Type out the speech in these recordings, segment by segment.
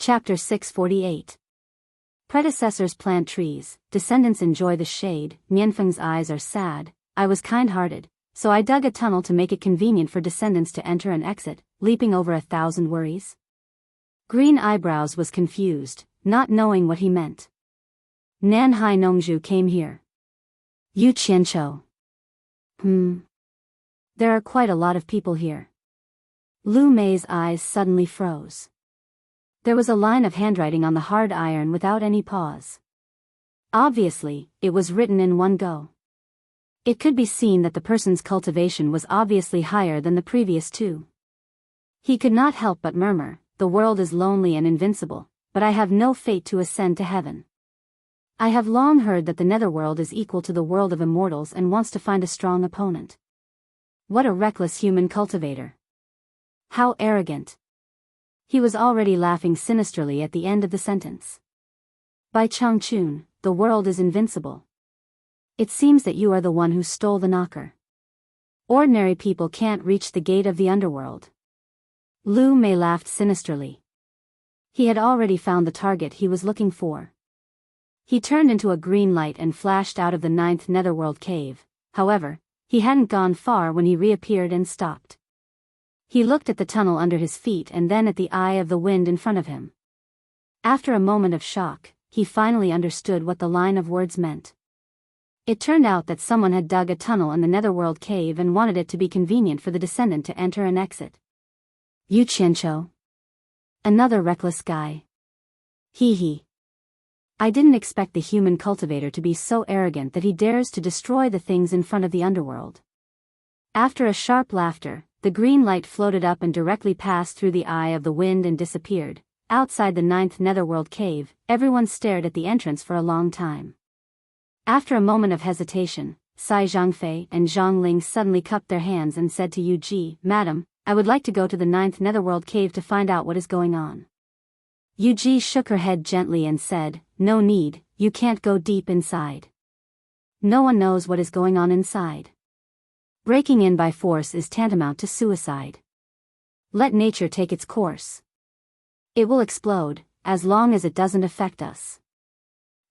Chapter 648. Predecessors plant trees, descendants enjoy the shade. Nianfeng's eyes are sad. I was kind-hearted, so I dug a tunnel to make it convenient for descendants to enter and exit, leaping over 1,000 worries. Green Eyebrows was confused, not knowing what he meant. Nan Hai Nongzhu came here. Yu Qianqiu. There are quite a lot of people here. Lu Mei's eyes suddenly froze. There was a line of handwriting on the hard iron without any pause. Obviously, it was written in one go. It could be seen that the person's cultivation was obviously higher than the previous two. He could not help but murmur, "The world is lonely and invincible, but I have no fate to ascend to heaven. I have long heard that the netherworld is equal to the world of immortals and wants to find a strong opponent. What a reckless human cultivator. How arrogant." He was already laughing sinisterly at the end of the sentence. "By Changchun, the world is invincible. It seems that you are the one who stole the knocker. Ordinary people can't reach the gate of the underworld." Lu Mei laughed sinisterly. He had already found the target he was looking for. He turned into a green light and flashed out of the 9th netherworld cave. However, he hadn't gone far when he reappeared and stopped. He looked at the tunnel under his feet and then at the eye of the wind in front of him. After a moment of shock, he finally understood what the line of words meant. It turned out that someone had dug a tunnel in the netherworld cave and wanted it to be convenient for the descendant to enter and exit. Yu Qianqiu. Another reckless guy. Hee. I didn't expect the human cultivator to be so arrogant that he dares to destroy the things in front of the underworld. After a sharp laughter, the green light floated up and directly passed through the eye of the wind and disappeared. Outside the 9th netherworld cave, everyone stared at the entrance for a long time. After a moment of hesitation, Sai Zhangfei and Zhang Ling suddenly cupped their hands and said to Yu Ji, "Madam, I would like to go to the 9th netherworld cave to find out what is going on." Yu Ji shook her head gently and said, "No need, you can't go deep inside. No one knows what is going on inside. Breaking in by force is tantamount to suicide. Let nature take its course. It will explode, as long as it doesn't affect us."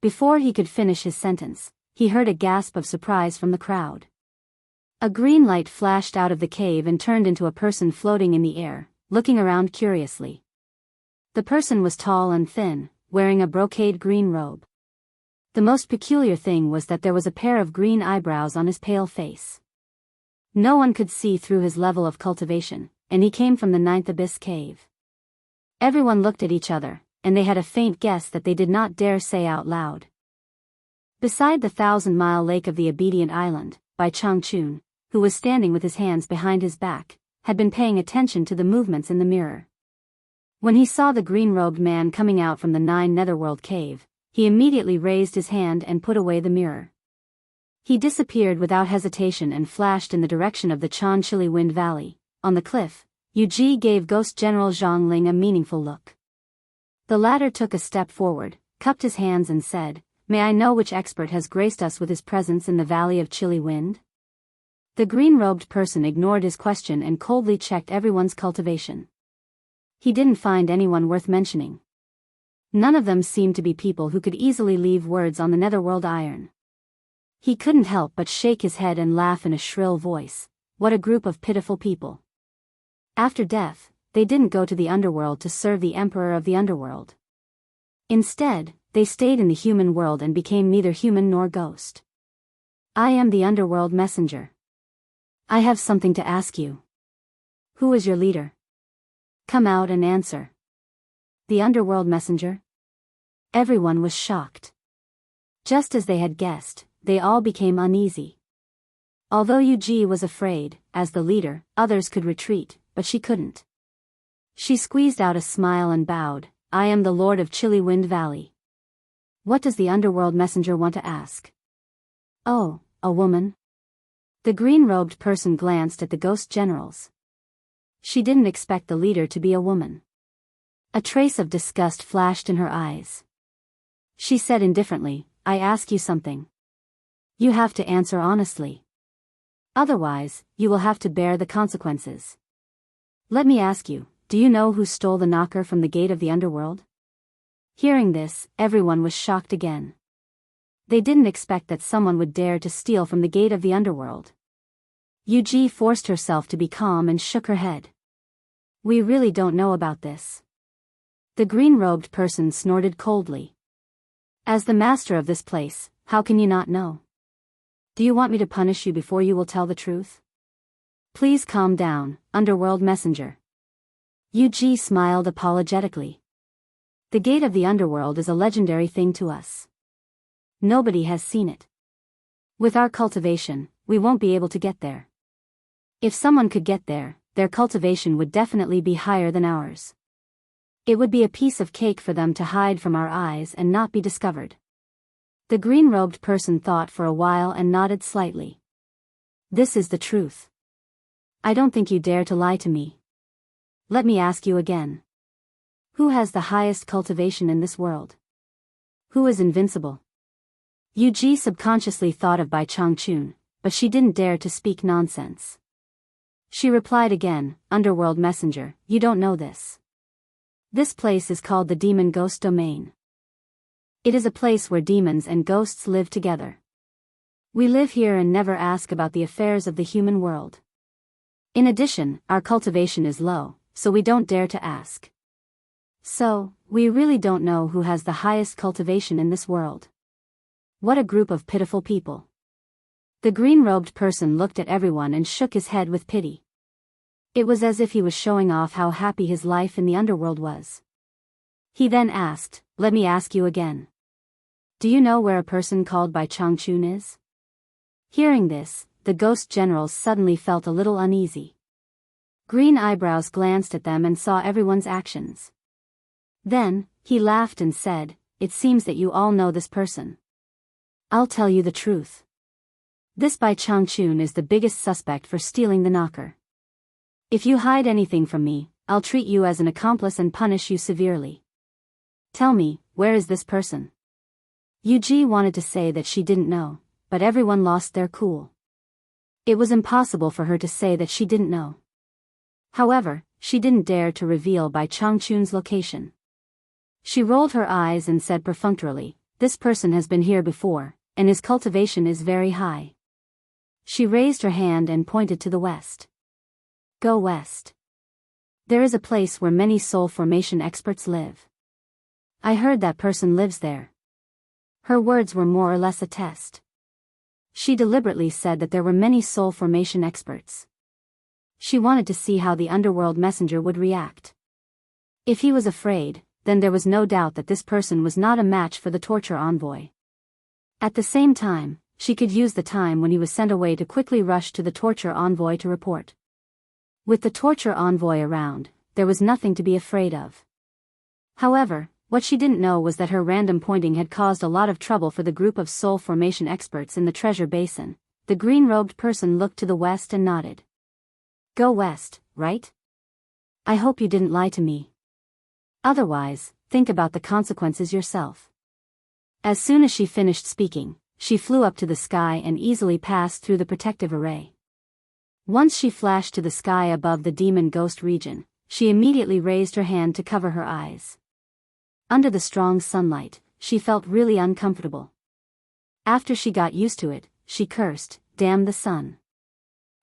Before he could finish his sentence, he heard a gasp of surprise from the crowd. A green light flashed out of the cave and turned into a person floating in the air, looking around curiously. The person was tall and thin, wearing a brocade green robe. The most peculiar thing was that there was a pair of green eyebrows on his pale face. No one could see through his level of cultivation, and he came from the 9th abyss cave. Everyone looked at each other, and they had a faint guess that they did not dare say out loud. Beside the 1,000-mile lake of the obedient island, Bai Changchun, who was standing with his hands behind his back, had been paying attention to the movements in the mirror. When he saw the green-robed man coming out from the 9 netherworld cave, he immediately raised his hand and put away the mirror. He disappeared without hesitation and flashed in the direction of the Chili Wind Valley. On the cliff, Yu Ji gave Ghost General Zhang Ling a meaningful look. The latter took a step forward, cupped his hands and said, "May I know which expert has graced us with his presence in the Valley of Chili Wind?" The green-robed person ignored his question and coldly checked everyone's cultivation. He didn't find anyone worth mentioning. None of them seemed to be people who could easily leave words on the netherworld iron. He couldn't help but shake his head and laugh in a shrill voice. What a group of pitiful people. After death, they didn't go to the underworld to serve the emperor of the underworld. Instead, they stayed in the human world and became neither human nor ghost. I am the underworld messenger. I have something to ask you. Who is your leader? Come out and answer. The underworld messenger? Everyone was shocked. Just as they had guessed, they all became uneasy. Although Yu Ji was afraid, as the leader, others could retreat, but she couldn't. She squeezed out a smile and bowed. "I am the Lord of Chili Wind Valley. What does the underworld messenger want to ask?" "Oh, a woman?" The green-robed person glanced at the ghost generals. She didn't expect the leader to be a woman. A trace of disgust flashed in her eyes. She said indifferently, "I ask you something. You have to answer honestly. Otherwise, you will have to bear the consequences. Let me ask you, do you know who stole the knocker from the gate of the underworld?" Hearing this, everyone was shocked again. They didn't expect that someone would dare to steal from the gate of the underworld. Yuji forced herself to be calm and shook her head. We really don't know about this. The green-robed person snorted coldly. As the master of this place, how can you not know? Do you want me to punish you before you will tell the truth? Please calm down, underworld messenger. Yuji smiled apologetically. The gate of the underworld is a legendary thing to us. Nobody has seen it. With our cultivation, we won't be able to get there. If someone could get there, their cultivation would definitely be higher than ours. It would be a piece of cake for them to hide from our eyes and not be discovered. The green-robed person thought for a while and nodded slightly. This is the truth. I don't think you dare to lie to me. Let me ask you again. Who has the highest cultivation in this world? Who is invincible? Yuji subconsciously thought of Bai Changchun, but she didn't dare to speak nonsense. She replied again, Underworld Messenger, you don't know this. This place is called the Demon Ghost Domain. It is a place where demons and ghosts live together. We live here and never ask about the affairs of the human world. In addition, our cultivation is low, so we don't dare to ask. So, we really don't know who has the highest cultivation in this world. What a group of pitiful people. The green-robed person looked at everyone and shook his head with pity. It was as if he was showing off how happy his life in the underworld was. He then asked, let me ask you again. Do you know where a person called Bai Changchun is? Hearing this, the ghost generals suddenly felt a little uneasy. Green eyebrows glanced at them and saw everyone's actions. Then, he laughed and said, it seems that you all know this person. I'll tell you the truth. This Bai Changchun is the biggest suspect for stealing the knocker. If you hide anything from me, I'll treat you as an accomplice and punish you severely. Tell me, where is this person? Yuji wanted to say that she didn't know, but everyone lost their cool. It was impossible for her to say that she didn't know. However, she didn't dare to reveal Bai Changchun's location. She rolled her eyes and said perfunctorily, this person has been here before, and his cultivation is very high. She raised her hand and pointed to the west. Go west. There is a place where many soul formation experts live. I heard that person lives there. Her words were more or less a test. She deliberately said that there were many soul formation experts. She wanted to see how the underworld messenger would react. If he was afraid, then there was no doubt that this person was not a match for the torture envoy. At the same time, she could use the time when he was sent away to quickly rush to the torture envoy to report. With the torture envoy around, there was nothing to be afraid of. However, what she didn't know was that her random pointing had caused a lot of trouble for the group of soul formation experts in the treasure basin. The green-robed person looked to the west and nodded. Go west, right? I hope you didn't lie to me. Otherwise, think about the consequences yourself. As soon as she finished speaking, she flew up to the sky and easily passed through the protective array. Once she flashed to the sky above the demon ghost region, she immediately raised her hand to cover her eyes. Under the strong sunlight, she felt really uncomfortable. After she got used to it, she cursed, damn the sun.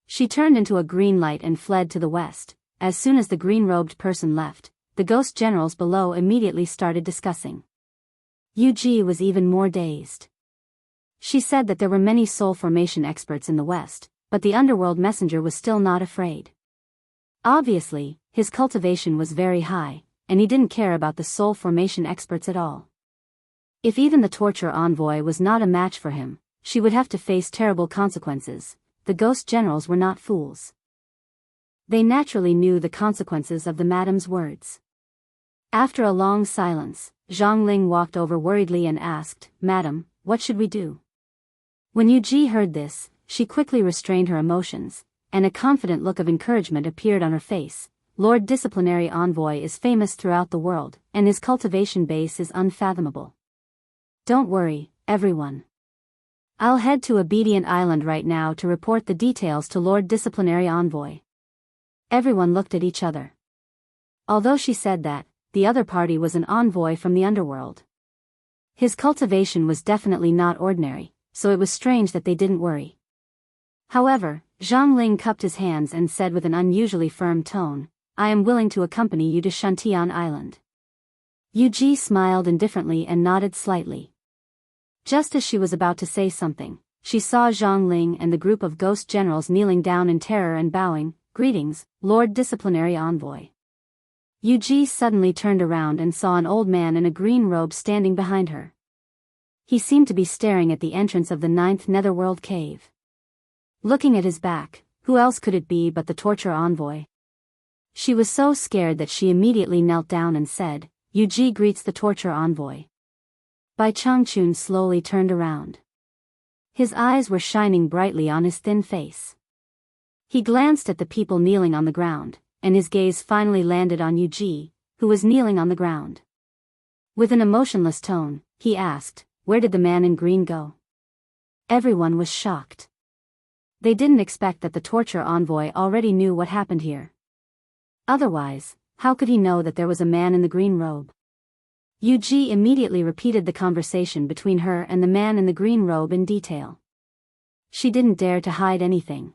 She turned into a green light and fled to the west. As soon as the green-robed person left, the ghost generals below immediately started discussing. Yuji was even more dazed. She said that there were many soul formation experts in the west, but the underworld messenger was still not afraid. Obviously, his cultivation was very high, and he didn't care about the soul formation experts at all. If even the torture envoy was not a match for him, she would have to face terrible consequences. The ghost generals were not fools. They naturally knew the consequences of the madam's words. After a long silence, Zhang Ling walked over worriedly and asked, Madam, what should we do? When Yuji heard this, she quickly restrained her emotions, and a confident look of encouragement appeared on her face. Lord Disciplinary Envoy is famous throughout the world, and his cultivation base is unfathomable. Don't worry, everyone. I'll head to Obedient Island right now to report the details to Lord Disciplinary Envoy. Everyone looked at each other. Although she said that, the other party was an envoy from the underworld. His cultivation was definitely not ordinary, so it was strange that they didn't worry. However, Zhang Ling cupped his hands and said with an unusually firm tone, "I am willing to accompany you to Shantian Island." Yu Ji smiled indifferently and nodded slightly. Just as she was about to say something, she saw Zhang Ling and the group of ghost generals kneeling down in terror and bowing, "Greetings, Lord Disciplinary Envoy." Yu Ji suddenly turned around and saw an old man in a green robe standing behind her. He seemed to be staring at the entrance of the 9th Netherworld cave. Looking at his back, who else could it be but the torture envoy? She was so scared that she immediately knelt down and said, "Yu Ji greets the torture envoy." Bai Changchun slowly turned around. His eyes were shining brightly on his thin face. He glanced at the people kneeling on the ground, and his gaze finally landed on Yu Ji, who was kneeling on the ground. With an emotionless tone, he asked, "Where did the man in green go?" Everyone was shocked. They didn't expect that the torture envoy already knew what happened here. Otherwise, how could he know that there was a man in the green robe? Yu Ji immediately repeated the conversation between her and the man in the green robe in detail. She didn't dare to hide anything.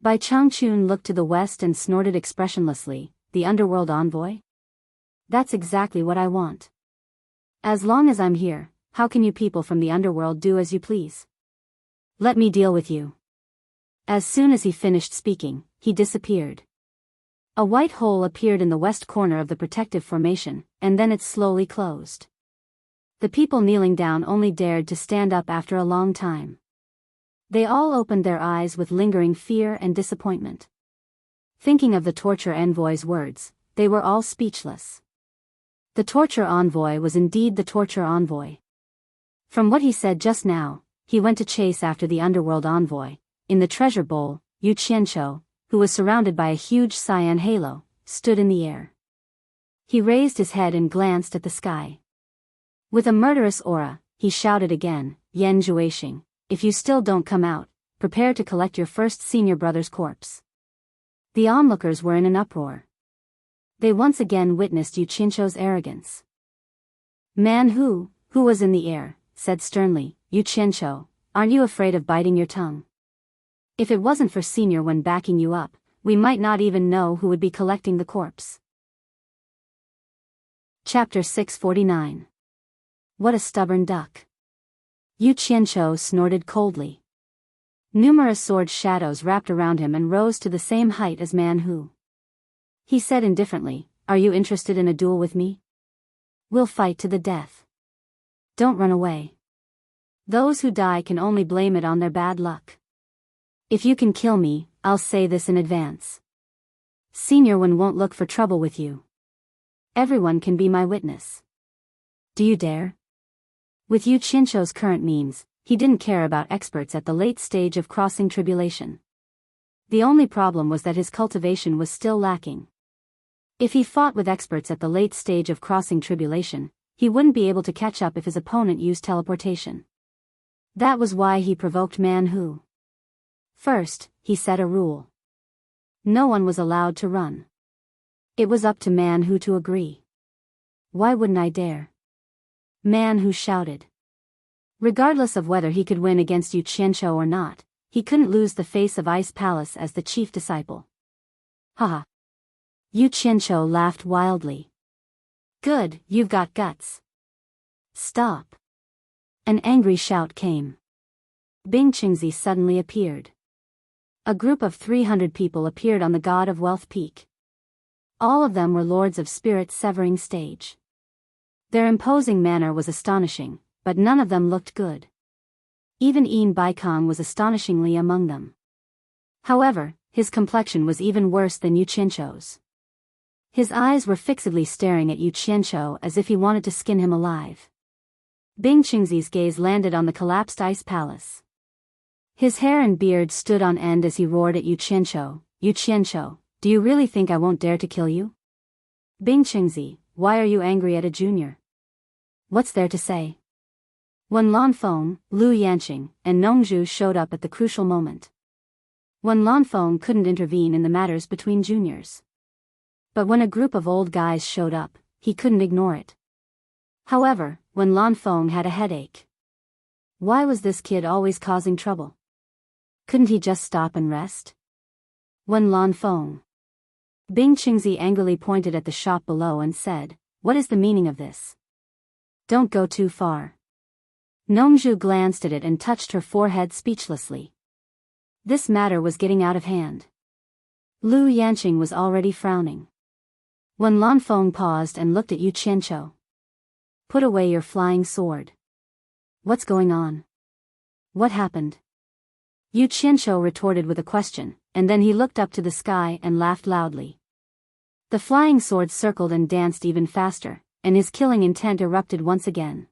Bai Changchun looked to the west and snorted expressionlessly, "The underworld envoy? That's exactly what I want. As long as I'm here, how can you people from the underworld do as you please? Let me deal with you." As soon as he finished speaking, he disappeared. A white hole appeared in the west corner of the protective formation, and then it slowly closed. The people kneeling down only dared to stand up after a long time. They all opened their eyes with lingering fear and disappointment. Thinking of the torture envoy's words, they were all speechless. The torture envoy was indeed the torture envoy. From what he said just now, he went to chase after the underworld envoy. In the treasure bowl, Yu Qianqiu, who was surrounded by a huge cyan halo, stood in the air. He raised his head and glanced at the sky. With a murderous aura, he shouted again, "Yan Zhuixing, if you still don't come out, prepare to collect your first senior brother's corpse." The onlookers were in an uproar. They once again witnessed Yu Qianqiu's arrogance. Man who was in the air, said sternly, "Yu Qianqiu, aren't you afraid of biting your tongue? If it wasn't for Senior One backing you up, we might not even know who would be collecting the corpse." Chapter 649. What a stubborn duck. Yu Qianqiu snorted coldly. Numerous sword shadows wrapped around him and rose to the same height as Man Hu. He said indifferently, "Are you interested in a duel with me? We'll fight to the death. Don't run away. Those who die can only blame it on their bad luck. If you can kill me, I'll say this in advance. Senior One won't look for trouble with you. Everyone can be my witness. Do you dare?" With Yu Qianqiu's current means, he didn't care about experts at the late stage of crossing tribulation. The only problem was that his cultivation was still lacking. If he fought with experts at the late stage of crossing tribulation, he wouldn't be able to catch up if his opponent used teleportation. That was why he provoked Man Hu. First, he set a rule. No one was allowed to run. It was up to Man Hu to agree. "Why wouldn't I dare?" Man Hu shouted. Regardless of whether he could win against Yu Qianqiu or not, he couldn't lose the face of Ice Palace as the chief disciple. Haha. Yu Qianqiu laughed wildly. "Good, you've got guts. Stop." An angry shout came. Bing Qingzi suddenly appeared. A group of 300 people appeared on the God of Wealth peak. All of them were lords of Spirit Severing Stage. Their imposing manner was astonishing, but none of them looked good. Even Yin Baikong was astonishingly among them. However, his complexion was even worse than Yu Qianqiu's. His eyes were fixedly staring at Yu Qianqiu as if he wanted to skin him alive. Bing Qingzi's gaze landed on the collapsed Ice Palace. His hair and beard stood on end as he roared at Yu Qianqiu, "Yu Qianqiu, do you really think I won't dare to kill you? Bing Qingzi, why are you angry at a junior? What's there to say?" Wen Lanfeng, Lu Yanqing, and Nongzhu showed up at the crucial moment. Wen Lanfeng couldn't intervene in the matters between juniors. But when a group of old guys showed up, he couldn't ignore it. However, Wen Lanfeng had a headache. Why was this kid always causing trouble? Couldn't he just stop and rest? Wen Lanfeng. Bing Qingzi angrily pointed at the shop below and said, "What is the meaning of this? Don't go too far." Nongzhu glanced at it and touched her forehead speechlessly. This matter was getting out of hand. Lu Yanqing was already frowning. Wen Lanfeng paused and looked at Yu Qianqiu. "Put away your flying sword. What's going on? What happened?" Yu Qianqiu retorted with a question, and then he looked up to the sky and laughed loudly. The flying sword circled and danced even faster, and his killing intent erupted once again.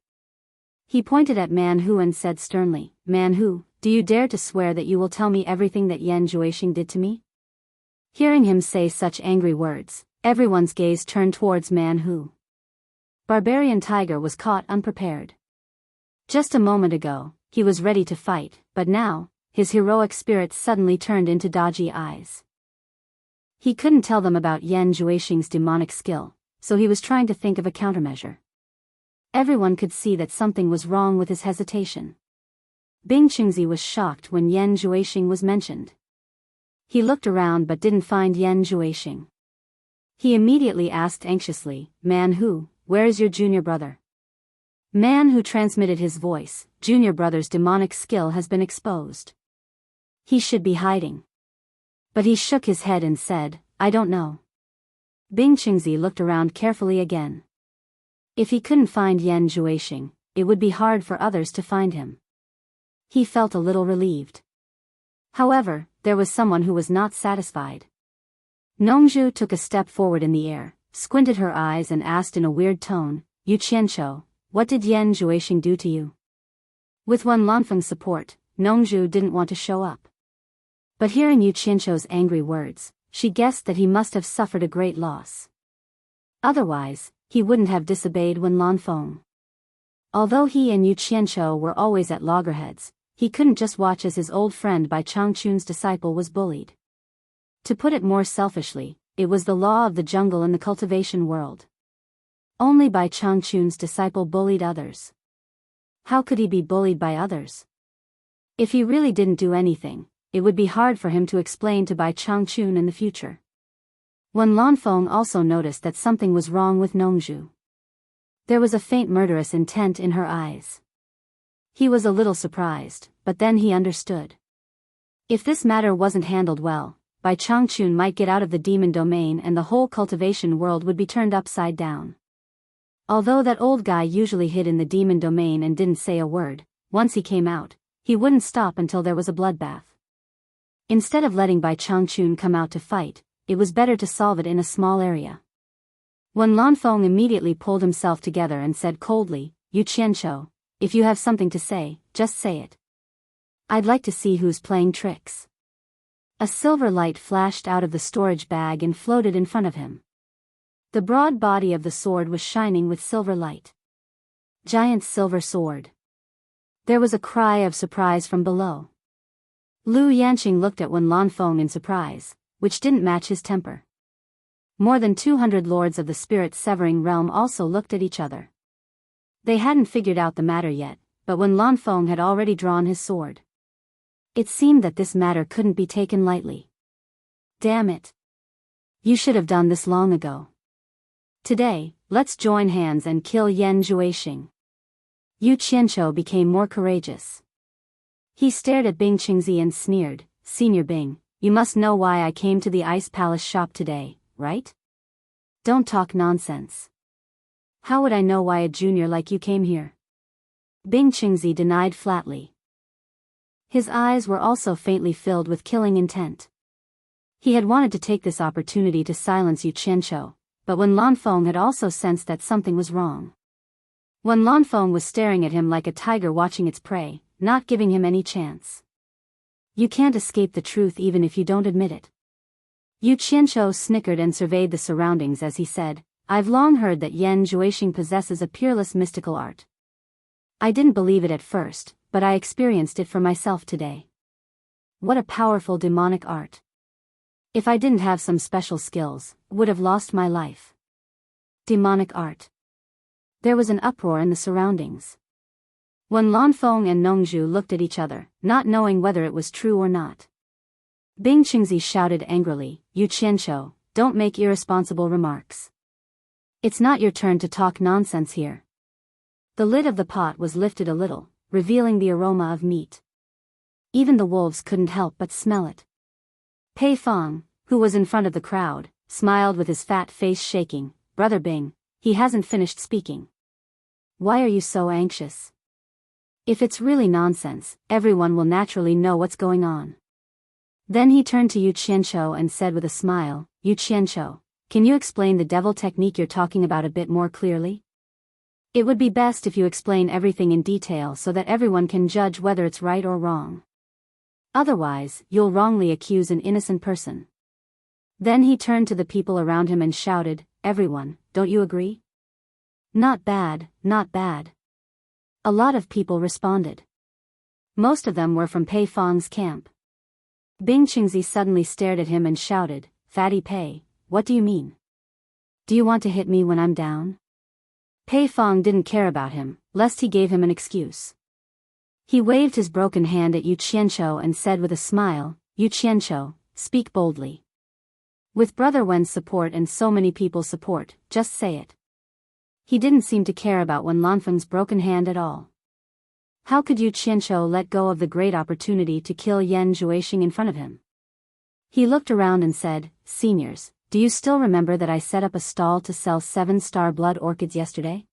He pointed at Man Hu and said sternly, "Man Hu, do you dare to swear that you will tell me everything that Yan Juexing did to me?" Hearing him say such angry words, everyone's gaze turned towards Man Hu. Barbarian Tiger was caught unprepared. Just a moment ago, he was ready to fight, but now, his heroic spirit suddenly turned into dodgy eyes. He couldn't tell them about Yan Juexing's demonic skill, so he was trying to think of a countermeasure. Everyone could see that something was wrong with his hesitation. Bing Qingzi was shocked when Yan Juexing was mentioned. He looked around but didn't find Yan Juexing. He immediately asked anxiously, "Man Hu, where is your junior brother?" Man Hu transmitted his voice, "Junior brother's demonic skill has been exposed. He should be hiding." But he shook his head and said, "I don't know." Bing Qingzi looked around carefully again. If he couldn't find Yan Juexing, it would be hard for others to find him. He felt a little relieved. However, there was someone who was not satisfied. Nongzhu took a step forward in the air, squinted her eyes and asked in a weird tone, "Yu Qianqiu, what did Yan Juexing do to you?" With Wen Lanfeng's support, Nongzhu didn't want to show up. But hearing Yu Qianqiu's angry words, she guessed that he must have suffered a great loss. Otherwise, he wouldn't have disobeyed Wen Lanfeng. Although he and Yu Qianqiu were always at loggerheads, he couldn't just watch as his old friend Bai Changchun's disciple was bullied. To put it more selfishly, it was the law of the jungle in the cultivation world. Only Bai Changchun's disciple bullied others. How could he be bullied by others? If he really didn't do anything, it would be hard for him to explain to Bai Changchun in the future. Wen Lanfeng also noticed that something was wrong with Nongzhu. There was a faint murderous intent in her eyes. He was a little surprised, but then he understood. If this matter wasn't handled well, Bai Changchun might get out of the demon domain and the whole cultivation world would be turned upside down. Although that old guy usually hid in the demon domain and didn't say a word, once he came out, he wouldn't stop until there was a bloodbath. Instead of letting Bai Changchun come out to fight, it was better to solve it in a small area. Wen Lanfeng immediately pulled himself together and said coldly, "Yu Qianqiu, if you have something to say, just say it. I'd like to see who's playing tricks." A silver light flashed out of the storage bag and floated in front of him. The broad body of the sword was shining with silver light. Giant silver sword. There was a cry of surprise from below. Lu Yanqing looked at Wen Lanfeng in surprise, which didn't match his temper. More than 200 lords of the spirit-severing realm also looked at each other. They hadn't figured out the matter yet, but Wen Lanfeng had already drawn his sword. It seemed that this matter couldn't be taken lightly. Damn it. You should have done this long ago. Today, let's join hands and kill Yan Juexing. Yu Qianqiu became more courageous. He stared at Bing Qingzi and sneered, "Senior Bing, you must know why I came to the Ice Palace shop today, right? Don't talk nonsense. How would I know why a junior like you came here?" Bing Qingzi denied flatly. His eyes were also faintly filled with killing intent. He had wanted to take this opportunity to silence Yu Qianqiu, but Wen Lanfeng had also sensed that something was wrong. Wen Lanfeng was staring at him like a tiger watching its prey, not giving him any chance. You can't escape the truth even if you don't admit it. Yu Qianqiu snickered and surveyed the surroundings as he said, "I've long heard that Yan Juexing possesses a peerless mystical art. I didn't believe it at first, but I experienced it for myself today. What a powerful demonic art. If I didn't have some special skills, I would have lost my life." Demonic art. There was an uproar in the surroundings. When Lanfeng and Nongzhu looked at each other, not knowing whether it was true or not. Bing Qingzi shouted angrily, "You Qianqiu, don't make irresponsible remarks. It's not your turn to talk nonsense here." The lid of the pot was lifted a little, revealing the aroma of meat. Even the wolves couldn't help but smell it. Pei Fong, who was in front of the crowd, smiled with his fat face shaking. "Brother Bing, he hasn't finished speaking. Why are you so anxious? If it's really nonsense, everyone will naturally know what's going on." Then he turned to Yu Qianqiu and said with a smile, "Yu Qianqiu, can you explain the devil technique you're talking about a bit more clearly? It would be best if you explain everything in detail so that everyone can judge whether it's right or wrong. Otherwise, you'll wrongly accuse an innocent person." Then he turned to the people around him and shouted, "Everyone, don't you agree?" "Not bad, not bad." A lot of people responded. Most of them were from Pei Fong's camp. Bing Qingzi suddenly stared at him and shouted, "Fatty Pei, what do you mean? Do you want to hit me when I'm down?" Pei Fong didn't care about him, lest he gave him an excuse. He waved his broken hand at Yu Qianqiu and said with a smile, "Yu Qianqiu, speak boldly. With Brother Wen's support and so many people's support, just say it." He didn't seem to care about Wen Lanfeng's broken hand at all. How could Yu Qianqiu let go of the great opportunity to kill Yan Zhuixing in front of him? He looked around and said, "Seniors, do you still remember that I set up a stall to sell 7-star blood orchids yesterday?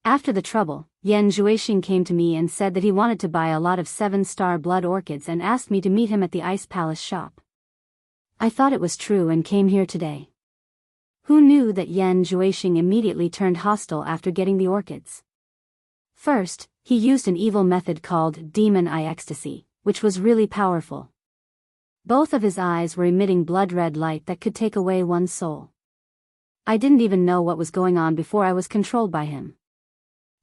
After the trouble, Yan Zhuixing came to me and said that he wanted to buy a lot of 7-star blood orchids and asked me to meet him at the Ice Palace shop. I thought it was true and came here today." Who knew that Yan Zhuixing immediately turned hostile after getting the orchids? First, he used an evil method called demon eye ecstasy, which was really powerful. Both of his eyes were emitting blood-red light that could take away one's soul. I didn't even know what was going on before I was controlled by him.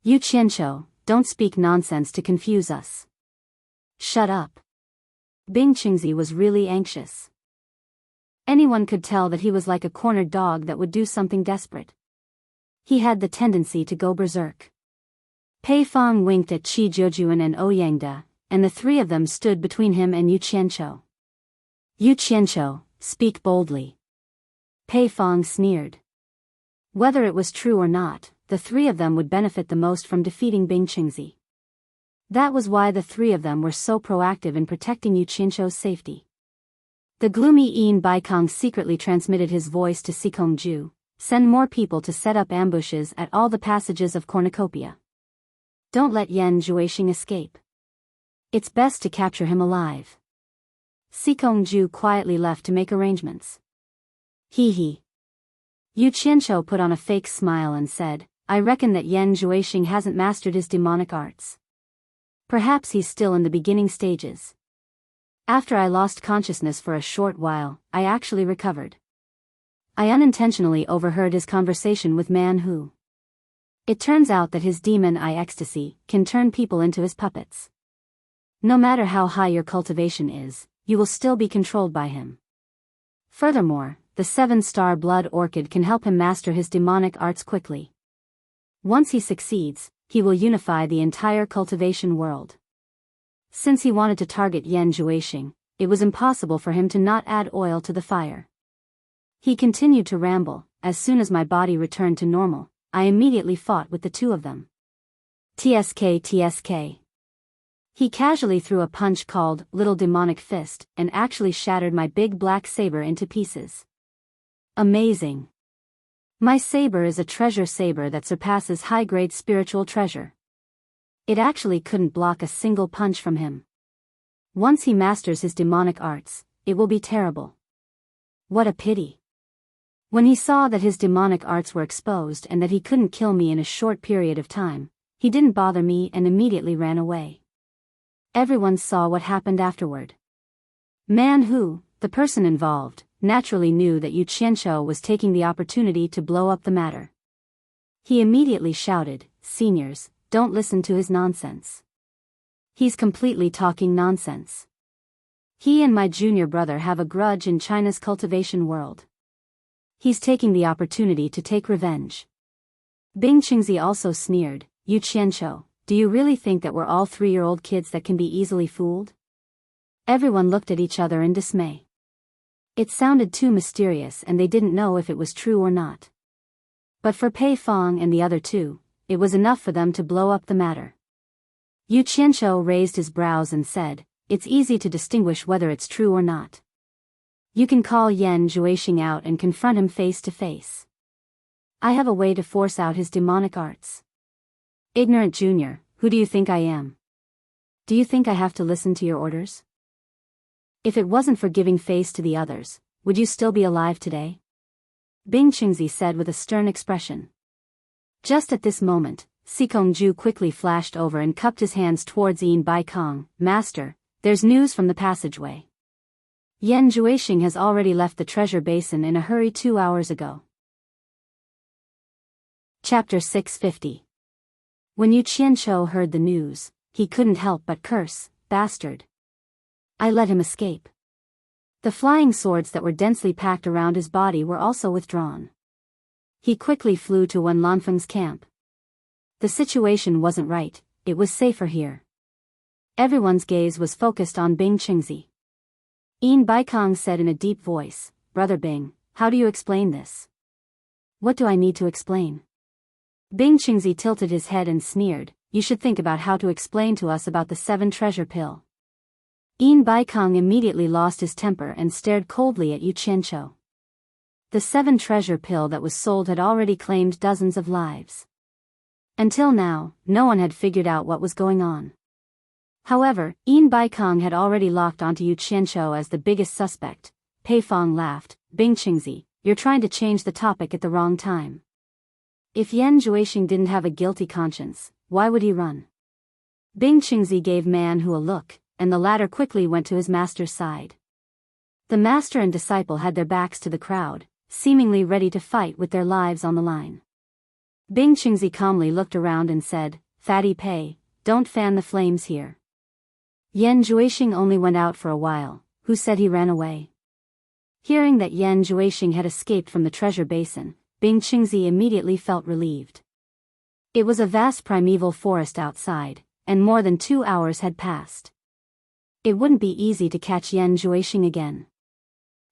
"Yu Qianqiu, don't speak nonsense to confuse us." "Shut up." Bing Qingzi was really anxious. Anyone could tell that he was like a cornered dog that would do something desperate. He had the tendency to go berserk. Pei Fong winked at Qi Zhoujuan and Ouyangde, and the three of them stood between him and Yu Qianqiu. "Yu Qianqiu, speak boldly." Pei Fong sneered. Whether it was true or not, the three of them would benefit the most from defeating Bing Qingzi. That was why the three of them were so proactive in protecting Yu Qianqiu's safety. The gloomy Yin Baikong secretly transmitted his voice to Sikongju, "Send more people to set up ambushes at all the passages of Cornucopia. Don't let Yan Zhuixing escape. It's best to capture him alive." Sikongju quietly left to make arrangements. He. Yu Qianqiu put on a fake smile and said, "I reckon that Yan Zhuixing hasn't mastered his demonic arts. Perhaps he's still in the beginning stages. After I lost consciousness for a short while, I actually recovered. I unintentionally overheard his conversation with Man Hu. It turns out that his demon eye ecstasy can turn people into his puppets. No matter how high your cultivation is, you will still be controlled by him. Furthermore, the 7-star blood orchid can help him master his demonic arts quickly. Once he succeeds, he will unify the entire cultivation world." Since he wanted to target Yan Zhuixing, it was impossible for him to not add oil to the fire. He continued to ramble. "As soon as my body returned to normal, I immediately fought with the two of them. TSK. He casually threw a punch called Little Demonic Fist and actually shattered my big black saber into pieces. Amazing. My saber is a treasure saber that surpasses high-grade spiritual treasure. It actually couldn't block a single punch from him. Once he masters his demonic arts, it will be terrible. What a pity." When he saw that his demonic arts were exposed and that he couldn't kill me in a short period of time, he didn't bother me and immediately ran away. Everyone saw what happened afterward. Man Hu, the person involved, naturally knew that Yu Qianqiu was taking the opportunity to blow up the matter. He immediately shouted, "Seniors, don't listen to his nonsense. He's completely talking nonsense. He and my junior brother have a grudge in China's cultivation world. He's taking the opportunity to take revenge. Bing Qingzi also sneered, "You Qianqiu, do you really think that we're all 3-year-old kids that can be easily fooled?" Everyone looked at each other in dismay. It sounded too mysterious and they didn't know if it was true or not. But for Pei Fong and the other two, it was enough for them to blow up the matter. Yu Qianqiu raised his brows and said, "It's easy to distinguish whether it's true or not. You can call Yan Zhuixing out and confront him face to face. I have a way to force out his demonic arts." "Ignorant junior, who do you think I am? Do you think I have to listen to your orders? If it wasn't for giving face to the others, would you still be alive today?" Bing Qingzi said with a stern expression. Just at this moment, Sikongju quickly flashed over and cupped his hands towards Yin Baikong. "Master, there's news from the passageway. Yan Zhuixing has already left the treasure basin in a hurry 2 hours ago." Chapter 650. When Yu Qianqiu heard the news, he couldn't help but curse, "Bastard. I let him escape." The flying swords that were densely packed around his body were also withdrawn. He quickly flew to Wen Lanfeng's camp. The situation wasn't right, it was safer here. Everyone's gaze was focused on Bing Qingzi. Yin Baikong said in a deep voice, "Brother Bing, how do you explain this?" "What do I need to explain?" Bing Qingzi tilted his head and sneered, "You should think about how to explain to us about the 7 treasure pill." Yin Baikong immediately lost his temper and stared coldly at Yu Qianqiu. The 7 treasure pill that was sold had already claimed dozens of lives. Until now, no one had figured out what was going on. However, Yin Baikong had already locked onto Yu Qianqiu as the biggest suspect. Pei Fong laughed, "Bing Qingzi, you're trying to change the topic at the wrong time. If Yan Zhuixing didn't have a guilty conscience, why would he run?" Bing Qingzi gave Man Hu a look, and the latter quickly went to his master's side. The master and disciple had their backs to the crowd, seemingly ready to fight with their lives on the line. Bing Qingzi calmly looked around and said, "Fatty Pei, don't fan the flames here. Yan Zhuixing only went out for a while, who said he ran away?" Hearing that Yan Zhuixing had escaped from the treasure basin, Bing Qingzi immediately felt relieved. It was a vast primeval forest outside, and more than 2 hours had passed. It wouldn't be easy to catch Yan Zhuixing again.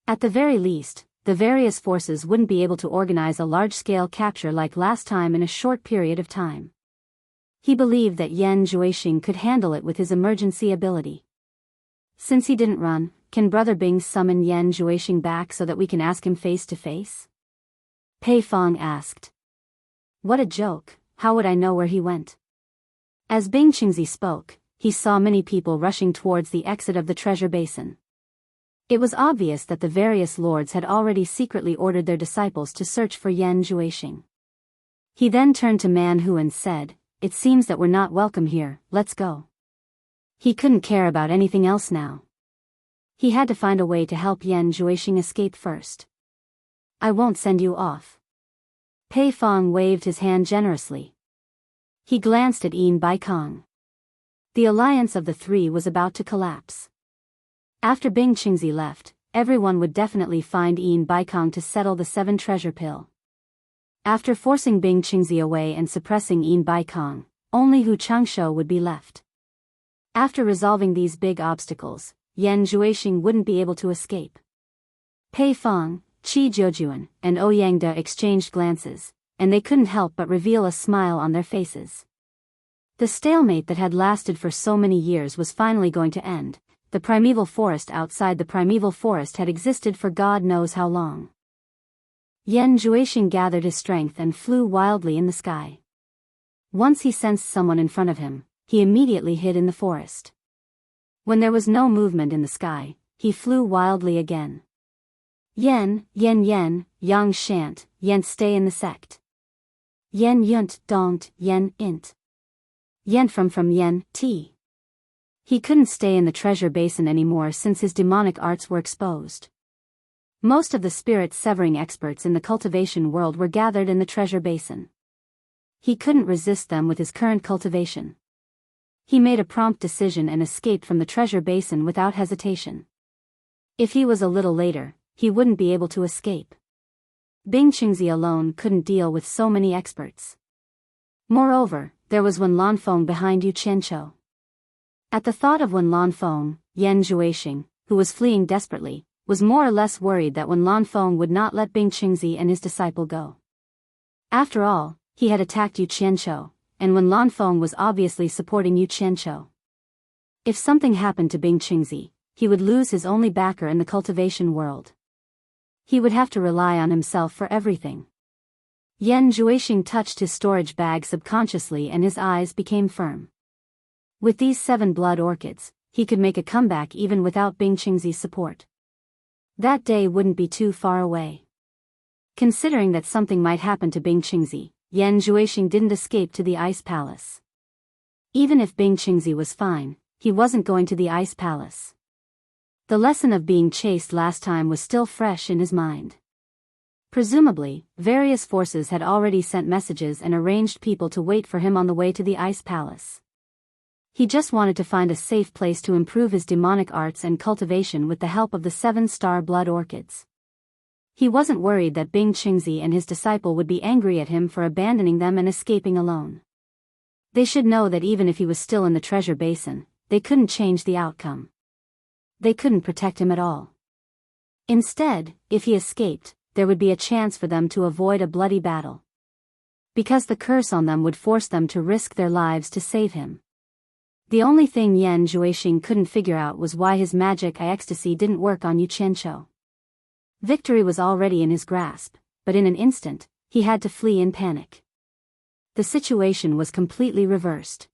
At the very least, the various forces wouldn't be able to organize a large-scale capture like last time in a short period of time. He believed that Yan Zhuixing could handle it with his emergency ability. Since he didn't run, can Brother Bing summon Yan Zhuixing back so that we can ask him face to face? Pei Fong asked. "What a joke, how would I know where he went?" As Bing Qingzi spoke, he saw many people rushing towards the exit of the treasure basin. It was obvious that the various lords had already secretly ordered their disciples to search for Yan Zhuixing. He then turned to Man Hu and said, "It seems that we're not welcome here, let's go." He couldn't care about anything else now. He had to find a way to help Yan Zhuixing escape first. "I won't send you off." Pei Fong waved his hand generously. He glanced at Yin Baikong. The alliance of the 3 was about to collapse. After Bing Qingzi left, everyone would definitely find Yin Baikong to settle the 7 treasure pill. After forcing Bing Qingzi away and suppressing Yin Baikong, only Hu Changshu would be left. After resolving these big obstacles, Yan Zhuixing wouldn't be able to escape. Pei Fong, Qi Jiujuan, and Ouyangde exchanged glances, and they couldn't help but reveal a smile on their faces. The stalemate that had lasted for so many years was finally going to end. The primeval forest outside the primeval forest had existed for God knows how long. Yan Zhuixing gathered his strength and flew wildly in the sky. Once he sensed someone in front of him, he immediately hid in the forest. When there was no movement in the sky, he flew wildly again. Yen, yang shan't, yen stay in the sect. Yen yunt don't, yen int. Yen from yen, t. He couldn't stay in the treasure basin anymore since his demonic arts were exposed. Most of the spirit-severing experts in the cultivation world were gathered in the treasure basin. He couldn't resist them with his current cultivation. He made a prompt decision and escaped from the treasure basin without hesitation. If he was a little later, he wouldn't be able to escape. Bing Qingzi alone couldn't deal with so many experts. Moreover, there was Wen Lanfeng behind Yu Qianqiu. At the thought of Wen Lanfeng, Yan Zhuixing, who was fleeing desperately, was more or less worried that Wen Lanfeng would not let Bing Qingzi and his disciple go. After all, he had attacked Yu Qianqiu, and Wen Lanfeng was obviously supporting Yu Qianqiu. If something happened to Bing Qingzi, he would lose his only backer in the cultivation world. He would have to rely on himself for everything. Yan Zhuixing touched his storage bag subconsciously and his eyes became firm. With these 7 blood orchids, he could make a comeback even without Bing Qingzi's support. That day wouldn't be too far away. Considering that something might happen to Bing Qingzi, Yan Zhuixing didn't escape to the Ice Palace. Even if Bing Qingzi was fine, he wasn't going to the Ice Palace. The lesson of being chased last time was still fresh in his mind. Presumably, various forces had already sent messages and arranged people to wait for him on the way to the Ice Palace. He just wanted to find a safe place to improve his demonic arts and cultivation with the help of the 7-star blood orchids. He wasn't worried that Bing Qingzi and his disciple would be angry at him for abandoning them and escaping alone. They should know that even if he was still in the treasure basin, they couldn't change the outcome. They couldn't protect him at all. Instead, if he escaped, there would be a chance for them to avoid a bloody battle. Because the curse on them would force them to risk their lives to save him. The only thing Yan Zhuixing couldn't figure out was why his magic ecstasy didn't work on Yu Qianqiu. Victory was already in his grasp, but in an instant, he had to flee in panic. The situation was completely reversed.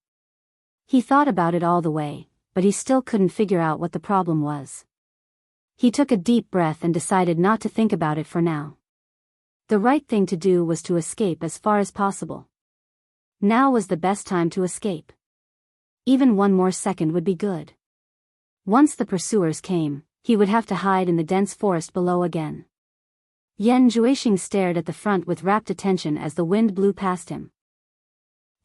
He thought about it all the way, but he still couldn't figure out what the problem was. He took a deep breath and decided not to think about it for now. The right thing to do was to escape as far as possible. Now was the best time to escape. Even 1 more second would be good. Once the pursuers came, he would have to hide in the dense forest below again. Yan Zhuixing stared at the front with rapt attention as the wind blew past him.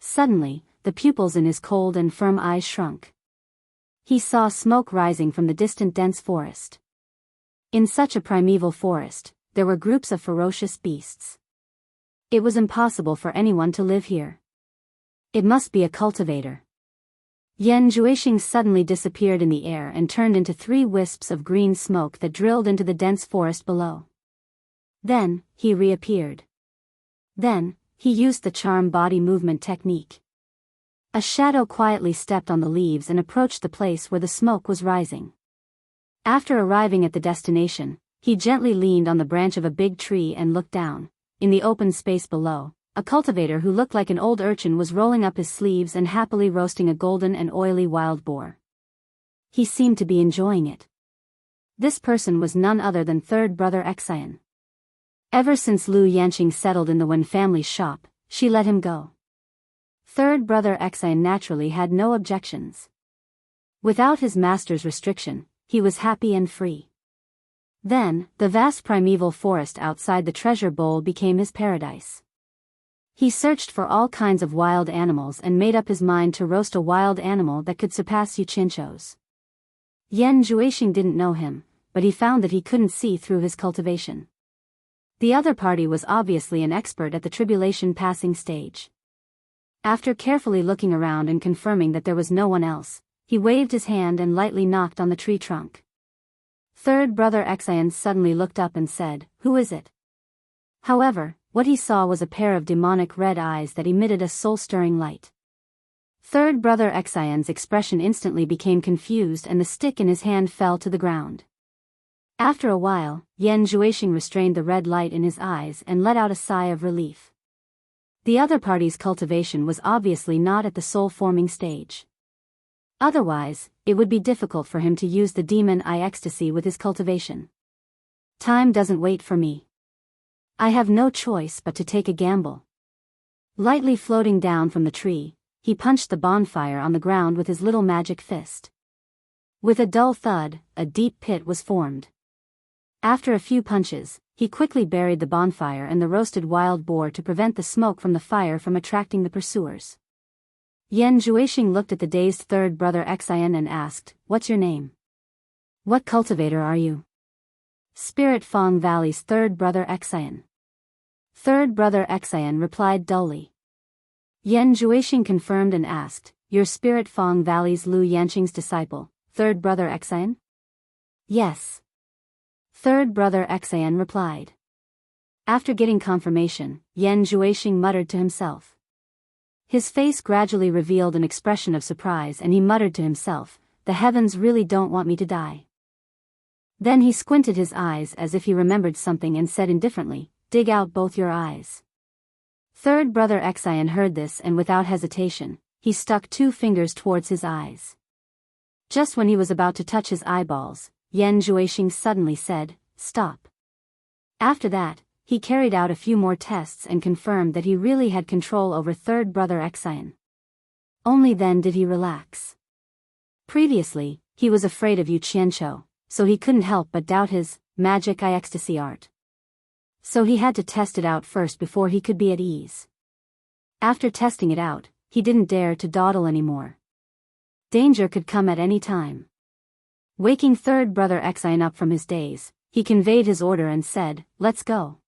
Suddenly, the pupils in his cold and firm eyes shrunk. He saw smoke rising from the distant dense forest. In such a primeval forest, there were groups of ferocious beasts. It was impossible for anyone to live here. It must be a cultivator. Yan Zhuixing suddenly disappeared in the air and turned into 3 wisps of green smoke that drilled into the dense forest below. Then, he reappeared. Then, he used the charm body movement technique. A shadow quietly stepped on the leaves and approached the place where the smoke was rising. After arriving at the destination, he gently leaned on the branch of a big tree and looked down. In the open space below, a cultivator who looked like an old urchin was rolling up his sleeves and happily roasting a golden and oily wild boar. He seemed to be enjoying it. This person was none other than third brother Exian. Ever since Lu Yanqing settled in the Wen family's shop, she let him go. Third brother Exian naturally had no objections. Without his master's restriction, he was happy and free. Then, the vast primeval forest outside the treasure bowl became his paradise. He searched for all kinds of wild animals and made up his mind to roast a wild animal that could surpass Yu Qianqiu's. Yan Zhuixing didn't know him, but he found that he couldn't see through his cultivation. The other party was obviously an expert at the tribulation passing stage. After carefully looking around and confirming that there was no one else, he waved his hand and lightly knocked on the tree trunk. Third brother Exian suddenly looked up and said, "Who is it?" However, what he saw was a pair of demonic red eyes that emitted a soul-stirring light. Third brother Exian's expression instantly became confused and the stick in his hand fell to the ground. After a while, Yan Zhuixing restrained the red light in his eyes and let out a sigh of relief. The other party's cultivation was obviously not at the soul-forming stage. Otherwise, it would be difficult for him to use the demon eye ecstasy with his cultivation. Time doesn't wait for me. I have no choice but to take a gamble. Lightly floating down from the tree, he punched the bonfire on the ground with his little magic fist. With a dull thud, a deep pit was formed. After a few punches, he quickly buried the bonfire and the roasted wild boar to prevent the smoke from the fire from attracting the pursuers. Yan Zhuixing looked at the dazed third brother Exian and asked, "What's your name? What cultivator are you?" Spirit Fong Valley's third brother Exian. Third brother Xian replied dully. Yan Juixing confirmed and asked, "Your Spirit Fong Valley's Lu Yanqing's disciple, third brother Xian?" "Yes." Third brother Xian replied. After getting confirmation, Yan Juixing muttered to himself. His face gradually revealed an expression of surprise and he muttered to himself, "The heavens really don't want me to die." Then he squinted his eyes as if he remembered something and said indifferently, "Dig out both your eyes." Third brother Xian heard this and without hesitation, he stuck 2 fingers towards his eyes. Just when he was about to touch his eyeballs, Yan Juixing suddenly said, "Stop." After that, he carried out a few more tests and confirmed that he really had control over third brother Xian. Only then did he relax. Previously, he was afraid of Yu Qianqiu, so he couldn't help but doubt his magic ecstasy art. So he had to test it out first before he could be at ease. After testing it out, he didn't dare to dawdle anymore. Danger could come at any time. Waking third brother Xian up from his daze, he conveyed his order and said, "Let's go."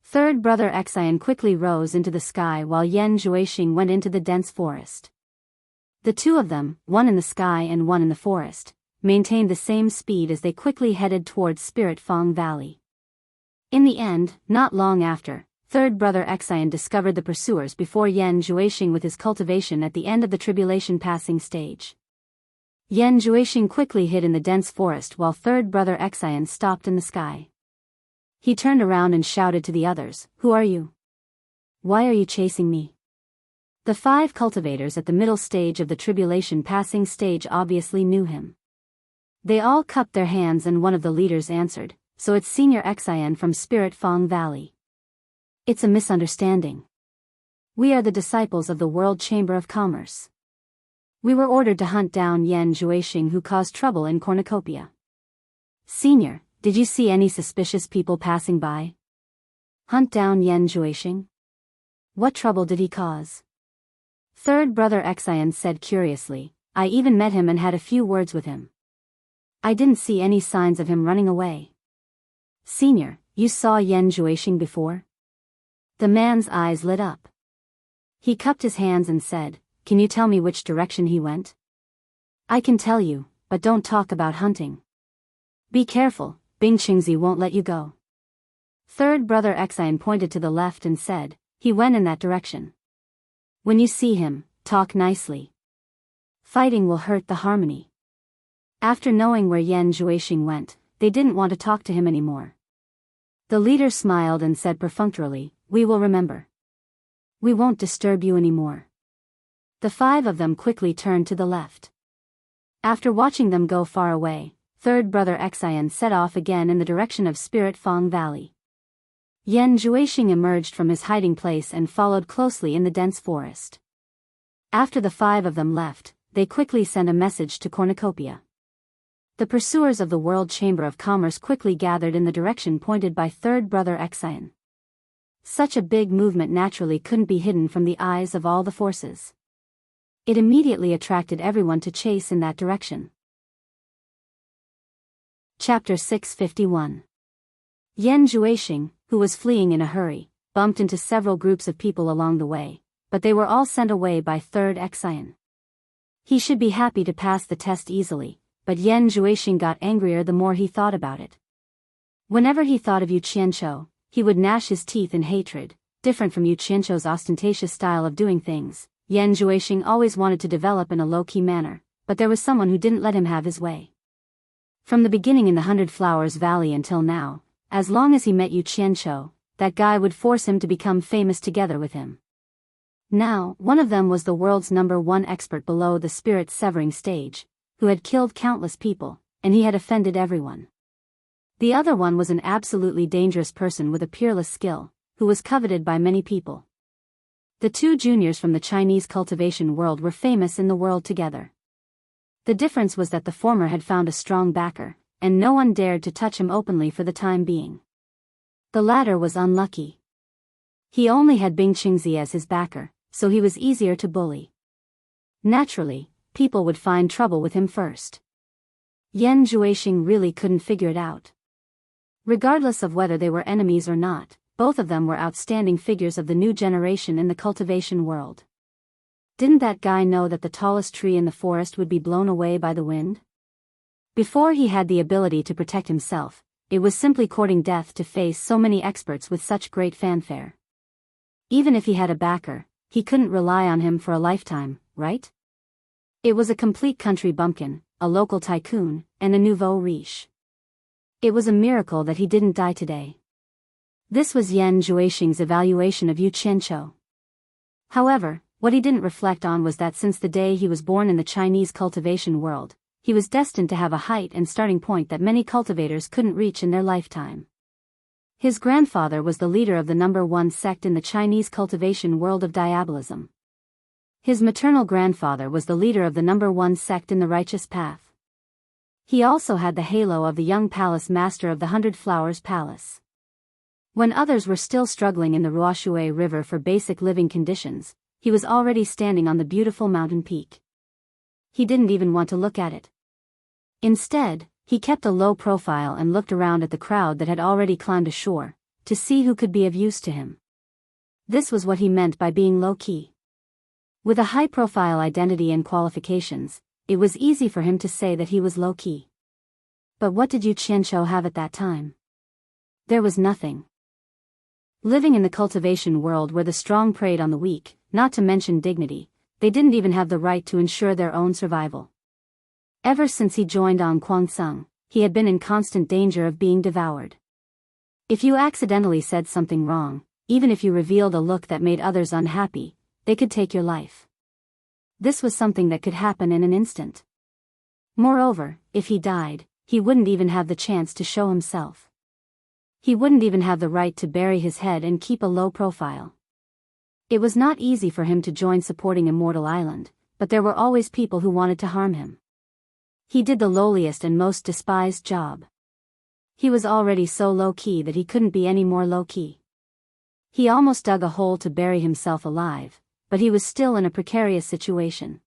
Third brother Xian quickly rose into the sky while Yan Juixing went into the dense forest. The two of them, one in the sky and one in the forest, maintained the same speed as they quickly headed towards Spirit Fong Valley. In the end, not long after, third brother Xian discovered the pursuers before Yan Juixing with his cultivation at the end of the tribulation passing stage. Yan Juixing quickly hid in the dense forest while third brother Xian stopped in the sky. He turned around and shouted to the others, "Who are you? Why are you chasing me?" The 5 cultivators at the middle stage of the tribulation passing stage obviously knew him. They all cupped their hands and one of the leaders answered, "So it's Senior Xian from Spirit Fong Valley." "It's a misunderstanding. We are the disciples of the World Chamber of Commerce. We were ordered to hunt down Yan Juixing who caused trouble in Cornucopia." "Senior, did you see any suspicious people passing by?" "Hunt down Yan Juixing? What trouble did he cause?" Third brother Xian said curiously, "I even met him and had a few words with him. I didn't see any signs of him running away." "Senior, you saw Yan Juixing before?" The man's eyes lit up. He cupped his hands and said, "Can you tell me which direction he went?" "I can tell you, but don't talk about hunting. Be careful, Bing Qingzi won't let you go." Third brother Xian pointed to the left and said, "He went in that direction. When you see him, talk nicely. Fighting will hurt the harmony." After knowing where Yan Juixing went, they didn't want to talk to him anymore. The leader smiled and said perfunctorily, "We will remember. We won't disturb you anymore." The 5 of them quickly turned to the left. After watching them go far away, third brother Xian set off again in the direction of Spirit Fong Valley. Yan Juixing emerged from his hiding place and followed closely in the dense forest. After the 5 of them left, they quickly sent a message to Cornucopia. The pursuers of the World Chamber of Commerce quickly gathered in the direction pointed by third brother Xian. Such a big movement naturally couldn't be hidden from the eyes of all the forces. It immediately attracted everyone to chase in that direction. Chapter 651. Yan Juixing, who was fleeing in a hurry, bumped into several groups of people along the way, but they were all sent away by third Xian. He should be happy to pass the test easily, but Yan Juixing got angrier the more he thought about it. Whenever he thought of Yu Qianqiu, he would gnash his teeth in hatred. Different from Yu Qianqiu's ostentatious style of doing things, Yan Juixing always wanted to develop in a low-key manner, but there was someone who didn't let him have his way. From the beginning in the 100 Flowers Valley until now, as long as he met Yu Qianqiu, that guy would force him to become famous together with him. Now, one of them was the world's #1 expert below the spirit severing stage, who had killed countless people, and he had offended everyone. The other one was an absolutely dangerous person with a peerless skill, who was coveted by many people. The 2 juniors from the Chinese cultivation world were famous in the world together. The difference was that the former had found a strong backer, and no one dared to touch him openly for the time being. The latter was unlucky. He only had Bing Qingzi as his backer, so he was easier to bully. Naturally, people would find trouble with him first. Yan Juixing really couldn't figure it out. Regardless of whether they were enemies or not, both of them were outstanding figures of the new generation in the cultivation world. Didn't that guy know that the tallest tree in the forest would be blown away by the wind? Before he had the ability to protect himself, it was simply courting death to face so many experts with such great fanfare. Even if he had a backer, he couldn't rely on him for a lifetime, right? It was a complete country bumpkin, a local tycoon, and a nouveau riche. It was a miracle that he didn't die today. This was Yan Zhuixing's evaluation of Yu Qianqiu. However, what he didn't reflect on was that since the day he was born in the Chinese cultivation world, he was destined to have a height and starting point that many cultivators couldn't reach in their lifetime. His grandfather was the leader of the #1 sect in the Chinese cultivation world of diabolism. His maternal grandfather was the leader of the #1 sect in the righteous path. He also had the halo of the young palace master of the 100 Flowers Palace. When others were still struggling in the Ruoshui River for basic living conditions, he was already standing on the beautiful mountain peak. He didn't even want to look at it. Instead, he kept a low profile and looked around at the crowd that had already climbed ashore, to see who could be of use to him. This was what he meant by being low-key. With a high-profile identity and qualifications, it was easy for him to say that he was low-key. But what did Yu Qianqiu have at that time? There was nothing. Living in the cultivation world where the strong preyed on the weak, not to mention dignity, they didn't even have the right to ensure their own survival. Ever since he joined on Kwangsung, he had been in constant danger of being devoured. If you accidentally said something wrong, even if you revealed a look that made others unhappy, they could take your life. This was something that could happen in an instant. Moreover, if he died, he wouldn't even have the chance to show himself. He wouldn't even have the right to bury his head and keep a low profile. It was not easy for him to join supporting Immortal Island, but there were always people who wanted to harm him. He did the lowliest and most despised job. He was already so low-key that he couldn't be any more low-key. He almost dug a hole to bury himself alive, but he was still in a precarious situation.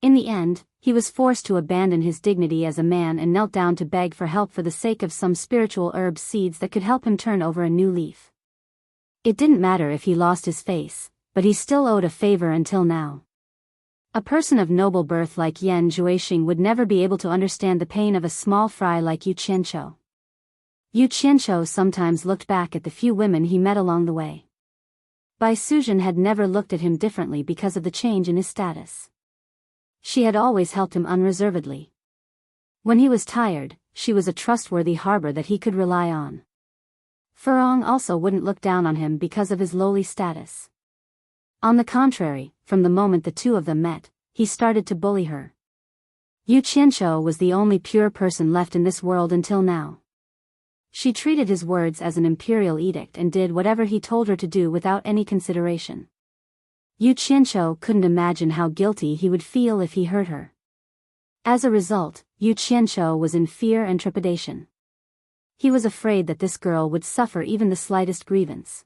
In the end, he was forced to abandon his dignity as a man and knelt down to beg for help for the sake of some spiritual herb seeds that could help him turn over a new leaf. It didn't matter if he lost his face, but he still owed a favor until now. A person of noble birth like Yan Zhuixing would never be able to understand the pain of a small fry like Yu Qianqiu. Yu Qianqiu sometimes looked back at the few women he met along the way. Bai Suzhen had never looked at him differently because of the change in his status. She had always helped him unreservedly. When he was tired, she was a trustworthy harbor that he could rely on. Furong also wouldn't look down on him because of his lowly status. On the contrary, from the moment the two of them met, he started to bully her. Yu Qianqiu was the only pure person left in this world until now. She treated his words as an imperial edict and did whatever he told her to do without any consideration. Yu Qianqiu couldn't imagine how guilty he would feel if he hurt her. As a result, Yu Qianqiu was in fear and trepidation. He was afraid that this girl would suffer even the slightest grievance.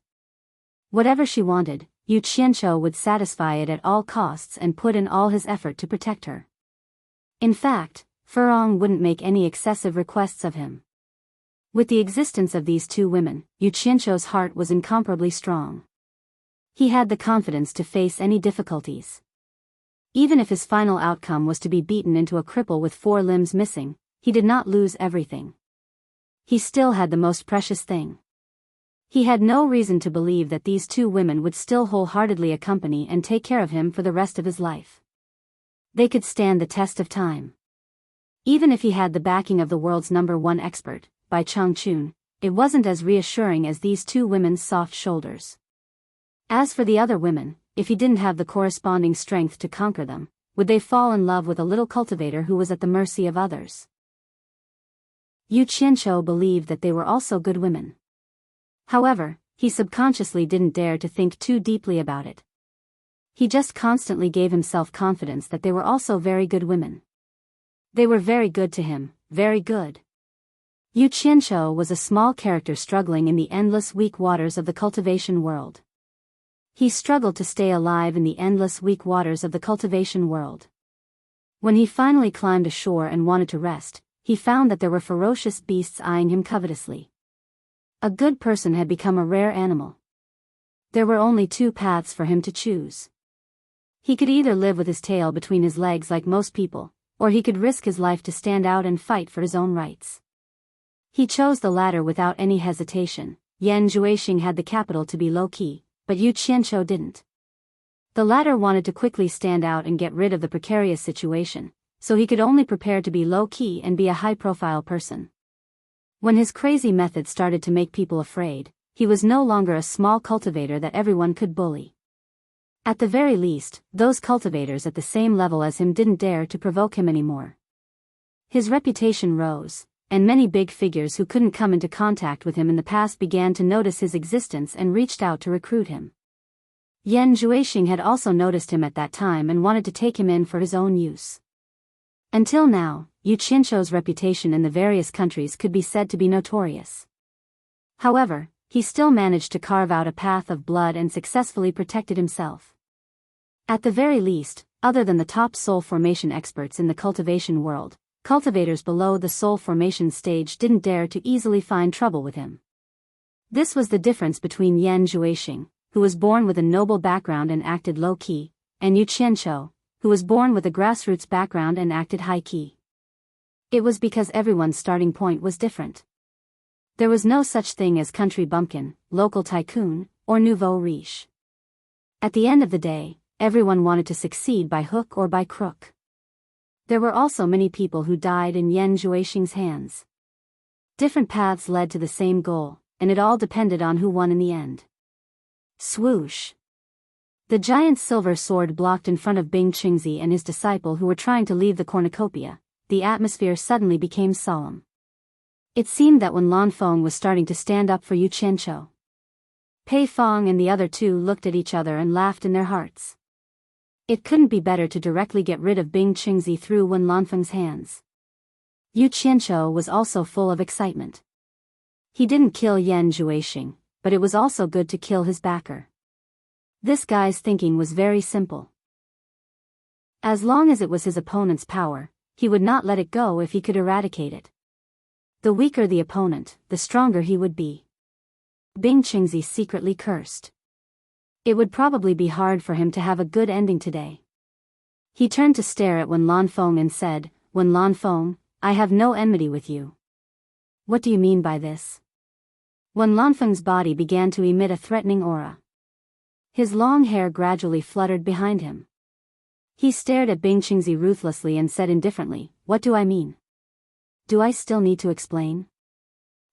Whatever she wanted, Yu Qianqiu would satisfy it at all costs and put in all his effort to protect her. In fact, Furong wouldn't make any excessive requests of him. With the existence of these two women, Yu Qianqiu's heart was incomparably strong. He had the confidence to face any difficulties. Even if his final outcome was to be beaten into a cripple with 4 limbs missing, he did not lose everything. He still had the most precious thing. He had no reason to believe that these two women would still wholeheartedly accompany and take care of him for the rest of his life. They could stand the test of time. Even if he had the backing of the world's #1 expert, Bai Changchun, it wasn't as reassuring as these two women's soft shoulders. As for the other women, if he didn't have the corresponding strength to conquer them, would they fall in love with a little cultivator who was at the mercy of others? Yu Qianqiu believed that they were also good women. However, he subconsciously didn't dare to think too deeply about it. He just constantly gave himself confidence that they were also very good women. They were very good to him, very good. Yu Qianqiu was a small character struggling in the endless weak waters of the cultivation world. He struggled to stay alive in the endless weak waters of the cultivation world. When he finally climbed ashore and wanted to rest, he found that there were ferocious beasts eyeing him covetously. A good person had become a rare animal. There were only two paths for him to choose. He could either live with his tail between his legs like most people, or he could risk his life to stand out and fight for his own rights. He chose the latter without any hesitation. Yan Juexing had the capital to be low-key, but Yu Qianqiu didn't. The latter wanted to quickly stand out and get rid of the precarious situation, so he could only prepare to be low-key and be a high-profile person. When his crazy method started to make people afraid, he was no longer a small cultivator that everyone could bully. At the very least, those cultivators at the same level as him didn't dare to provoke him anymore. His reputation rose, and many big figures who couldn't come into contact with him in the past began to notice his existence and reached out to recruit him. Yan Juexing had also noticed him at that time and wanted to take him in for his own use. Until now, Yu Qianqiu's reputation in the various countries could be said to be notorious. However, he still managed to carve out a path of blood and successfully protected himself. At the very least, other than the top soul formation experts in the cultivation world, cultivators below the soul formation stage didn't dare to easily find trouble with him. This was the difference between Yan Juexing, who was born with a noble background and acted low-key, and Yu Qianqiu, who was born with a grassroots background and acted high-key. It was because everyone's starting point was different. There was no such thing as country bumpkin, local tycoon, or nouveau riche. At the end of the day, everyone wanted to succeed by hook or by crook. There were also many people who died in Yan Juexing's hands. Different paths led to the same goal, and it all depended on who won in the end. Swoosh! The giant silver sword blocked in front of Bing Qingzi and his disciple who were trying to leave the cornucopia. The atmosphere suddenly became solemn. It seemed that when Lan Feng was starting to stand up for Yu Qianqiu, Pei Fong and the other two looked at each other and laughed in their hearts. It couldn't be better to directly get rid of Bing Qingzi through Wen Lanfeng's hands. Yu Qianqiu was also full of excitement. He didn't kill Yan Juexing, but it was also good to kill his backer. This guy's thinking was very simple. As long as it was his opponent's power, he would not let it go if he could eradicate it. The weaker the opponent, the stronger he would be. Bing Qingzi secretly cursed. It would probably be hard for him to have a good ending today. He turned to stare at Wen Lanfeng and said, "Wen Lanfeng, I have no enmity with you." "What do you mean by this?" Wen Lanfeng's body began to emit a threatening aura. His long hair gradually fluttered behind him. He stared at Bing Qingzi ruthlessly and said indifferently, "What do I mean? Do I still need to explain?"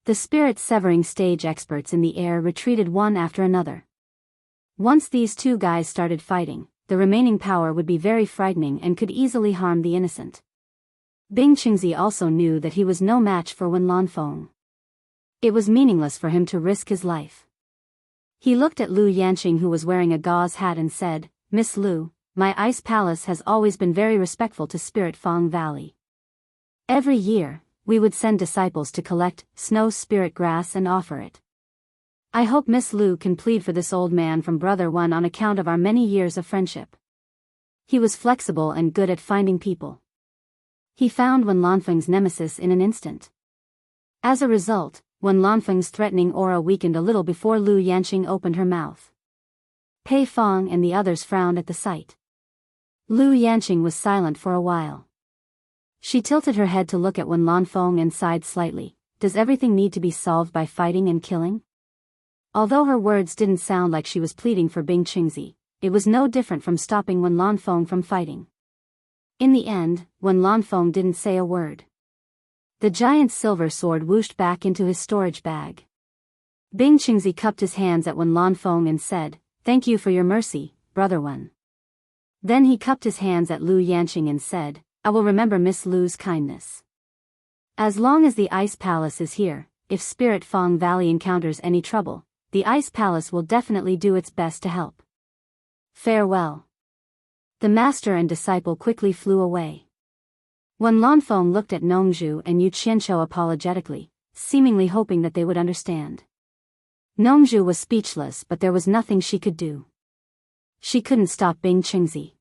The spirit-severing stage experts in the air retreated one after another. Once these two guys started fighting, the remaining power would be very frightening and could easily harm the innocent. Bing Qingzi also knew that he was no match for Wen Lanfeng. It was meaningless for him to risk his life. He looked at Lu Yanqing who was wearing a gauze hat and said, "Miss Lu, my ice palace has always been very respectful to Spirit Fang Valley. Every year, we would send disciples to collect snow spirit grass and offer it. I hope Miss Lu can plead for this old man from Brother One on account of our many years of friendship." He was flexible and good at finding people. He found Wen Lanfeng's nemesis in an instant. As a result, Wen Lanfeng's threatening aura weakened a little before Lu Yanqing opened her mouth. Pei Fong and the others frowned at the sight. Lu Yanqing was silent for a while. She tilted her head to look at Wen Lanfeng and sighed slightly. Does everything need to be solved by fighting and killing? Although her words didn't sound like she was pleading for Bing Qingzi, it was no different from stopping Wen Lanfeng from fighting. In the end, Wen Lanfeng didn't say a word. The giant silver sword whooshed back into his storage bag. Bing Qingzi cupped his hands at Wen Lanfeng and said, "Thank you for your mercy, Brother Wen." Then he cupped his hands at Lu Yanqing and said, "I will remember Miss Lu's kindness. As long as the Ice Palace is here, if Spirit Fang Valley encounters any trouble, the Ice Palace will definitely do its best to help. Farewell." The master and disciple quickly flew away. Wen Lanfeng looked at Nongzhu and Yu Qianqiu apologetically, seemingly hoping that they would understand. Nongzhu was speechless, but there was nothing she could do. She couldn't stop Bing Qingzi.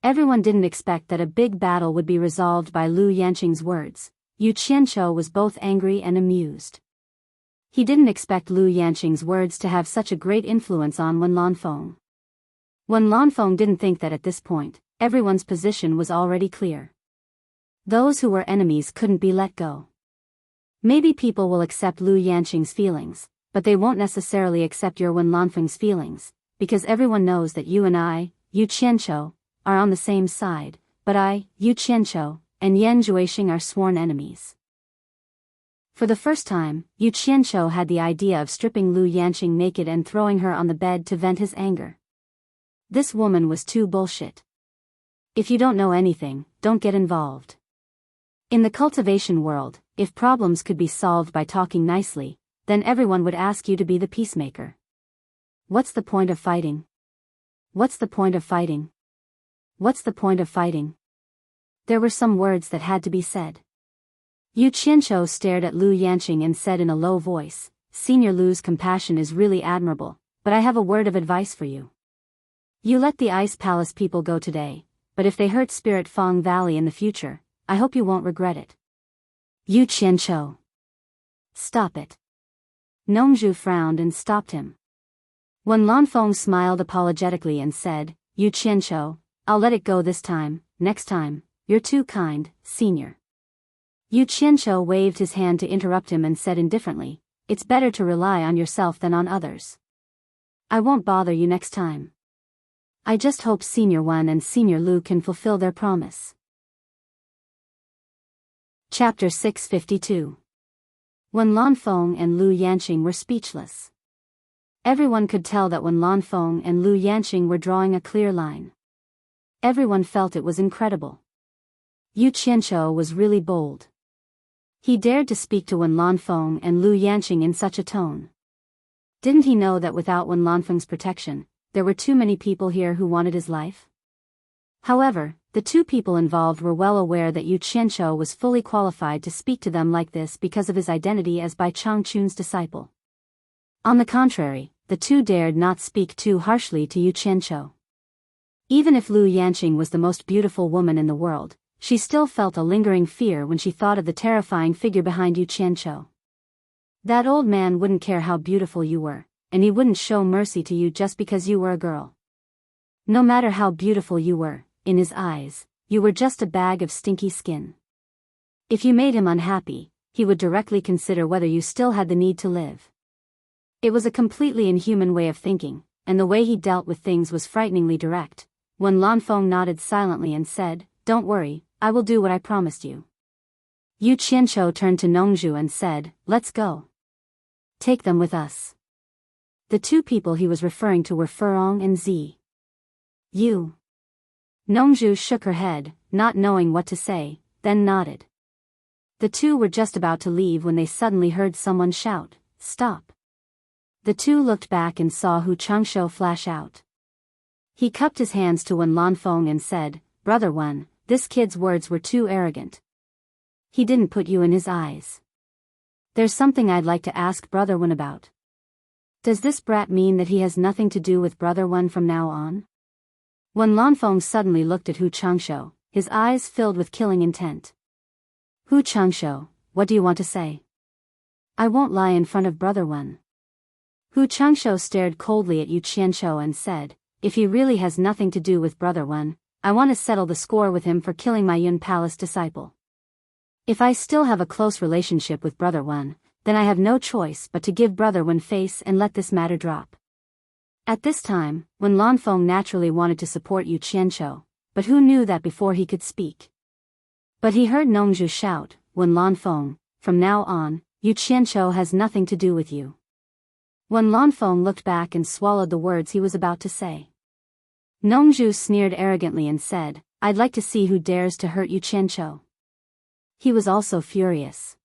Everyone didn't expect that a big battle would be resolved by Lu Yanqing's words. Yu Qianqiu was both angry and amused. He didn't expect Lu Yanqing's words to have such a great influence on Wen Lanfeng. Wen Lanfeng didn't think that at this point, everyone's position was already clear. Those who were enemies couldn't be let go. Maybe people will accept Lu Yanqing's feelings, but they won't necessarily accept your Wen Lanfeng's feelings, because everyone knows that you and I, Yu Qianqiu, are on the same side, but I, Yu Qianqiu, and Yan Juixing are sworn enemies. For the first time, Yu Qianqiu had the idea of stripping Lu Yanqing naked and throwing her on the bed to vent his anger. This woman was too bullshit. If you don't know anything, don't get involved. In the cultivation world, if problems could be solved by talking nicely, then everyone would ask you to be the peacemaker. What's the point of fighting? What's the point of fighting? What's the point of fighting? There were some words that had to be said. Yu Qianqiu stared at Lu Yanqing and said in a low voice, Senior Lu's compassion is really admirable, but I have a word of advice for you. You let the Ice Palace people go today, but if they hurt Spirit Fang Valley in the future, I hope you won't regret it. Yu Qianqiu. Stop it. Nongzhu frowned and stopped him. Wen Lanfeng smiled apologetically and said, Yu Qianqiu, I'll let it go this time, next time, you're too kind, senior. Yu Qianqiu waved his hand to interrupt him and said indifferently, it's better to rely on yourself than on others. I won't bother you next time. I just hope Senior Wen and Senior Lu can fulfill their promise. Chapter 652. Wen Lanfeng and Lu Yanqing were speechless. Everyone could tell that Wen Lanfeng and Lu Yanqing were drawing a clear line. Everyone felt it was incredible. Yu Qianqiu was really bold. He dared to speak to Wen Lanfeng and Lu Yanqing in such a tone. Didn't he know that without Wen Lanfeng's protection, there were too many people here who wanted his life? However, the two people involved were well aware that Yu Qianqiu was fully qualified to speak to them like this because of his identity as Bai Changchun's disciple. On the contrary, the two dared not speak too harshly to Yu Qianqiu. Even if Lu Yanqing was the most beautiful woman in the world, she still felt a lingering fear when she thought of the terrifying figure behind Yu Qianqiu. That old man wouldn't care how beautiful you were, and he wouldn't show mercy to you just because you were a girl. No matter how beautiful you were, in his eyes, you were just a bag of stinky skin. If you made him unhappy, he would directly consider whether you still had the need to live. It was a completely inhuman way of thinking, and the way he dealt with things was frighteningly direct. When Lanfeng nodded silently and said, Don't worry, I will do what I promised you. Yu Qianqiu turned to Nongzhu and said, Let's go. Take them with us. The two people he was referring to were Furong and Zi. You. Nongzhu shook her head, not knowing what to say, then nodded. The two were just about to leave when they suddenly heard someone shout, Stop. The two looked back and saw Hu Changshou flash out. He cupped his hands to Wen Lanfeng and said, Brother Wen, this kid's words were too arrogant. He didn't put you in his eyes. There's something I'd like to ask Brother Wen about. Does this brat mean that he has nothing to do with Brother Wen from now on? Wen Lanfeng suddenly looked at Hu Changshou, his eyes filled with killing intent. Hu Changshou, what do you want to say? I won't lie in front of Brother Wen. Hu Changshou stared coldly at Yu Qianqiu and said, If he really has nothing to do with Brother Wen, I want to settle the score with him for killing my Yun Palace disciple. If I still have a close relationship with Brother Wen, then I have no choice but to give Brother Wen face and let this matter drop. At this time, Wen Lanfeng naturally wanted to support Yu Qianqiu, but who knew that before he could speak? But he heard Nongzhu shout, Wen Lanfeng, from now on, Yu Qianqiu has nothing to do with you. Wen Lanfeng looked back and swallowed the words he was about to say. Nongzhu sneered arrogantly and said, I'd like to see who dares to hurt Yu Qianqiu. He was also furious.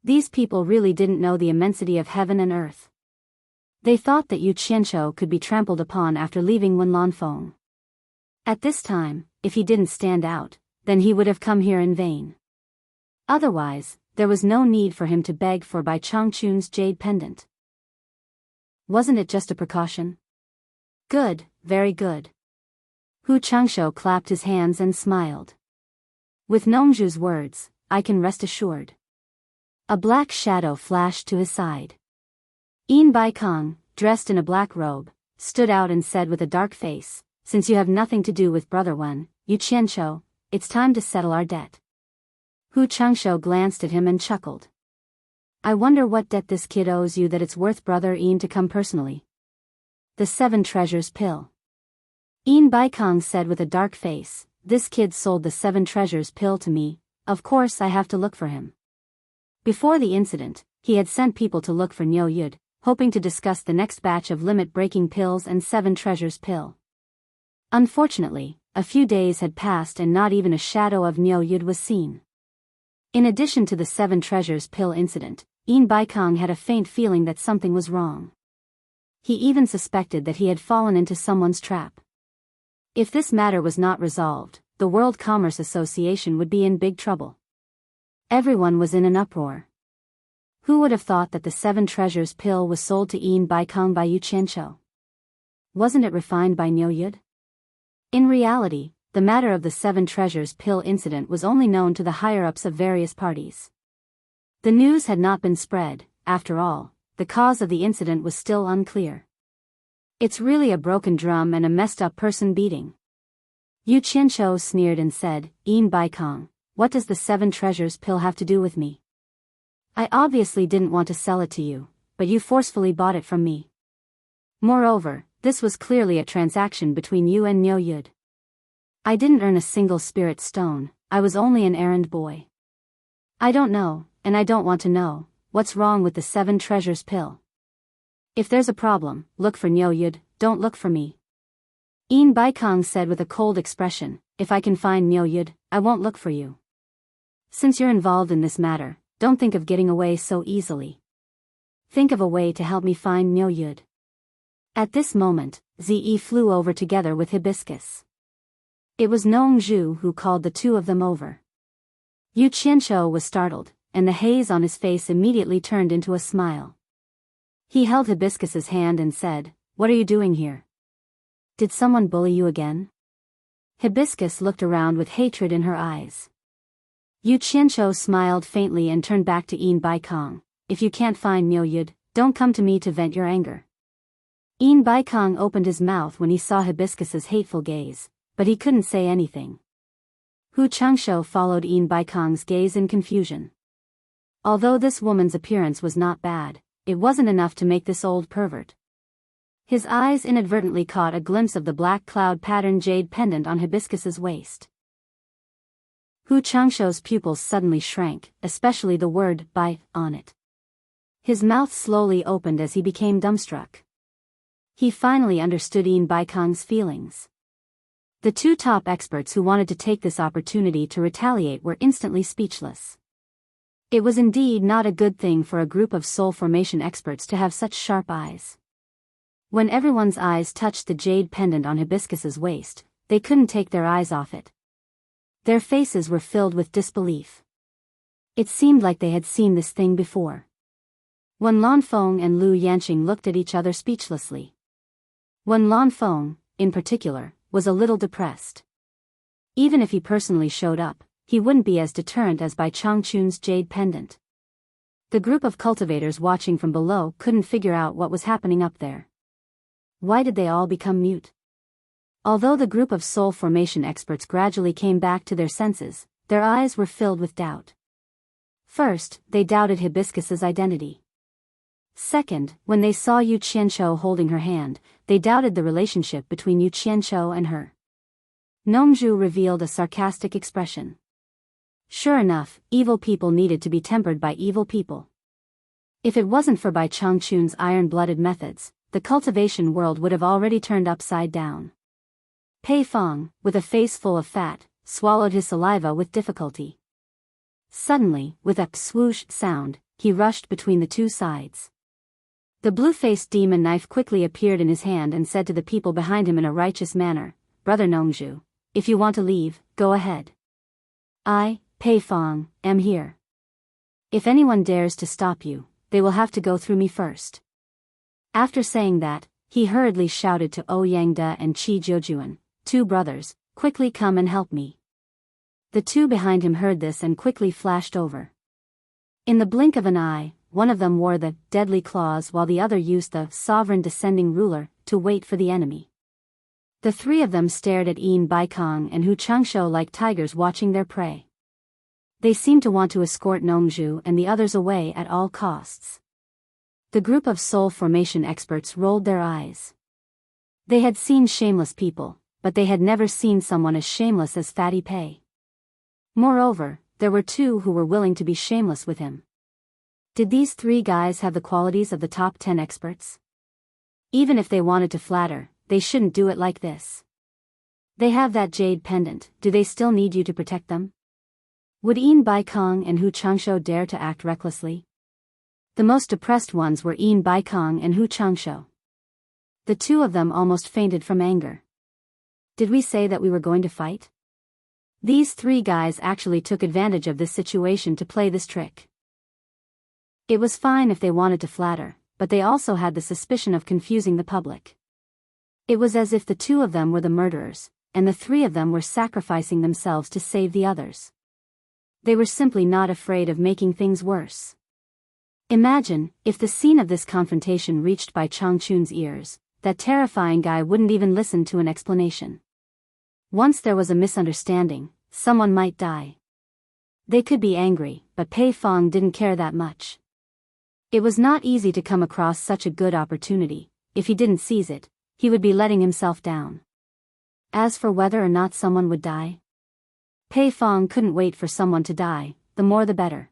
These people really didn't know the immensity of heaven and earth. They thought that Yu Qianqiu could be trampled upon after leaving Wen Lanfeng. At this time, if he didn't stand out, then he would have come here in vain. Otherwise, there was no need for him to beg for Bai Changchun's jade pendant. Wasn't it just a precaution? Good, very good. Hu Changshou clapped his hands and smiled. With Nongzhu's words, I can rest assured. A black shadow flashed to his side. Yin Baikong, dressed in a black robe, stood out and said with a dark face, "Since you have nothing to do with Brother Wen, Yu Qianshou, it's time to settle our debt." Hu Chengshou glanced at him and chuckled. "I wonder what debt this kid owes you that it's worth Brother Yin to come personally." "The 7 treasures pill." Yin Baikong said with a dark face, "This kid sold the 7 treasures pill to me, of course I have to look for him." Before the incident, he had sent people to look for Niu Yud, hoping to discuss the next batch of limit-breaking pills and 7 treasures pill. Unfortunately, a few days had passed and not even a shadow of Niu Yud was seen. In addition to the 7 treasures pill incident, Yin Baikong had a faint feeling that something was wrong. He even suspected that he had fallen into someone's trap. If this matter was not resolved, the World Commerce Association would be in big trouble. Everyone was in an uproar. Who would have thought that the 7 treasures pill was sold to Yin Baikong by Yu Qianshou? Wasn't it refined by Niu Yud? In reality, the matter of the 7 treasures pill incident was only known to the higher-ups of various parties. The news had not been spread. After all, the cause of the incident was still unclear. "It's really a broken drum and a messed-up person beating." Yu Qianshou sneered and said, "Yin Baikong, what does the 7 treasures pill have to do with me? I obviously didn't want to sell it to you, but you forcefully bought it from me. Moreover, this was clearly a transaction between you and Niu Yud. I didn't earn a single spirit stone, I was only an errand boy. I don't know, and I don't want to know, what's wrong with the 7 treasures pill. If there's a problem, look for Niu Yud, don't look for me." Yin Baikong said with a cold expression, "If I can find Niu Yud, I won't look for you. Since you're involved in this matter, don't think of getting away so easily. Think of a way to help me find Niu Yud." At this moment, Zi flew over together with Hibiscus. It was Nong Zhu who called the two of them over. Yu Qianshou was startled, and the haze on his face immediately turned into a smile. He held Hibiscus's hand and said, "What are you doing here? Did someone bully you again?" Hibiscus looked around with hatred in her eyes. Yu Qianshou smiled faintly and turned back to Yin Baikong. "If you can't find Niu Yud, don't come to me to vent your anger." Yin Baikong opened his mouth when he saw Hibiscus's hateful gaze, but he couldn't say anything. Hu Chengshou followed Yin Baikong's gaze in confusion. Although this woman's appearance was not bad, it wasn't enough to make this old pervert. His eyes inadvertently caught a glimpse of the black cloud-patterned jade pendant on Hibiscus's waist. Hu Chengshou's pupils suddenly shrank, especially the word "by" on it. His mouth slowly opened as he became dumbstruck. He finally understood Yin Baikong's feelings. The 2 top experts who wanted to take this opportunity to retaliate were instantly speechless. It was indeed not a good thing for a group of soul formation experts to have such sharp eyes. When everyone's eyes touched the jade pendant on Hibiscus's waist, they couldn't take their eyes off it. Their faces were filled with disbelief. It seemed like they had seen this thing before. Wen Lanfeng and Lu Yanqing looked at each other speechlessly. Wen Lanfeng, in particular, was a little depressed. Even if he personally showed up, he wouldn't be as deterrent as by Changchun's jade pendant. The group of cultivators watching from below couldn't figure out what was happening up there. Why did they all become mute? Although the group of soul formation experts gradually came back to their senses, their eyes were filled with doubt. First, they doubted Hibiscus's identity. Second, when they saw Yu Qianshou holding her hand, they doubted the relationship between Yu Qianshou and her. Nongzhu revealed a sarcastic expression. Sure enough, evil people needed to be tempered by evil people. If it wasn't for Bai Changchun's iron-blooded methods, the cultivation world would have already turned upside down. Pei Fong, with a face full of fat, swallowed his saliva with difficulty. Suddenly, with a swoosh sound, he rushed between the 2 sides. The blue-faced demon knife quickly appeared in his hand and said to the people behind him in a righteous manner, "Brother Nongzhu, if you want to leave, go ahead. I, Pei Fong, am here. If anyone dares to stop you, they will have to go through me first." After saying that, he hurriedly shouted to Ouyangde and Qi Jiujuan, 2 brothers, "Quickly come and help me." The 2 behind him heard this and quickly flashed over. In the blink of an eye, one of them wore the deadly claws while the other used the sovereign descending ruler to wait for the enemy. The three of them stared at Yin Baikong and Hu Changshou like tigers watching their prey. They seemed to want to escort Nongzhu and the others away at all costs. The group of soul formation experts rolled their eyes. They had seen shameless people, but they had never seen someone as shameless as Fatty Pei. Moreover, there were two who were willing to be shameless with him. Did these three guys have the qualities of the top 10 experts? Even if they wanted to flatter, they shouldn't do it like this. They have that jade pendant, do they still need you to protect them? Would Yin Baikong and Hu Changshou dare to act recklessly? The most depressed ones were Yin Baikong and Hu Changshou. The two of them almost fainted from anger. Did we say that we were going to fight? These three guys actually took advantage of this situation to play this trick. It was fine if they wanted to flatter, but they also had the suspicion of confusing the public. It was as if the two of them were the murderers, and the three of them were sacrificing themselves to save the others. They were simply not afraid of making things worse. Imagine, if the scene of this confrontation reached Bai Changchun's ears, that terrifying guy wouldn't even listen to an explanation. Once there was a misunderstanding, someone might die. They could be angry, but Pei Fong didn't care that much. It was not easy to come across such a good opportunity. If he didn't seize it, he would be letting himself down. As for whether or not someone would die, Pei Fong couldn't wait for someone to die, the more the better.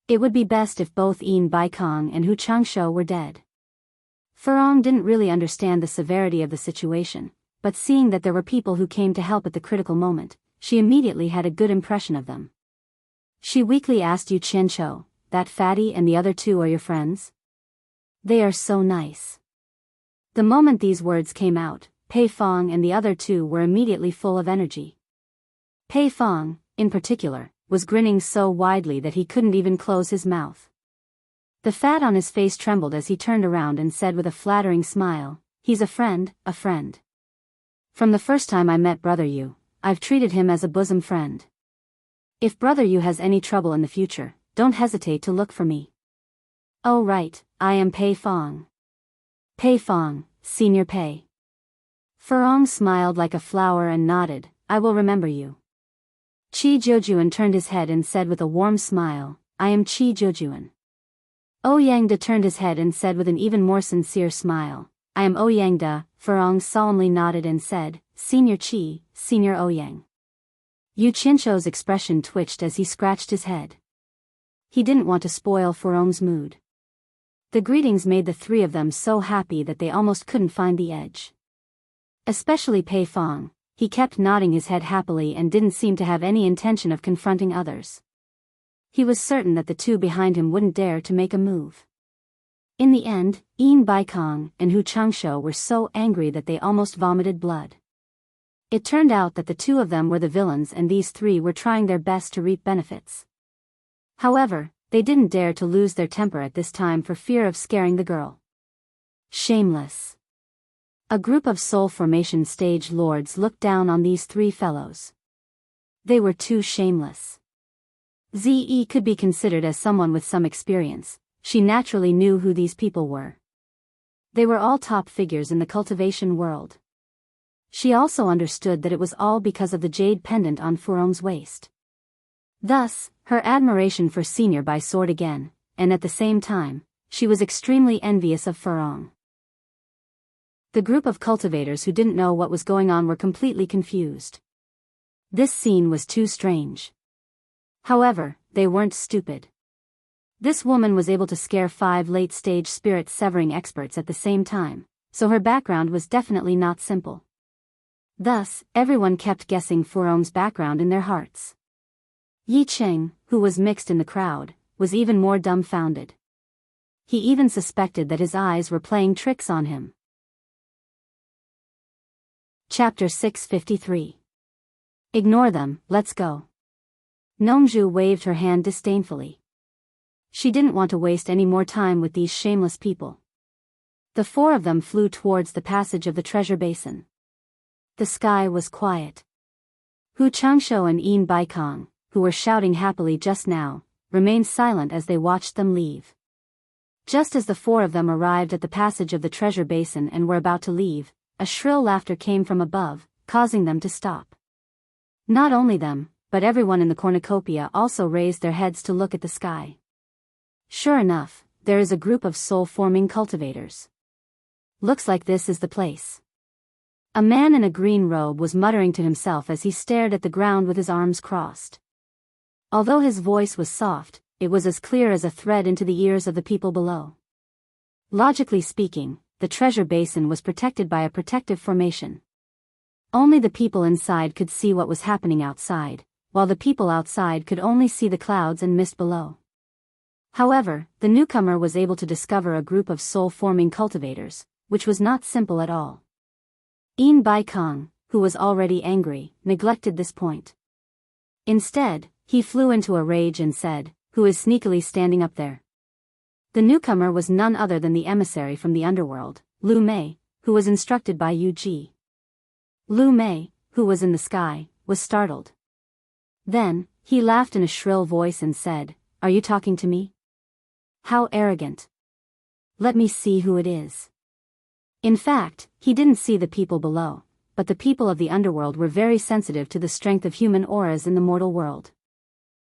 It would be best if both Yin Baikong and Hu Changshou were dead. Furong didn't really understand the severity of the situation, but seeing that there were people who came to help at the critical moment, she immediately had a good impression of them. She weakly asked Yu Qianshou, that fatty and the other two are your friends? They are so nice. The moment these words came out, Pei Fong and the other two were immediately full of energy. Pei Fong, in particular, was grinning so widely that he couldn't even close his mouth. The fat on his face trembled as he turned around and said with a flattering smile, "He's a friend, a friend. From the first time I met Brother Yu, I've treated him as a bosom friend. If Brother Yu has any trouble in the future, don't hesitate to look for me." "Oh right, I am Pei Fong." "Pei Fong, Senior Pei." Furong smiled like a flower and nodded, "I will remember you." Qi Zhoujuan turned his head and said with a warm smile, "I am Qi Zhoujuan." Ouyang turned his head and said with an even more sincere smile, "I am Ouyang Da." Furong solemnly nodded and said, "Senior Qi, Senior Ouyang." Yu Qianshou's expression twitched as he scratched his head. He didn't want to spoil Furong's mood. The greetings made the three of them so happy that they almost couldn't find the edge. Especially Pei Fong, he kept nodding his head happily and didn't seem to have any intention of confronting others. He was certain that the two behind him wouldn't dare to make a move. In the end, Yin Baikong and Hu Changshou were so angry that they almost vomited blood. It turned out that the two of them were the villains and these three were trying their best to reap benefits. However, they didn't dare to lose their temper at this time for fear of scaring the girl. Shameless. A group of soul formation stage lords looked down on these three fellows. They were too shameless. Ze could be considered as someone with some experience. She naturally knew who these people were. They were all top figures in the cultivation world. She also understood that it was all because of the jade pendant on Furong's waist. Thus, her admiration for Senior Bai soared again, and at the same time, she was extremely envious of Furong. The group of cultivators who didn't know what was going on were completely confused. This scene was too strange. However, they weren't stupid. This woman was able to scare 5 late-stage spirit-severing experts at the same time, so her background was definitely not simple. Thus, everyone kept guessing Furong's background in their hearts. Yi Cheng, who was mixed in the crowd, was even more dumbfounded. He even suspected that his eyes were playing tricks on him. Chapter 653. Ignore them, let's go. Nongzhu waved her hand disdainfully. She didn't want to waste any more time with these shameless people. The 4 of them flew towards the passage of the treasure basin. The sky was quiet. Hu Changshou and Yin Baikong, who were shouting happily just now, remained silent as they watched them leave. Just as the four of them arrived at the passage of the treasure basin and were about to leave, a shrill laughter came from above, causing them to stop. Not only them, but everyone in the cornucopia also raised their heads to look at the sky. Sure enough, there is a group of soul-forming cultivators. Looks like this is the place. A man in a green robe was muttering to himself as he stared at the ground with his arms crossed. Although his voice was soft, it was as clear as a thread into the ears of the people below. Logically speaking, the treasure basin was protected by a protective formation. Only the people inside could see what was happening outside, while the people outside could only see the clouds and mist below. However, the newcomer was able to discover a group of soul-forming cultivators, which was not simple at all. Yin Bai Kong, who was already angry, neglected this point. Instead, he flew into a rage and said, "Who is sneakily standing up there?" The newcomer was none other than the emissary from the underworld, Lu Mei, who was instructed by Yu Ji. Lu Mei, who was in the sky, was startled. Then, he laughed in a shrill voice and said, "Are you talking to me? How arrogant. Let me see who it is." In fact, he didn't see the people below, but the people of the underworld were very sensitive to the strength of human auras in the mortal world.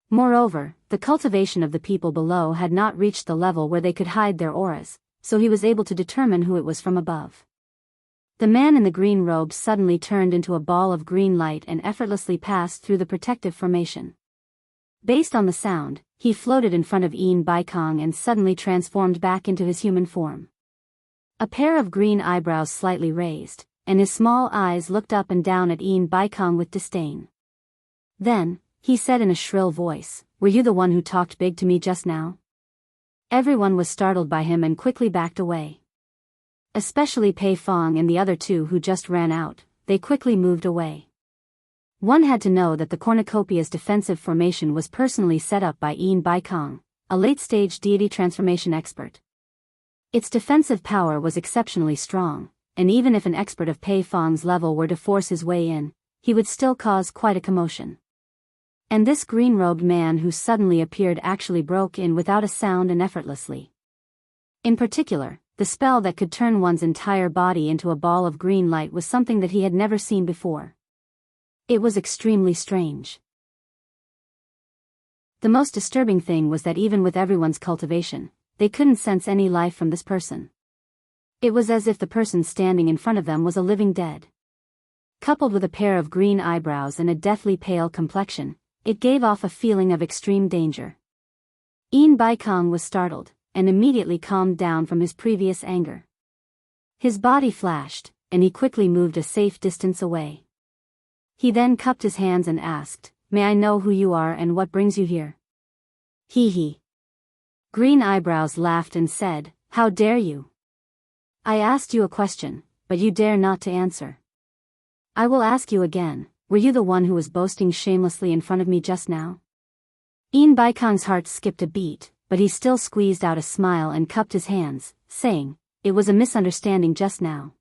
Moreover, the cultivation of the people below had not reached the level where they could hide their auras, so he was able to determine who it was from above. The man in the green robe suddenly turned into a ball of green light and effortlessly passed through the protective formation. Based on the sound, he floated in front of Yin Bai Kong and suddenly transformed back into his human form. A pair of green eyebrows slightly raised, and his small eyes looked up and down at Yin Bai Kong with disdain. Then, he said in a shrill voice, "Were you the one who talked big to me just now?" Everyone was startled by him and quickly backed away. Especially Pei Fong and the other two who just ran out, they quickly moved away. One had to know that the cornucopia's defensive formation was personally set up by Yin Bai Kong, a late-stage deity transformation expert. Its defensive power was exceptionally strong, and even if an expert of Pei Fong's level were to force his way in, he would still cause quite a commotion. And this green-robed man who suddenly appeared actually broke in without a sound and effortlessly. In particular, the spell that could turn one's entire body into a ball of green light was something that he had never seen before. It was extremely strange. The most disturbing thing was that even with everyone's cultivation, they couldn't sense any life from this person. It was as if the person standing in front of them was a living dead. Coupled with a pair of green eyebrows and a deathly pale complexion, it gave off a feeling of extreme danger. Yin Bai Kong was startled, and immediately calmed down from his previous anger. His body flashed, and he quickly moved a safe distance away. He then cupped his hands and asked, "May I know who you are and what brings you here?" "Hee hee." Green eyebrows laughed and said, "How dare you? I asked you a question, but you dare not to answer. I will ask you again, were you the one who was boasting shamelessly in front of me just now?" Yin Bai Kong's heart skipped a beat, but he still squeezed out a smile and cupped his hands, saying, "It was a misunderstanding just now.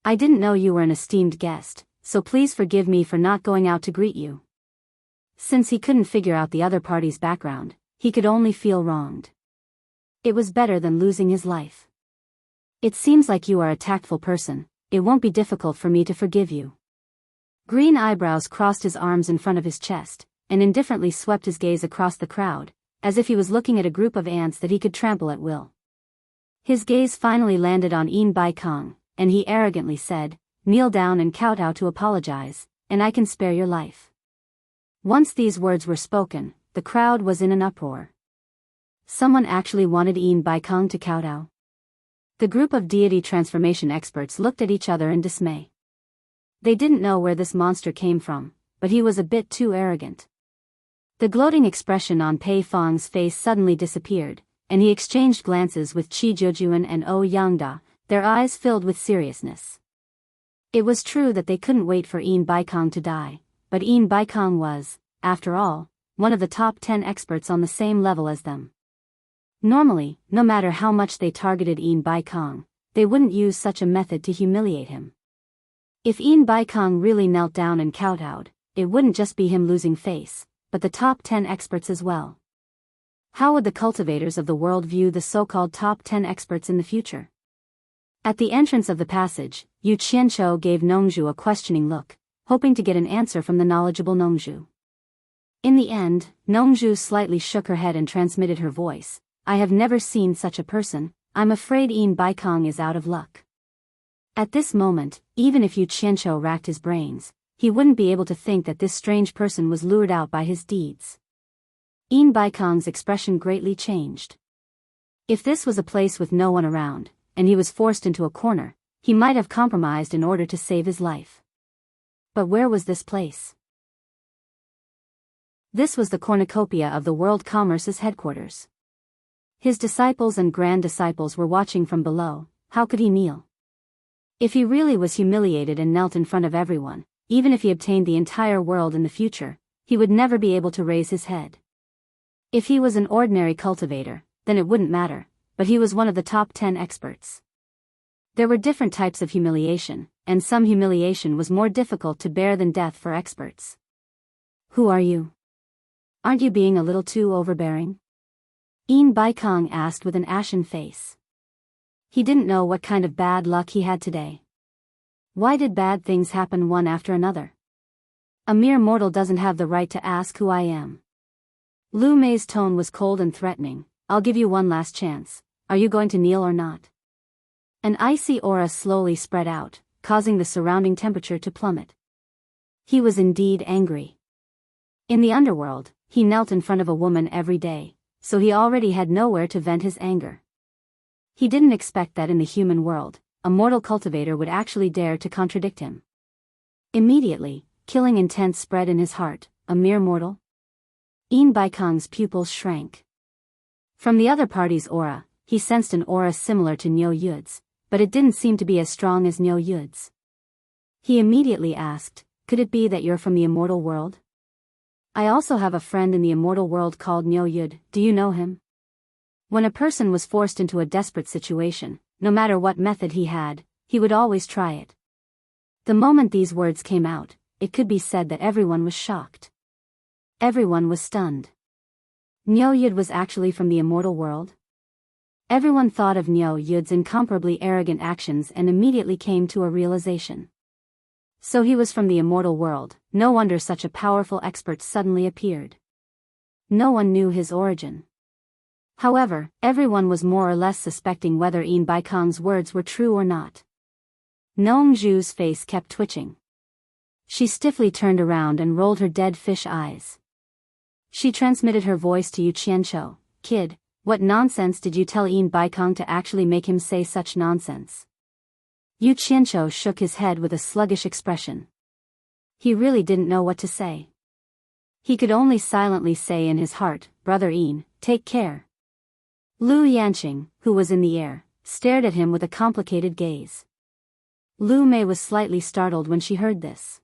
I didn't know you were an esteemed guest, so please forgive me for not going out to greet you." Since he couldn't figure out the other party's background, he could only feel wronged. It was better than losing his life. "It seems like you are a tactful person, it won't be difficult for me to forgive you." Green eyebrows crossed his arms in front of his chest, and indifferently swept his gaze across the crowd, as if he was looking at a group of ants that he could trample at will. His gaze finally landed on Yin Bai Kong, and he arrogantly said, "Kneel down and kowtow to apologize, and I can spare your life." Once these words were spoken, the crowd was in an uproar. Someone actually wanted Yin Bai Kong to kowtow. The group of deity transformation experts looked at each other in dismay. They didn't know where this monster came from, but he was a bit too arrogant. The gloating expression on Pei Fong's face suddenly disappeared, and he exchanged glances with Qi Zhejuan and O Yangda, their eyes filled with seriousness. It was true that they couldn't wait for Yin Bai Kong to die, but Yin Bai Kong was, after all, one of the top 10 experts on the same level as them. Normally, no matter how much they targeted Yin Bai Kong, they wouldn't use such a method to humiliate him. If Yin Bai Kong really knelt down and kowtowed, it wouldn't just be him losing face, but the top 10 experts as well. How would the cultivators of the world view the so-called top 10 experts in the future? At the entrance of the passage, Yu Qianqiu gave Nongzhu a questioning look, hoping to get an answer from the knowledgeable Nongzhu. In the end, Nongzhu slightly shook her head and transmitted her voice. I have never seen such a person. I'm afraid Yin Baikong is out of luck. At this moment, even if Yu Qianqiu racked his brains, he wouldn't be able to think that this strange person was lured out by his deeds. Yin Baikong's expression greatly changed. If this was a place with no one around, and he was forced into a corner, he might have compromised in order to save his life. But where was this place? This was the cornucopia of the World Commerce's headquarters. His disciples and grand disciples were watching from below. How could he kneel? If he really was humiliated and knelt in front of everyone, even if he obtained the entire world in the future, he would never be able to raise his head. If he was an ordinary cultivator, then it wouldn't matter, but he was one of the top 10 experts. There were different types of humiliation, and some humiliation was more difficult to bear than death for experts. Who are you? Aren't you being a little too overbearing? Yin Baikong asked with an ashen face. He didn't know what kind of bad luck he had today. Why did bad things happen one after another? A mere mortal doesn't have the right to ask who I am. Lu Mei's tone was cold and threatening. I'll give you one last chance. Are you going to kneel or not? An icy aura slowly spread out, causing the surrounding temperature to plummet. He was indeed angry. In the underworld, he knelt in front of a woman every day, so he already had nowhere to vent his anger. He didn't expect that in the human world, a mortal cultivator would actually dare to contradict him. Immediately, killing intent spread in his heart. A mere mortal? Yin Baikong's pupils shrank. From the other party's aura, he sensed an aura similar to Niu Yud's, but it didn't seem to be as strong as Niu Yud's. He immediately asked, could it be that you're from the immortal world? I also have a friend in the immortal world called Niu Yud. Do you know him? When a person was forced into a desperate situation, no matter what method he had, he would always try it. The moment these words came out, it could be said that everyone was shocked. Everyone was stunned. Niu Yud was actually from the immortal world? Everyone thought of Niu Yud's incomparably arrogant actions and immediately came to a realization. So he was from the immortal world. No wonder such a powerful expert suddenly appeared. No one knew his origin. However, everyone was more or less suspecting whether Yin Baikong's words were true or not. Nongzhu's face kept twitching. She stiffly turned around and rolled her dead fish eyes. She transmitted her voice to Yu Qianqiu. Kid, what nonsense did you tell Yin Baikong to actually make him say such nonsense? Yu Qianqiu shook his head with a sluggish expression. He really didn't know what to say. He could only silently say in his heart, Brother Yin, take care. Lu Yanqing, who was in the air, stared at him with a complicated gaze. Lu Mei was slightly startled when she heard this.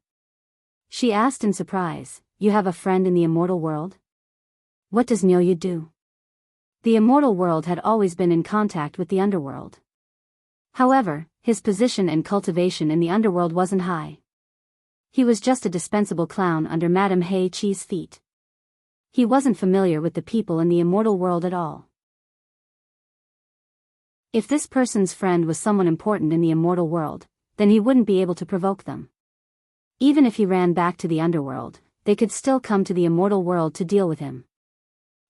She asked in surprise, you have a friend in the immortal world? What does Niu Yud do? The immortal world had always been in contact with the underworld. However, his position and cultivation in the underworld wasn't high. He was just a dispensable clown under Madame He Chi's feet. He wasn't familiar with the people in the immortal world at all. If this person's friend was someone important in the immortal world, then he wouldn't be able to provoke them. Even if he ran back to the underworld, they could still come to the immortal world to deal with him.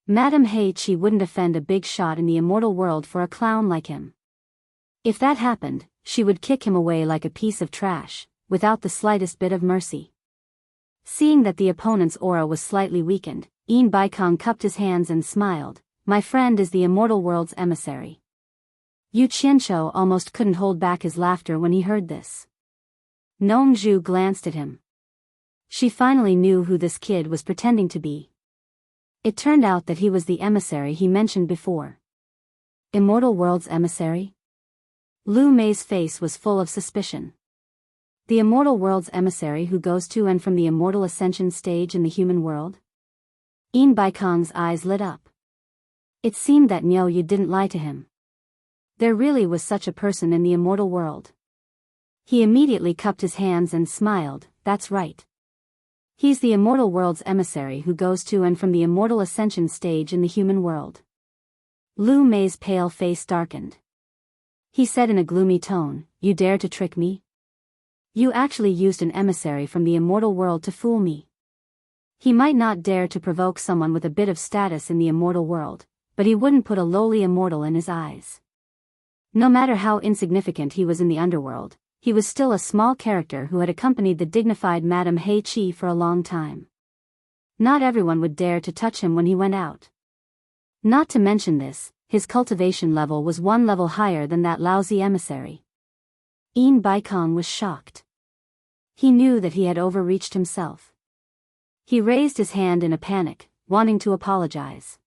Madame He Chi wouldn't offend a big shot in the immortal world for a clown like him. If that happened, she would kick him away like a piece of trash, without the slightest bit of mercy. Seeing that the opponent's aura was slightly weakened, Yin Baikong cupped his hands and smiled. My friend is the immortal world's emissary. Yu Qianqiu almost couldn't hold back his laughter when he heard this. Nongzhu glanced at him. She finally knew who this kid was pretending to be. It turned out that he was the emissary he mentioned before. Immortal world's emissary? Lu Mei's face was full of suspicion. The immortal world's emissary who goes to and from the immortal ascension stage in the human world? Yin Baikong's eyes lit up. It seemed that Niu Yud didn't lie to him. There really was such a person in the immortal world. He immediately cupped his hands and smiled. That's right. He's the immortal world's emissary who goes to and from the immortal ascension stage in the human world. Lu Mei's pale face darkened. He said in a gloomy tone, "You dare to trick me? You actually used an emissary from the immortal world to fool me." He might not dare to provoke someone with a bit of status in the immortal world, but he wouldn't put a lowly immortal in his eyes. No matter how insignificant he was in the underworld, he was still a small character who had accompanied the dignified Madame Hei Qi for a long time. Not everyone would dare to touch him when he went out. Not to mention this, his cultivation level was one level higher than that lousy emissary. Yin Baikong was shocked. He knew that he had overreached himself. He raised his hand in a panic, wanting to apologize.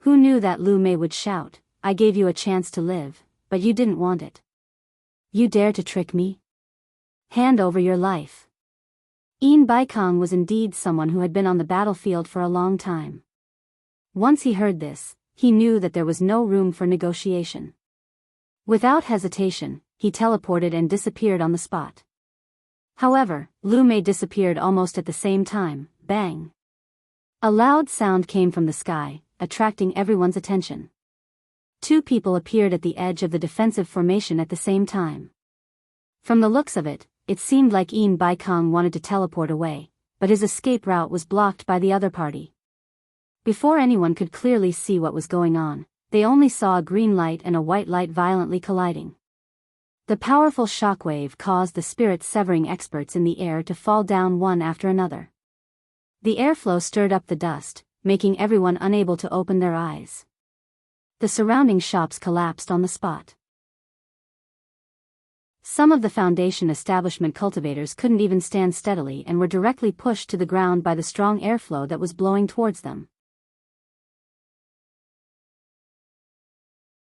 Who knew that Lu Mei would shout, "I gave you a chance to live, but you didn't want it. You dare to trick me? Hand over your life." Yin Baikong was indeed someone who had been on the battlefield for a long time. Once he heard this, he knew that there was no room for negotiation. Without hesitation, he teleported and disappeared on the spot. However, Lu Mei disappeared almost at the same time. Bang! A loud sound came from the sky, attracting everyone's attention. Two people appeared at the edge of the defensive formation at the same time. From the looks of it, it seemed like Yin Baikong wanted to teleport away, but his escape route was blocked by the other party. Before anyone could clearly see what was going on, they only saw a green light and a white light violently colliding. The powerful shockwave caused the spirit-severing experts in the air to fall down one after another. The airflow stirred up the dust, making everyone unable to open their eyes. The surrounding shops collapsed on the spot. Some of the Foundation establishment cultivators couldn't even stand steadily and were directly pushed to the ground by the strong airflow that was blowing towards them.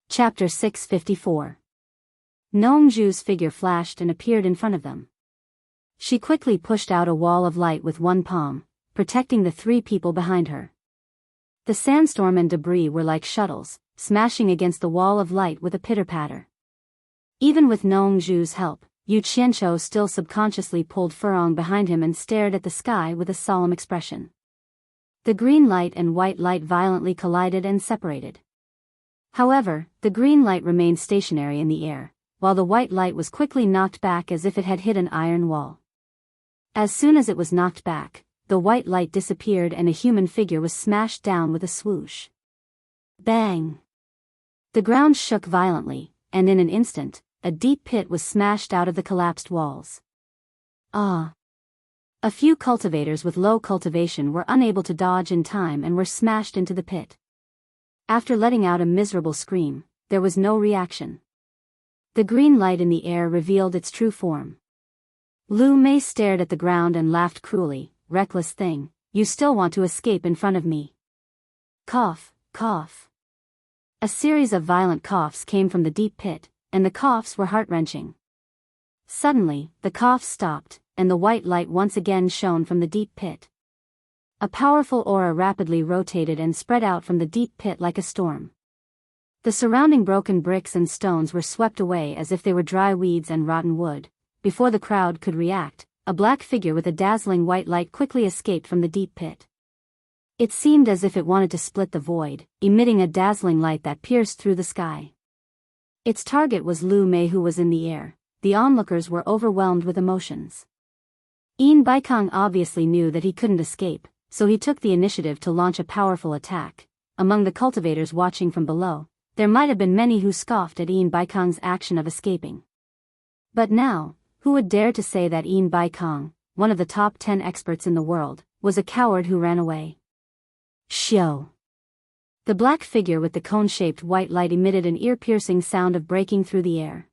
Chapter 654. Nongzhu's figure flashed and appeared in front of them. She quickly pushed out a wall of light with one palm, protecting the three people behind her. The sandstorm and debris were like shuttles, smashing against the wall of light with a pitter-patter. Even with Nongzhu's help, Yu Qianqiu still subconsciously pulled Furong behind him and stared at the sky with a solemn expression. The green light and white light violently collided and separated. However, the green light remained stationary in the air, while the white light was quickly knocked back as if it had hit an iron wall. As soon as it was knocked back, the white light disappeared and a human figure was smashed down with a swoosh. Bang! The ground shook violently, and in an instant, a deep pit was smashed out of the collapsed walls. Ah! A few cultivators with low cultivation were unable to dodge in time and were smashed into the pit. After letting out a miserable scream, there was no reaction. The green light in the air revealed its true form. Lu Mei stared at the ground and laughed cruelly. "Reckless thing, you still want to escape in front of me." Cough, cough. A series of violent coughs came from the deep pit, and the coughs were heart-wrenching. Suddenly, the coughs stopped, and the white light once again shone from the deep pit. A powerful aura rapidly rotated and spread out from the deep pit like a storm. The surrounding broken bricks and stones were swept away as if they were dry weeds and rotten wood. Before the crowd could react, a black figure with a dazzling white light quickly escaped from the deep pit. It seemed as if it wanted to split the void, emitting a dazzling light that pierced through the sky. Its target was Lu Mei, who was in the air. The onlookers were overwhelmed with emotions. Yin Baikong obviously knew that he couldn't escape, so he took the initiative to launch a powerful attack. Among the cultivators watching from below, there might have been many who scoffed at Yin Baikong's action of escaping. But now, who would dare to say that Yin Baikong, one of the top 10 experts in the world, was a coward who ran away? Xiao! The black figure with the cone-shaped white light emitted an ear-piercing sound of breaking through the air.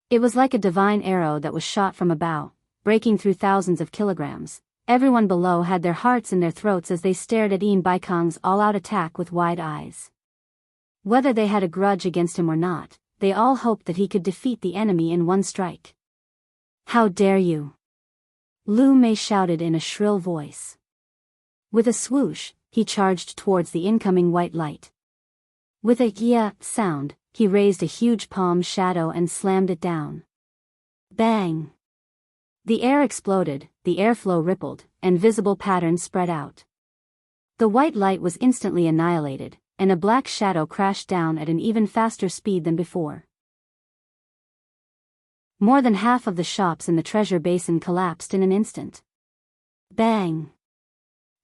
It was like a divine arrow that was shot from a bow, breaking through thousands of kilograms. Everyone below had their hearts in their throats as they stared at Yin Baikong's all-out attack with wide eyes. Whether they had a grudge against him or not, they all hoped that he could defeat the enemy in one strike. "How dare you!" Lu Mei shouted in a shrill voice. With a swoosh, he charged towards the incoming white light. With a "yeah" sound, he raised a huge palm shadow and slammed it down. Bang! The air exploded, the airflow rippled, and visible patterns spread out. The white light was instantly annihilated, and a black shadow crashed down at an even faster speed than before. More than half of the shops in the treasure basin collapsed in an instant. Bang!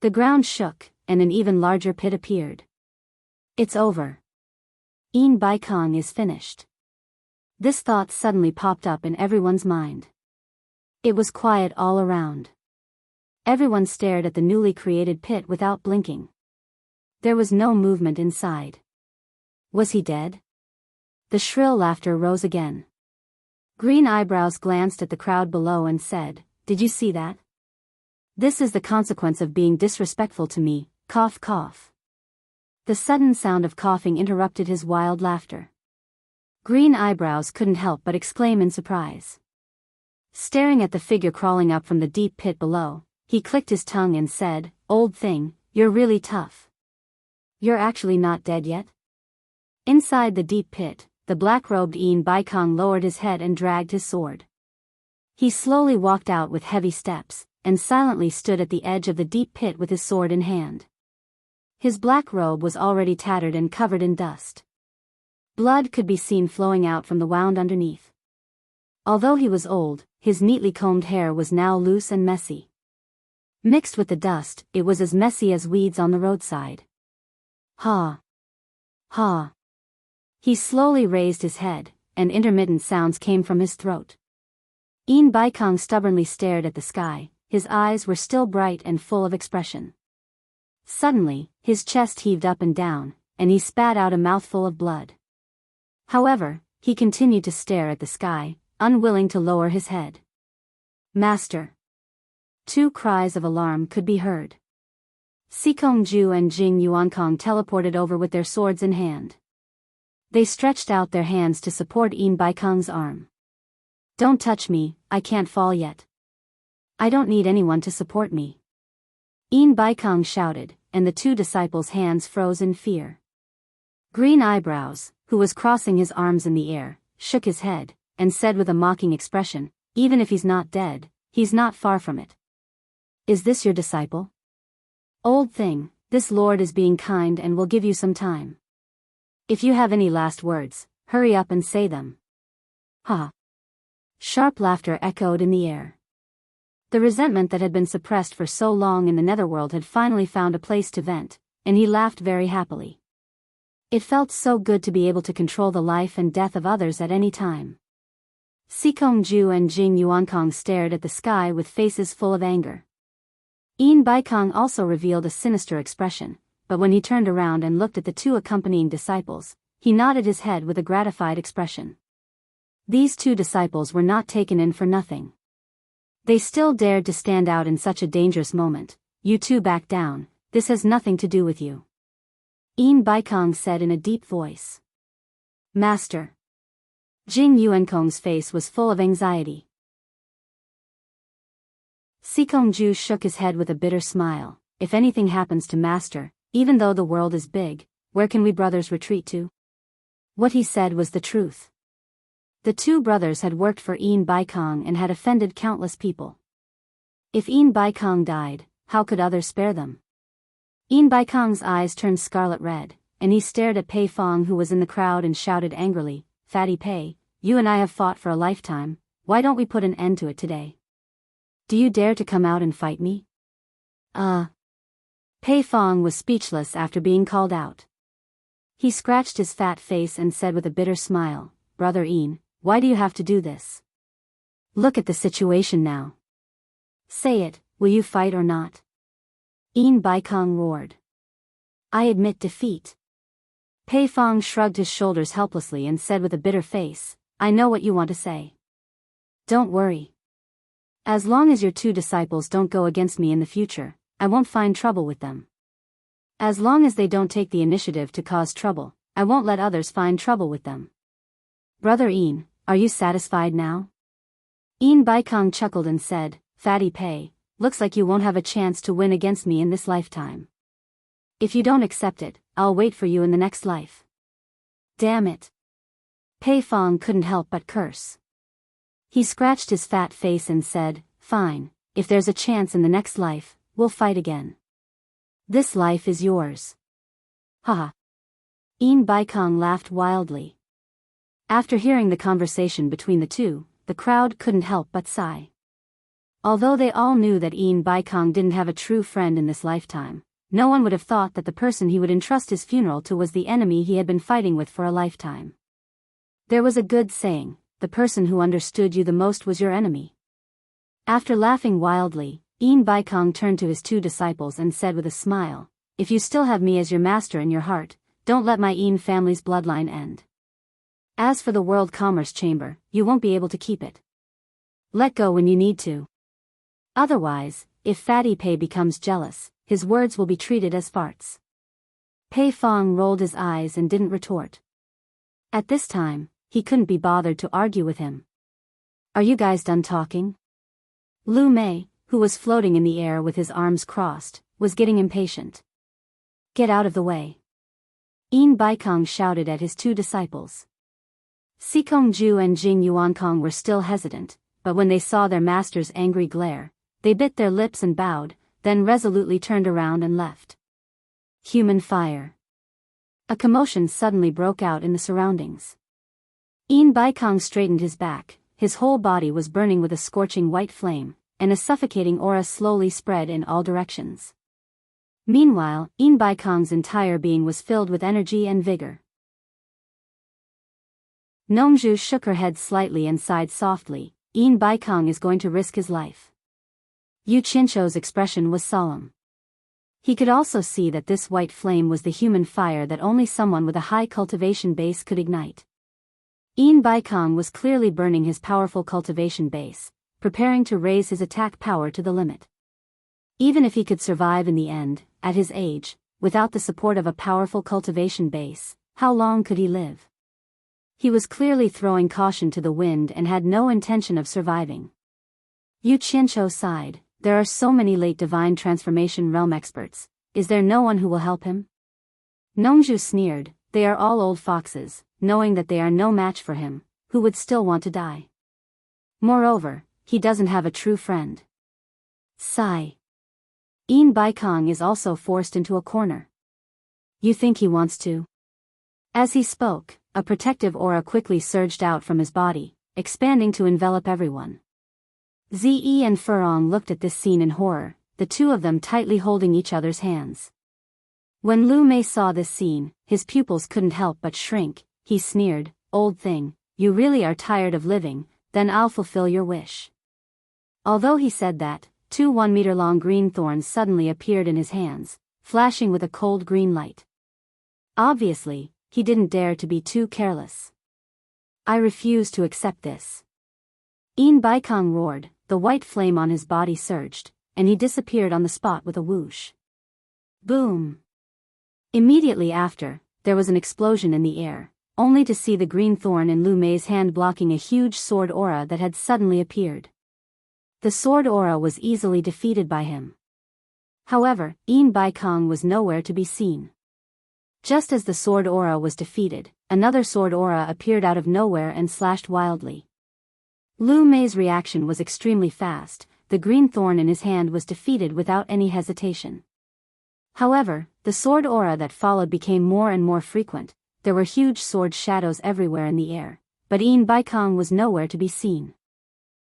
The ground shook, and an even larger pit appeared. It's over. Baikong is finished. This thought suddenly popped up in everyone's mind. It was quiet all around. Everyone stared at the newly created pit without blinking. There was no movement inside. Was he dead? The shrill laughter rose again. Green Eyebrows glanced at the crowd below and said, "Did you see that? This is the consequence of being disrespectful to me, cough cough." The sudden sound of coughing interrupted his wild laughter. Green Eyebrows couldn't help but exclaim in surprise. Staring at the figure crawling up from the deep pit below, he clicked his tongue and said, "Old thing, you're really tough. You're actually not dead yet?" Inside the deep pit, the black-robed Baikong lowered his head and dragged his sword. He slowly walked out with heavy steps, and silently stood at the edge of the deep pit with his sword in hand. His black robe was already tattered and covered in dust. Blood could be seen flowing out from the wound underneath. Although he was old, his neatly combed hair was now loose and messy. Mixed with the dust, it was as messy as weeds on the roadside. Ha! Ha! He slowly raised his head, and intermittent sounds came from his throat. Baikong stubbornly stared at the sky, his eyes were still bright and full of expression. Suddenly, his chest heaved up and down, and he spat out a mouthful of blood. However, he continued to stare at the sky, unwilling to lower his head. "Master!" Two cries of alarm could be heard. Sikongju and Jing Yuankong teleported over with their swords in hand. They stretched out their hands to support Baikong's arm. "Don't touch me, I can't fall yet. I don't need anyone to support me." Baikong shouted, and the two disciples' hands froze in fear. Green Eyebrows, who was crossing his arms in the air, shook his head, and said with a mocking expression, "Even if he's not dead, he's not far from it. Is this your disciple? Old thing, this lord is being kind and will give you some time. If you have any last words, hurry up and say them." Ha! Sharp laughter echoed in the air. The resentment that had been suppressed for so long in the netherworld had finally found a place to vent, and he laughed very happily. It felt so good to be able to control the life and death of others at any time. Sikongju and Jing Yuankong stared at the sky with faces full of anger. Baikong also revealed a sinister expression, but when he turned around and looked at the two accompanying disciples, he nodded his head with a gratified expression. These two disciples were not taken in for nothing. They still dared to stand out in such a dangerous moment. "You two back down, this has nothing to do with you," Baikong said in a deep voice. "Master." Jing Yuankong's face was full of anxiety. Sikongju shook his head with a bitter smile. "If anything happens to Master, even though the world is big, where can we brothers retreat to?" What he said was the truth. The two brothers had worked for Baikong and had offended countless people. If Baikong died, how could others spare them? Baikong's eyes turned scarlet red, and he stared at Pei Fong, who was in the crowd, and shouted angrily, "Fatty Pei, you and I have fought for a lifetime, why don't we put an end to it today? Do you dare to come out and fight me?" Pei Fong was speechless after being called out. He scratched his fat face and said with a bitter smile, "Brother why do you have to do this? Look at the situation now. Say it, will you fight or not?" Baikong roared. "I admit defeat." Pei Fong shrugged his shoulders helplessly and said with a bitter face, "I know what you want to say. Don't worry. As long as your two disciples don't go against me in the future, I won't find trouble with them. As long as they don't take the initiative to cause trouble, I won't let others find trouble with them. Brother are you satisfied now?" Baikong chuckled and said, "Fatty Pei, looks like you won't have a chance to win against me in this lifetime. If you don't accept it, I'll wait for you in the next life." Damn it. Pei Fong couldn't help but curse. He scratched his fat face and said, fine, if there's a chance in the next life, we'll fight again. This life is yours. Haha. Yin Baikong laughed wildly. After hearing the conversation between the two, the crowd couldn't help but sigh. Although they all knew that Yin Baikong didn't have a true friend in this lifetime, no one would have thought that the person he would entrust his funeral to was the enemy he had been fighting with for a lifetime. There was a good saying, the person who understood you the most was your enemy. After laughing wildly, Yin Baikong turned to his two disciples and said with a smile, if you still have me as your master in your heart, don't let my Yin family's bloodline end. As for the World Commerce Chamber, you won't be able to keep it. Let go when you need to. Otherwise, if Fatty Pei becomes jealous, his words will be treated as farts. Pei Fong rolled his eyes and didn't retort. At this time, he couldn't be bothered to argue with him. Are you guys done talking? Lu Mei, who was floating in the air with his arms crossed, was getting impatient. Get out of the way. Yin Baikong shouted at his two disciples. Sikong Ju and Jing Yuankong were still hesitant, but when they saw their master's angry glare, they bit their lips and bowed, then resolutely turned around and left. Human fire. A commotion suddenly broke out in the surroundings. Yin Baikong straightened his back, his whole body was burning with a scorching white flame, and a suffocating aura slowly spread in all directions. Meanwhile, Yin Baikong's entire being was filled with energy and vigor. Nongzhu shook her head slightly and sighed softly. Yin Baikong is going to risk his life. Yu Qianzhou's expression was solemn. He could also see that this white flame was the human fire that only someone with a high cultivation base could ignite. Yin Baikong was clearly burning his powerful cultivation base, preparing to raise his attack power to the limit. Even if he could survive in the end, at his age, without the support of a powerful cultivation base, how long could he live? He was clearly throwing caution to the wind and had no intention of surviving. Yu Qianzhou sighed, there are so many late divine transformation realm experts, is there no one who will help him? Nongzhu sneered, they are all old foxes, knowing that they are no match for him, who would still want to die. Moreover, he doesn't have a true friend. Sigh. Yin Baikong is also forced into a corner. You think he wants to? As he spoke, a protective aura quickly surged out from his body, expanding to envelop everyone. Ziyi and Furong looked at this scene in horror, the two of them tightly holding each other's hands. When Lu Mei saw this scene, his pupils couldn't help but shrink. He sneered, old thing, you really are tired of living, then I'll fulfill your wish. Although he said that, two 1-meter-long green thorns suddenly appeared in his hands, flashing with a cold green light. Obviously, he didn't dare to be too careless. I refuse to accept this. Yin Baikong roared, the white flame on his body surged, and he disappeared on the spot with a whoosh. Boom! Immediately after, there was an explosion in the air, only to see the green thorn in Lu Mei's hand blocking a huge sword aura that had suddenly appeared. The sword aura was easily defeated by him. However, Yin Baikong was nowhere to be seen. Just as the sword aura was defeated, another sword aura appeared out of nowhere and slashed wildly. Lu Mei's reaction was extremely fast, the green thorn in his hand was defeated without any hesitation. However, the sword aura that followed became more and more frequent, there were huge sword shadows everywhere in the air, but Yin Baikong was nowhere to be seen.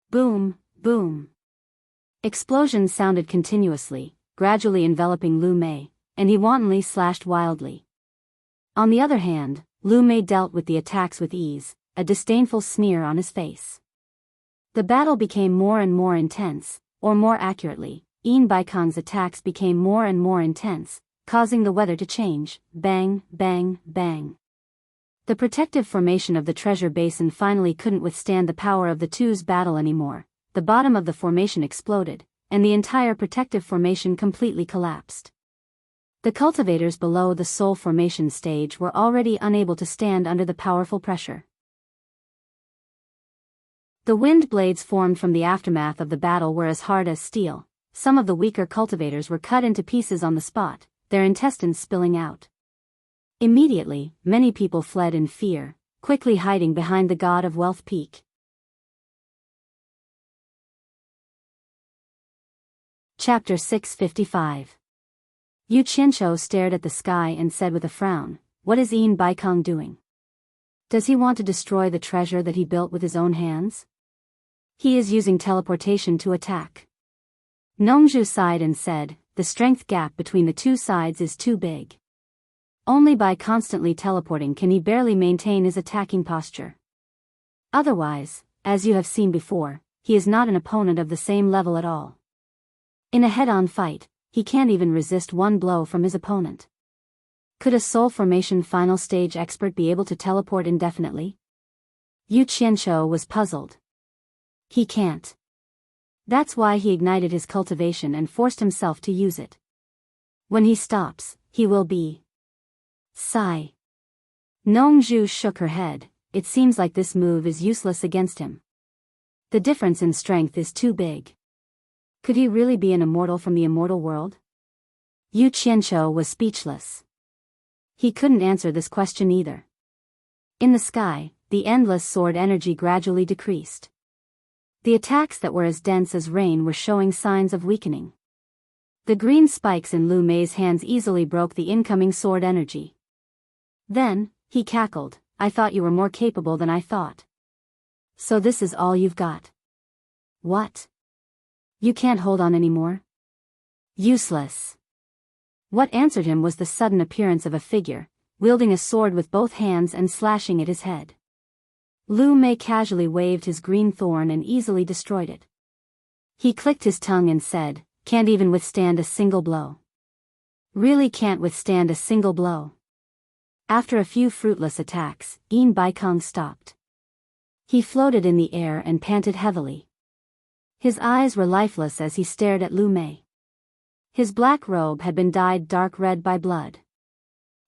Boom, boom. Explosions sounded continuously, gradually enveloping Lu Mei, and he wantonly slashed wildly. On the other hand, Lu Mei dealt with the attacks with ease, a disdainful sneer on his face. The battle became more and more intense, or more accurately, Yin Baikong's attacks became more and more intense, causing the weather to change, bang, bang, bang. The protective formation of the treasure basin finally couldn't withstand the power of the two's battle anymore, the bottom of the formation exploded, and the entire protective formation completely collapsed. The cultivators below the soul formation stage were already unable to stand under the powerful pressure. The wind blades formed from the aftermath of the battle were as hard as steel. Some of the weaker cultivators were cut into pieces on the spot, their intestines spilling out. Immediately, many people fled in fear, quickly hiding behind the god of wealth peak. Chapter 655. Yu Qianqiu stared at the sky and said with a frown, "What is Yin Baikong doing? Does he want to destroy the treasure that he built with his own hands? He is using teleportation to attack." Nongzhu sighed and said, "The strength gap between the two sides is too big. Only by constantly teleporting can he barely maintain his attacking posture. Otherwise, as you have seen before, he is not an opponent of the same level at all. In a head-on fight, he can't even resist one blow from his opponent. Could a soul formation final stage expert be able to teleport indefinitely?" Yu Qianqiu was puzzled. He can't. That's why he ignited his cultivation and forced himself to use it. When he stops, he will be. Sigh. Nongzhu shook her head. It seems like this move is useless against him. The difference in strength is too big. Could he really be an immortal from the immortal world? Yu Qianqiu was speechless. He couldn't answer this question either. In the sky, the endless sword energy gradually decreased. The attacks that were as dense as rain were showing signs of weakening. The green spikes in Lu Mei's hands easily broke the incoming sword energy. Then, he cackled, "I thought you were more capable than I thought. So this is all you've got? What? You can't hold on anymore? Useless." What answered him was the sudden appearance of a figure, wielding a sword with both hands and slashing at his head. Lu Mei casually waved his green thorn and easily destroyed it. He clicked his tongue and said, "Can't even withstand a single blow. Really can't withstand a single blow." After a few fruitless attacks, Yin Baikong stopped. He floated in the air and panted heavily. His eyes were lifeless as he stared at Lu Mei. His black robe had been dyed dark red by blood.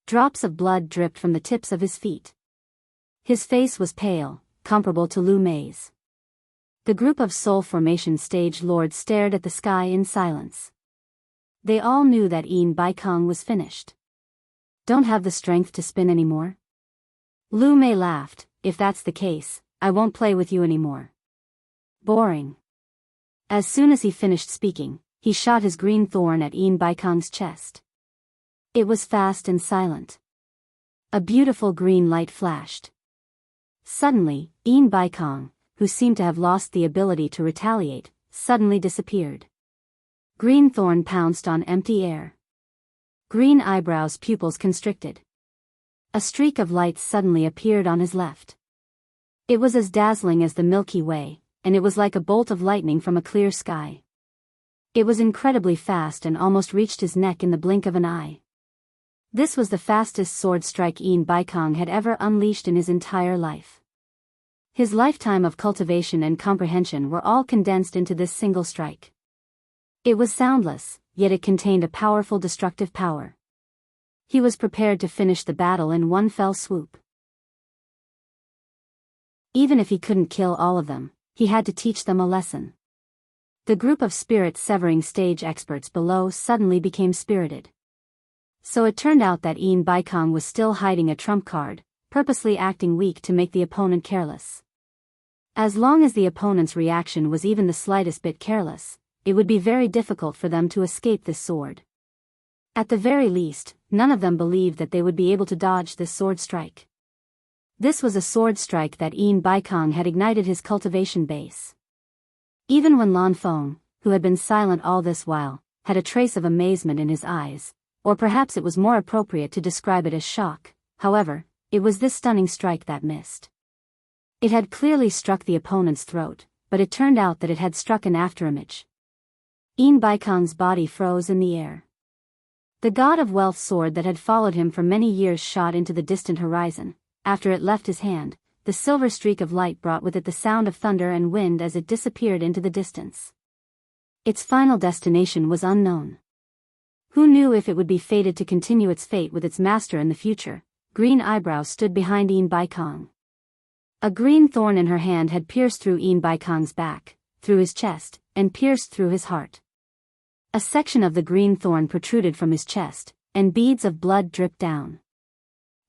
Drops of blood dripped from the tips of his feet. His face was pale, comparable to Lu Mei's. The group of soul formation stage lords stared at the sky in silence. They all knew that Yin Baikong was finished. "Don't have the strength to spin anymore?" Lu Mei laughed, "If that's the case, I won't play with you anymore. Boring." As soon as he finished speaking, he shot his green thorn at Yin Baikong's chest. It was fast and silent. A beautiful green light flashed. Suddenly, Yin Baikong, who seemed to have lost the ability to retaliate, suddenly disappeared. Green thorn pounced on empty air. Green eyebrows pupils constricted. A streak of light suddenly appeared on his left. It was as dazzling as the Milky Way, and it was like a bolt of lightning from a clear sky. It was incredibly fast and almost reached his neck in the blink of an eye. This was the fastest sword strike Yin Baikong had ever unleashed in his entire life. His lifetime of cultivation and comprehension were all condensed into this single strike. It was soundless, yet it contained a powerful destructive power. He was prepared to finish the battle in one fell swoop. Even if he couldn't kill all of them, he had to teach them a lesson. The group of spirit-severing stage experts below suddenly became spirited. So it turned out that Yin Baikong was still hiding a trump card, purposely acting weak to make the opponent careless. As long as the opponent's reaction was even the slightest bit careless, it would be very difficult for them to escape this sword. At the very least, none of them believed that they would be able to dodge this sword strike. This was a sword strike that Yin Baikong had ignited his cultivation base. Even when Lan Feng, who had been silent all this while, had a trace of amazement in his eyes, or perhaps it was more appropriate to describe it as shock, however, it was this stunning strike that missed. It had clearly struck the opponent's throat, but it turned out that it had struck an afterimage. Yin Baikong's body froze in the air. The god of wealth sword that had followed him for many years shot into the distant horizon. After it left his hand, the silver streak of light brought with it the sound of thunder and wind as it disappeared into the distance. Its final destination was unknown. Who knew if it would be fated to continue its fate with its master in the future? Green eyebrows stood behind Yin Baikong. A green thorn in her hand had pierced through Yin Baikong's back, through his chest, and pierced through his heart. A section of the green thorn protruded from his chest, and beads of blood dripped down.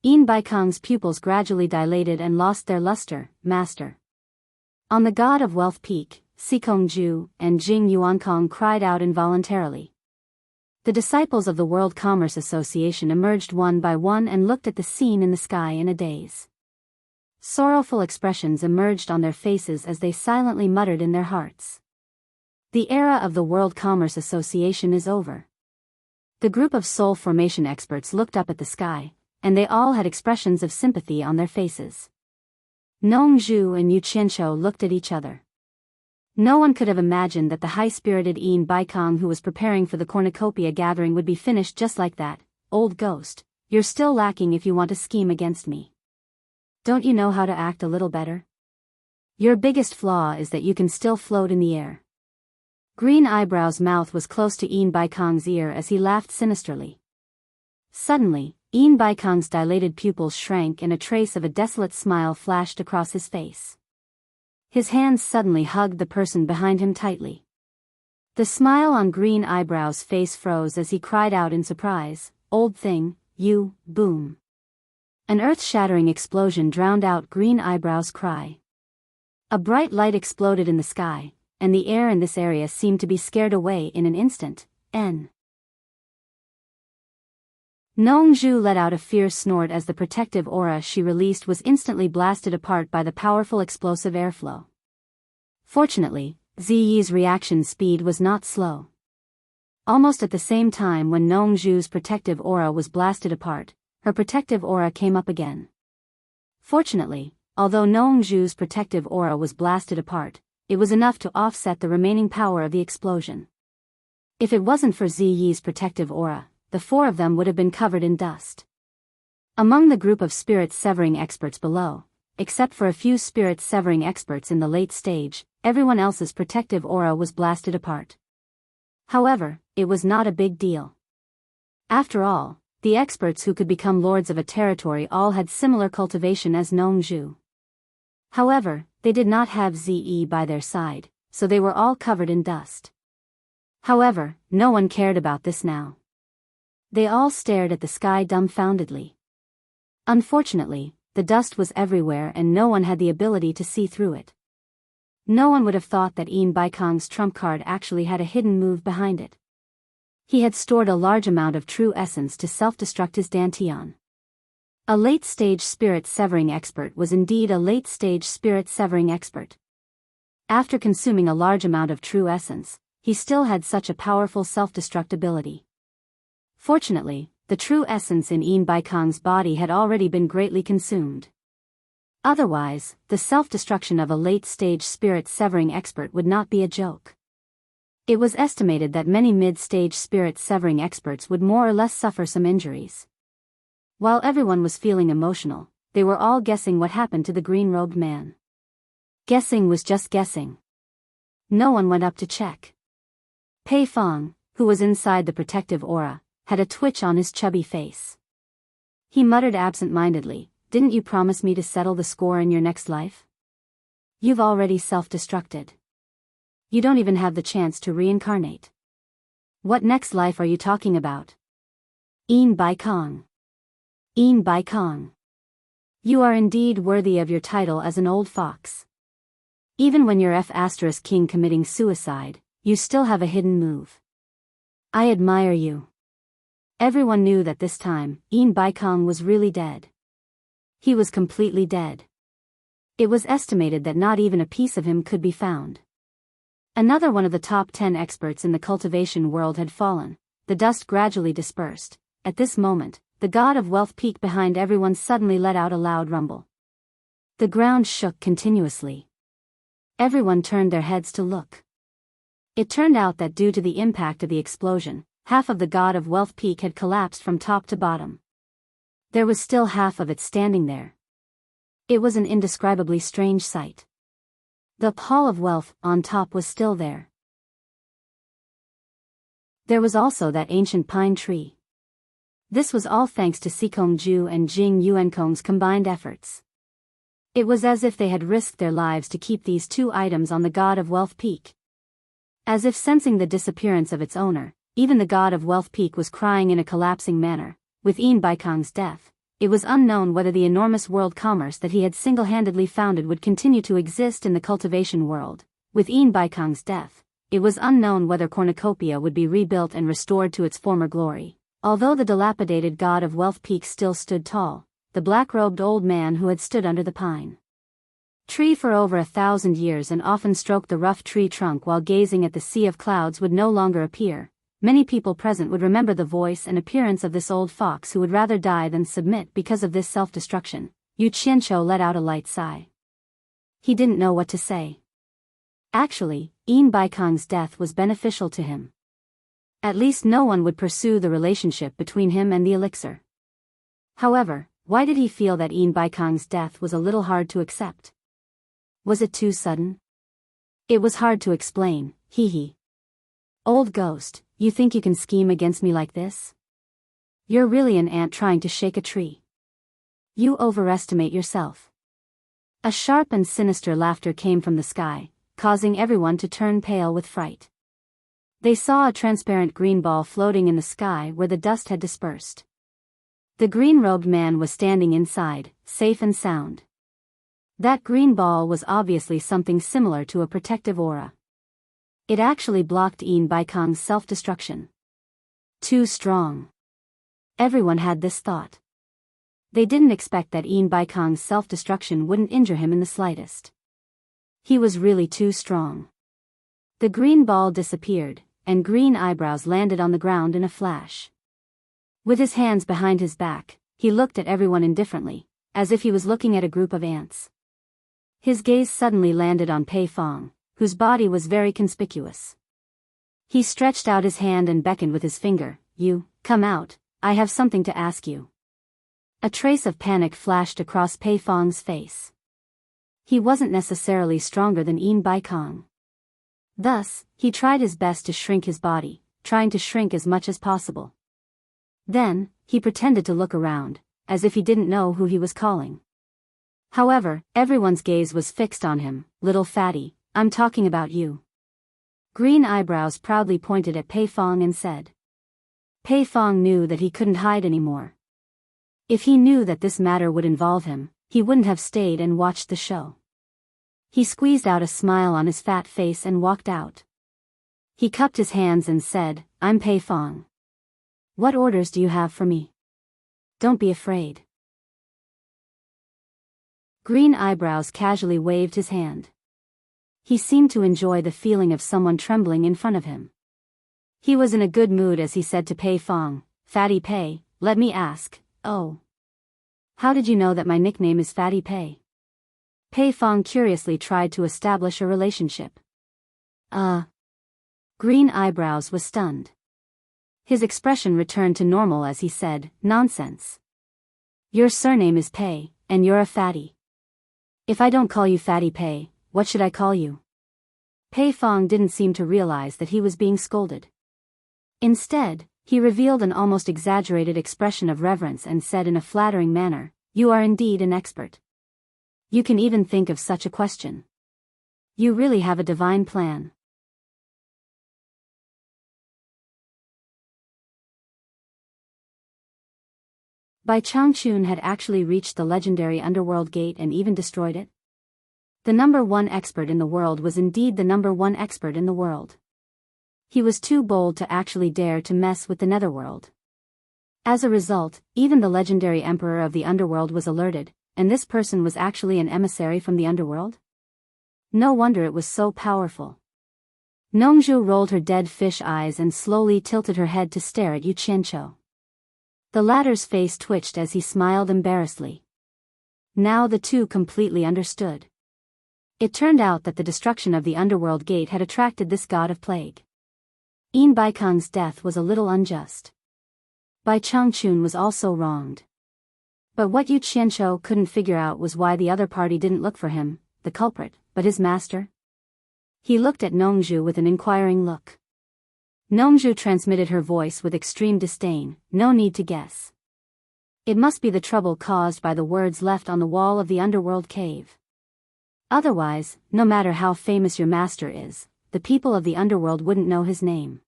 Yin Baikong's pupils gradually dilated and lost their luster. "Master." On the god of wealth peak, Sikongju, and Jing Yuankong cried out involuntarily. The disciples of the World Commerce Association emerged one by one and looked at the scene in the sky in a daze. Sorrowful expressions emerged on their faces as they silently muttered in their hearts. The era of the World Commerce Association is over. The group of soul formation experts looked up at the sky, and they all had expressions of sympathy on their faces. Nongzhu and Yu Qianqiu looked at each other. No one could have imagined that the high-spirited Yin Baikong who was preparing for the cornucopia gathering would be finished just like that. Old ghost, you're still lacking if you want to scheme against me. Don't you know how to act a little better? Your biggest flaw is that you can still float in the air. Green Eyebrow's mouth was close to Yin Baikong's ear as he laughed sinisterly. Suddenly, Yin Baikong's dilated pupils shrank and a trace of a desolate smile flashed across his face. His hands suddenly hugged the person behind him tightly. The smile on Green Eyebrow's face froze as he cried out in surprise, "Old thing, you," boom. An earth-shattering explosion drowned out Green Eyebrow's cry. A bright light exploded in the sky, and the air in this area seemed to be scared away in an instant. Nongzhu let out a fierce snort as the protective aura she released was instantly blasted apart by the powerful explosive airflow. Fortunately, Ziyi's reaction speed was not slow. Almost at the same time when Nongzhu's protective aura was blasted apart, her protective aura came up again. Fortunately, although Nongzhu's protective aura was blasted apart, it was enough to offset the remaining power of the explosion. If it wasn't for Ziyi's protective aura, the four of them would have been covered in dust. Among the group of spirit-severing experts below, except for a few spirit-severing experts in the late stage, everyone else's protective aura was blasted apart. However, it was not a big deal. After all, the experts who could become lords of a territory all had similar cultivation as Nongzhu. However, they did not have Ziyi by their side, so they were all covered in dust. However, no one cared about this now. They all stared at the sky dumbfoundedly. Unfortunately, the dust was everywhere and no one had the ability to see through it. No one would have thought that Yin Baikong's trump card actually had a hidden move behind it. He had stored a large amount of true essence to self-destruct his dantian. A late-stage spirit-severing expert was indeed a late-stage spirit-severing expert. After consuming a large amount of true essence, he still had such a powerful self-destruct ability. Fortunately, the true essence in Yin Baikong's body had already been greatly consumed. Otherwise, the self-destruction of a late-stage spirit-severing expert would not be a joke. It was estimated that many mid-stage spirit-severing experts would more or less suffer some injuries. While everyone was feeling emotional, they were all guessing what happened to the green-robed man. Guessing was just guessing. No one went up to check. Pei Fong, who was inside the protective aura, had a twitch on his chubby face. He muttered absent-mindedly, "Didn't you promise me to settle the score in your next life? You've already self-destructed. You don't even have the chance to reincarnate. What next life are you talking about? Yin Baikong. Yin Baikong. You are indeed worthy of your title as an old fox. Even when you're F*King committing suicide, you still have a hidden move. I admire you." Everyone knew that this time, Yin Baikong was really dead. He was completely dead. It was estimated that not even a piece of him could be found. Another one of the top 10 experts in the cultivation world had fallen. The dust gradually dispersed. At this moment, the god of wealth peak behind everyone suddenly let out a loud rumble. The ground shook continuously. Everyone turned their heads to look. It turned out that due to the impact of the explosion, half of the god of wealth peak had collapsed from top to bottom. There was still half of it standing there. It was an indescribably strange sight. The hall of wealth on top was still there. There was also that ancient pine tree. This was all thanks to Sikongju and Jing Yuankong's combined efforts. It was as if they had risked their lives to keep these two items on the god of wealth peak. As if sensing the disappearance of its owner, even the god of wealth peak was crying in a collapsing manner. With Yin Baikong's death, it was unknown whether the enormous world commerce that he had single-handedly founded would continue to exist in the cultivation world. With Baikong's death, it was unknown whether Cornucopia would be rebuilt and restored to its former glory. Although the dilapidated god of wealth peak still stood tall, the black-robed old man who had stood under the pine tree for over 1,000 years and often stroked the rough tree trunk while gazing at the sea of clouds would no longer appear. Many people present would remember the voice and appearance of this old fox who would rather die than submit because of this self-destruction. Yu Qianqiu let out a light sigh. He didn't know what to say. Actually, Baikong's death was beneficial to him. At least no one would pursue the relationship between him and the elixir. However, why did he feel that Baikong's death was a little hard to accept? Was it too sudden? It was hard to explain, hee. Old ghost, you think you can scheme against me like this? You're really an ant trying to shake a tree. You overestimate yourself. A sharp and sinister laughter came from the sky, causing everyone to turn pale with fright. They saw a transparent green ball floating in the sky where the dust had dispersed. The green-robed man was standing inside, safe and sound. That green ball was obviously something similar to a protective aura. It actually blocked Baikong's self-destruction. Too strong. Everyone had this thought. They didn't expect that Baikong's self-destruction wouldn't injure him in the slightest. He was really too strong. The green ball disappeared, and green eyebrows landed on the ground in a flash. With his hands behind his back, he looked at everyone indifferently, as if he was looking at a group of ants. His gaze suddenly landed on Pei Fong, whose body was very conspicuous. He stretched out his hand and beckoned with his finger. You, come out, I have something to ask you. A trace of panic flashed across Pei Fong's face. He wasn't necessarily stronger than Baikong. Thus, he tried his best to shrink his body, trying to shrink as much as possible. Then, he pretended to look around, as if he didn't know who he was calling. However, everyone's gaze was fixed on him. Little fatty, I'm talking about you. Green eyebrows proudly pointed at Pei Fong and said. Pei Fong knew that he couldn't hide anymore. If he knew that this matter would involve him, he wouldn't have stayed and watched the show. He squeezed out a smile on his fat face and walked out. He cupped his hands and said, I'm Pei Fong. What orders do you have for me? Don't be afraid. Green eyebrows casually waved his hand. He seemed to enjoy the feeling of someone trembling in front of him. He was in a good mood as he said to Pei Fong, Fatty Pei, let me ask, oh. How did you know that my nickname is Fatty Pei? Pei Fong curiously tried to establish a relationship. Green eyebrows was stunned. His expression returned to normal as he said, nonsense. Your surname is Pei, and you're a fatty. If I don't call you Fatty Pei, what should I call you? Pei Fong didn't seem to realize that he was being scolded. Instead, he revealed an almost exaggerated expression of reverence and said in a flattering manner, you are indeed an expert. You can even think of such a question. You really have a divine plan. Bai Changchun had actually reached the legendary underworld gate and even destroyed it? The number one expert in the world was indeed the number one expert in the world. He was too bold to actually dare to mess with the netherworld. As a result, even the legendary emperor of the underworld was alerted, and this person was actually an emissary from the underworld? No wonder it was so powerful. Nongzhu rolled her dead fish eyes and slowly tilted her head to stare at Yu Qianqiu. The latter's face twitched as he smiled embarrassedly. Now the two completely understood. It turned out that the destruction of the underworld gate had attracted this god of plague. Baikong's death was a little unjust. Bai Changchun was also wronged. But what Yu Qianqiu couldn't figure out was why the other party didn't look for him, the culprit, but his master. He looked at Nongzhu with an inquiring look. Nongzhu transmitted her voice with extreme disdain, no need to guess. It must be the trouble caused by the words left on the wall of the underworld cave. Otherwise, no matter how famous your master is, the people of the underworld wouldn't know his name.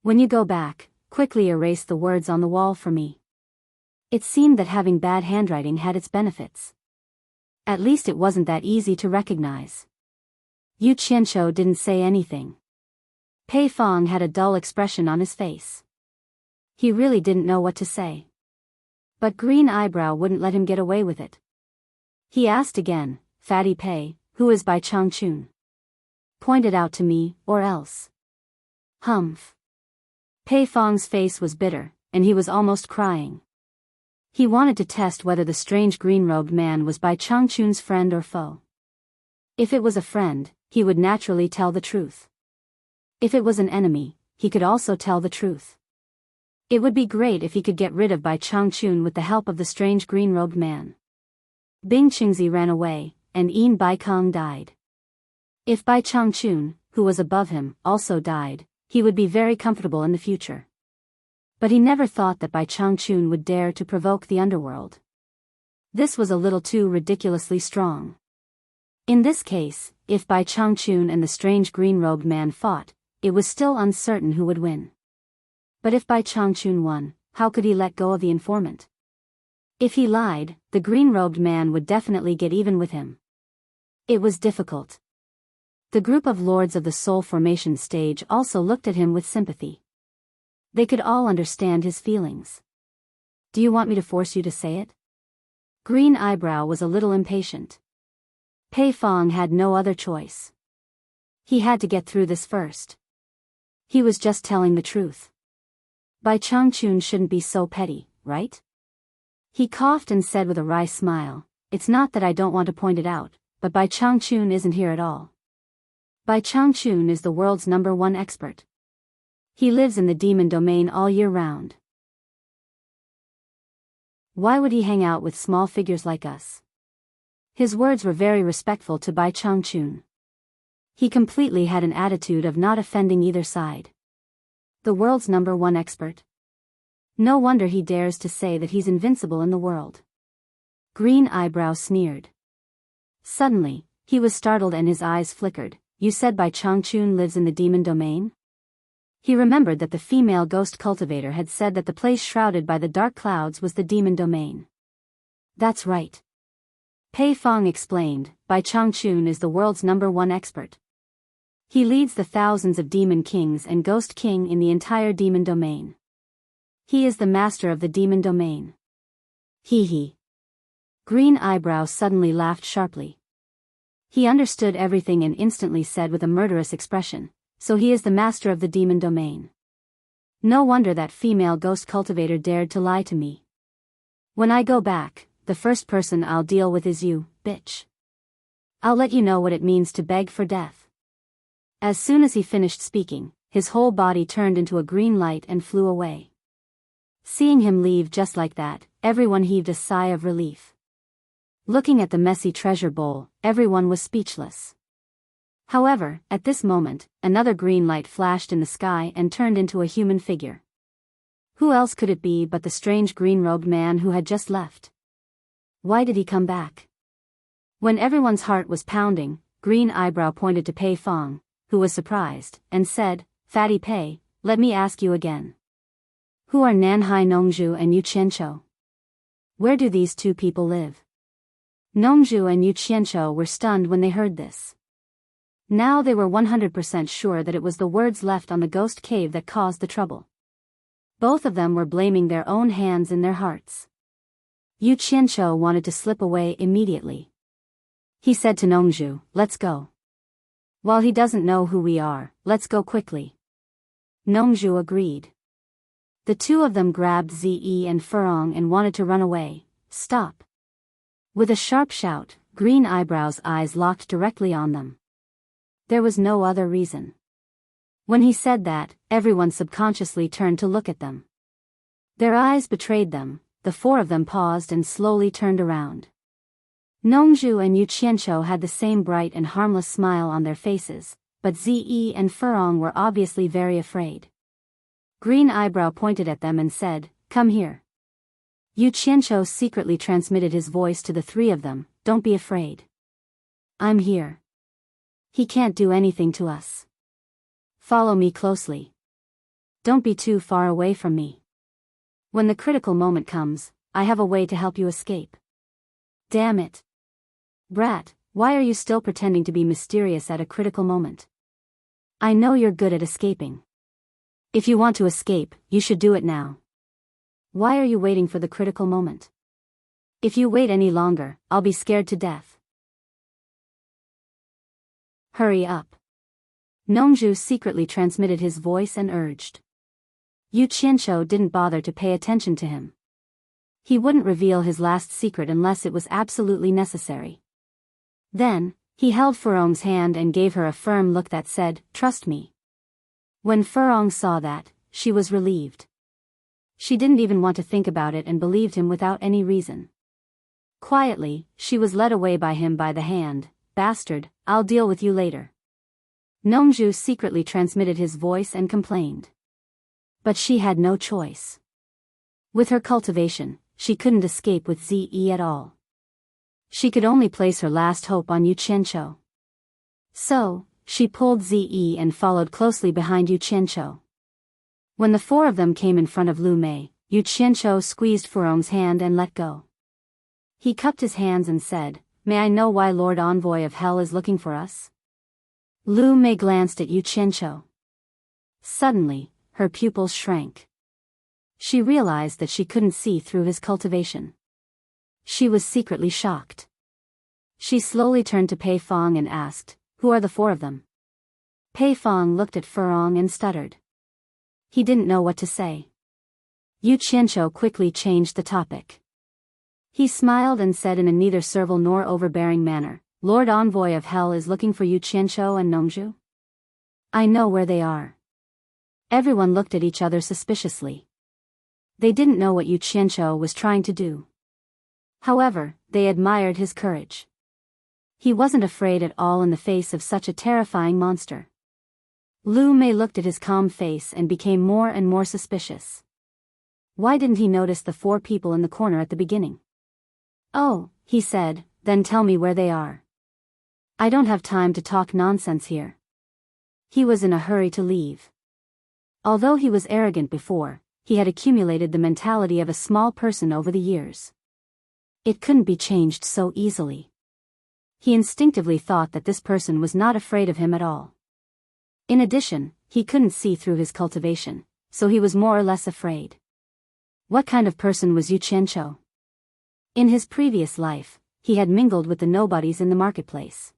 When you go back, quickly erase the words on the wall for me. It seemed that having bad handwriting had its benefits. At least it wasn't that easy to recognize. Yu Qianqiu didn't say anything. Pei Fong had a dull expression on his face. He really didn't know what to say. But Green Eyebrow wouldn't let him get away with it. He asked again, Fatty Pei, who is Bai Changchun? Point it out to me, or else. Humph. Pei Fong's face was bitter, and he was almost crying. He wanted to test whether the strange green-robed man was Bai Changchun's friend or foe. If it was a friend, he would naturally tell the truth. If it was an enemy, he could also tell the truth. It would be great if he could get rid of Bai Changchun with the help of the strange green-robed man. Bing Qingzi ran away, and Yin Baikong died. If Bai Changchun, who was above him, also died, he would be very comfortable in the future. But he never thought that Bai Changchun would dare to provoke the underworld. This was a little too ridiculously strong. In this case, if Bai Changchun and the strange green-robed man fought, it was still uncertain who would win. But if Bai Changchun won, how could he let go of the informant? If he lied, the green-robed man would definitely get even with him. It was difficult. The group of lords of the soul formation stage also looked at him with sympathy. They could all understand his feelings. Do you want me to force you to say it? Green Eyebrow was a little impatient. Pei Fong had no other choice. He had to get through this first. He was just telling the truth. Bai Changchun shouldn't be so petty, right? He coughed and said with a wry smile, It's not that I don't want to point it out, but Bai Changchun isn't here at all. Bai Changchun is the world's #1 expert. He lives in the demon domain all year round. Why would he hang out with small figures like us? His words were very respectful to Bai Changchun. He completely had an attitude of not offending either side. The world's #1 expert. No wonder he dares to say that he's invincible in the world. Green Eyebrow sneered. Suddenly, he was startled and his eyes flickered. You said Bai Changchun lives in the demon domain? He remembered that the female ghost cultivator had said that the place shrouded by the dark clouds was the demon domain. That's right. Pei Fong explained, Bai Changchun is the world's #1 expert. He leads the thousands of demon kings and ghost king in the entire demon domain. He is the master of the demon domain. Hee hee. Green Eyebrow suddenly laughed sharply. He understood everything and instantly said with a murderous expression, So he is the master of the demon domain. No wonder that female ghost cultivator dared to lie to me. When I go back, the first person I'll deal with is you, bitch. I'll let you know what it means to beg for death. As soon as he finished speaking, his whole body turned into a green light and flew away. Seeing him leave just like that, everyone heaved a sigh of relief. Looking at the messy treasure bowl, everyone was speechless. However, at this moment, another green light flashed in the sky and turned into a human figure. Who else could it be but the strange green-robed man who had just left? Why did he come back? When everyone's heart was pounding, Green Eyebrow pointed to Pei Fong, who was surprised, and said, Fatty Pei, let me ask you again. Who are Nanhai Nongzhu and Yu Qianqiu? Where do these two people live? Nongzhu and Yu Qianqiu were stunned when they heard this. Now they were 100% sure that it was the words left on the ghost cave that caused the trouble. Both of them were blaming their own hands in their hearts. Yu Qianqiu wanted to slip away immediately. He said to Nongzhu, let's go. While he doesn't know who we are, let's go quickly. Nongzhu agreed. The two of them grabbed Ze and Furong and wanted to run away. Stop. With a sharp shout, Green Eyebrow's eyes locked directly on them. There was no other reason. When he said that, everyone subconsciously turned to look at them. Their eyes betrayed them, the four of them paused and slowly turned around. Nongzhu and Yu Qianqiu had the same bright and harmless smile on their faces, but Ze and Furong were obviously very afraid. Green Eyebrow pointed at them and said, come here. Yu Qianqiu secretly transmitted his voice to the three of them, don't be afraid. I'm here. He can't do anything to us. Follow me closely. Don't be too far away from me. When the critical moment comes, I have a way to help you escape. Damn it. Brat, Why are you still pretending to be mysterious at a critical moment? I know you're good at escaping. If you want to escape, you should do it now. Why are you waiting for the critical moment? If you wait any longer, I'll be scared to death. Hurry up. Nongju secretly transmitted his voice and urged. Yu Qianqiu didn't bother to pay attention to him. He wouldn't reveal his last secret unless it was absolutely necessary. Then, he held Furong's hand and gave her a firm look that said, "Trust me." When Furong saw that, she was relieved. She didn't even want to think about it and believed him without any reason. Quietly, she was led away by him by the hand. "Bastard, I'll deal with you later." Nongju secretly transmitted his voice and complained. But she had no choice. With her cultivation, she couldn't escape with Ze at all. She could only place her last hope on Yu Qianqiu. So, she pulled Ze and followed closely behind Yu Qianqiu. When the four of them came in front of Lu Mei, Yu Qianqiu squeezed Furong's hand and let go. He cupped his hands and said, "May I know why Lord Envoy of Hell is looking for us?" Lu Mei glanced at Yu Qianqiu. Suddenly, her pupils shrank. She realized that she couldn't see through his cultivation. She was secretly shocked. She slowly turned to Pei Fong and asked, "Who are the four of them?" Pei Fong looked at Furong and stuttered. He didn't know what to say. Yu Qianqiu quickly changed the topic. He smiled and said in a neither servile nor overbearing manner, "Lord Envoy of Hell is looking for Yu Qianqiu and Nongju? I know where they are." Everyone looked at each other suspiciously. They didn't know what Yu Qianqiu was trying to do. However, they admired his courage. He wasn't afraid at all in the face of such a terrifying monster. Lu Mei looked at his calm face and became more and more suspicious. Why didn't he notice the four people in the corner at the beginning? "Oh," he said, "then tell me where they are. I don't have time to talk nonsense here." He was in a hurry to leave. Although he was arrogant before, he had accumulated the mentality of a small person over the years. It couldn't be changed so easily. He instinctively thought that this person was not afraid of him at all. In addition, he couldn't see through his cultivation, so he was more or less afraid. What kind of person was Yu Qianqiu? In his previous life, he had mingled with the nobodies in the marketplace.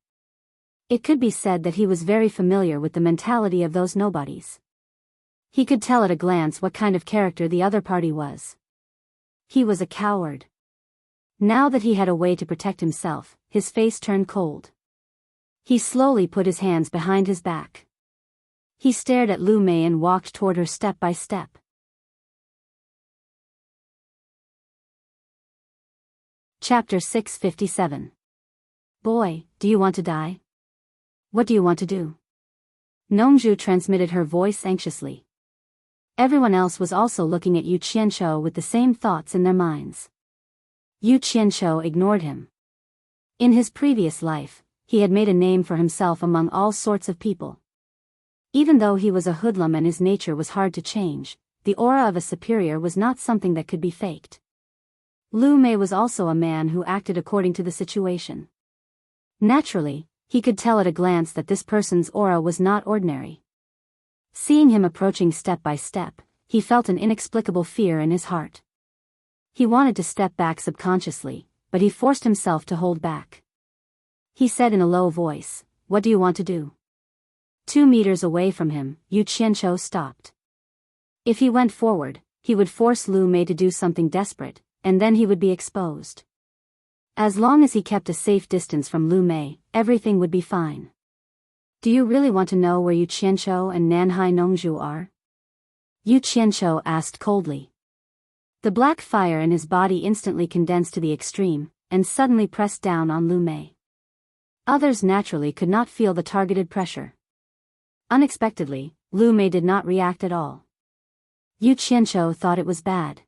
It could be said that he was very familiar with the mentality of those nobodies. He could tell at a glance what kind of character the other party was. He was a coward. Now that he had a way to protect himself, his face turned cold. He slowly put his hands behind his back. He stared at Lu Mei and walked toward her step by step. Chapter 657. Boy, do you want to die? What do you want to do? Nongju transmitted her voice anxiously. Everyone else was also looking at Yu Qianqiu with the same thoughts in their minds. Yu Qianqiu ignored him. In his previous life, he had made a name for himself among all sorts of people. Even though he was a hoodlum and his nature was hard to change, the aura of a superior was not something that could be faked. Lu Mei was also a man who acted according to the situation. Naturally, he could tell at a glance that this person's aura was not ordinary. Seeing him approaching step by step, he felt an inexplicable fear in his heart. He wanted to step back subconsciously, but he forced himself to hold back. He said in a low voice, "What do you want to do?" 2 meters away from him, Yu Qianqiu stopped. If he went forward, he would force Lu Mei to do something desperate, and then he would be exposed. As long as he kept a safe distance from Lu Mei, everything would be fine. "Do you really want to know where Yu Qianqiu and Nanhai Nongju are?" Yu Qianqiu asked coldly. The black fire in his body instantly condensed to the extreme, and suddenly pressed down on Lu Mei. Others naturally could not feel the targeted pressure. Unexpectedly, Lu Mei did not react at all. Yu Qianqiu thought it was bad.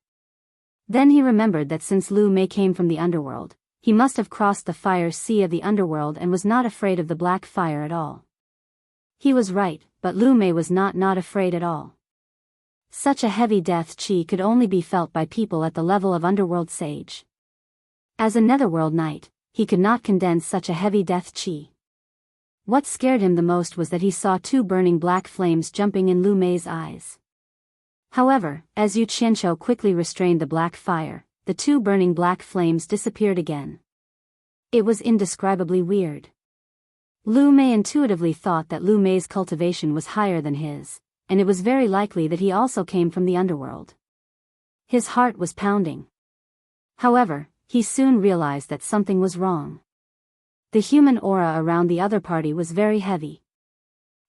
Then he remembered that since Lu Mei came from the underworld, he must have crossed the fire sea of the underworld and was not afraid of the black fire at all. He was right, but Lu Mei was not afraid at all. Such a heavy death chi could only be felt by people at the level of underworld sage. As a netherworld knight, he could not condense such a heavy death chi. What scared him the most was that he saw two burning black flames jumping in Lu Mei's eyes. However, as Yu Qianqiu quickly restrained the black fire, the two burning black flames disappeared again. It was indescribably weird. Lu Mei intuitively thought that Lu Mei's cultivation was higher than his, and it was very likely that he also came from the underworld. His heart was pounding. However, he soon realized that something was wrong. The human aura around the other party was very heavy.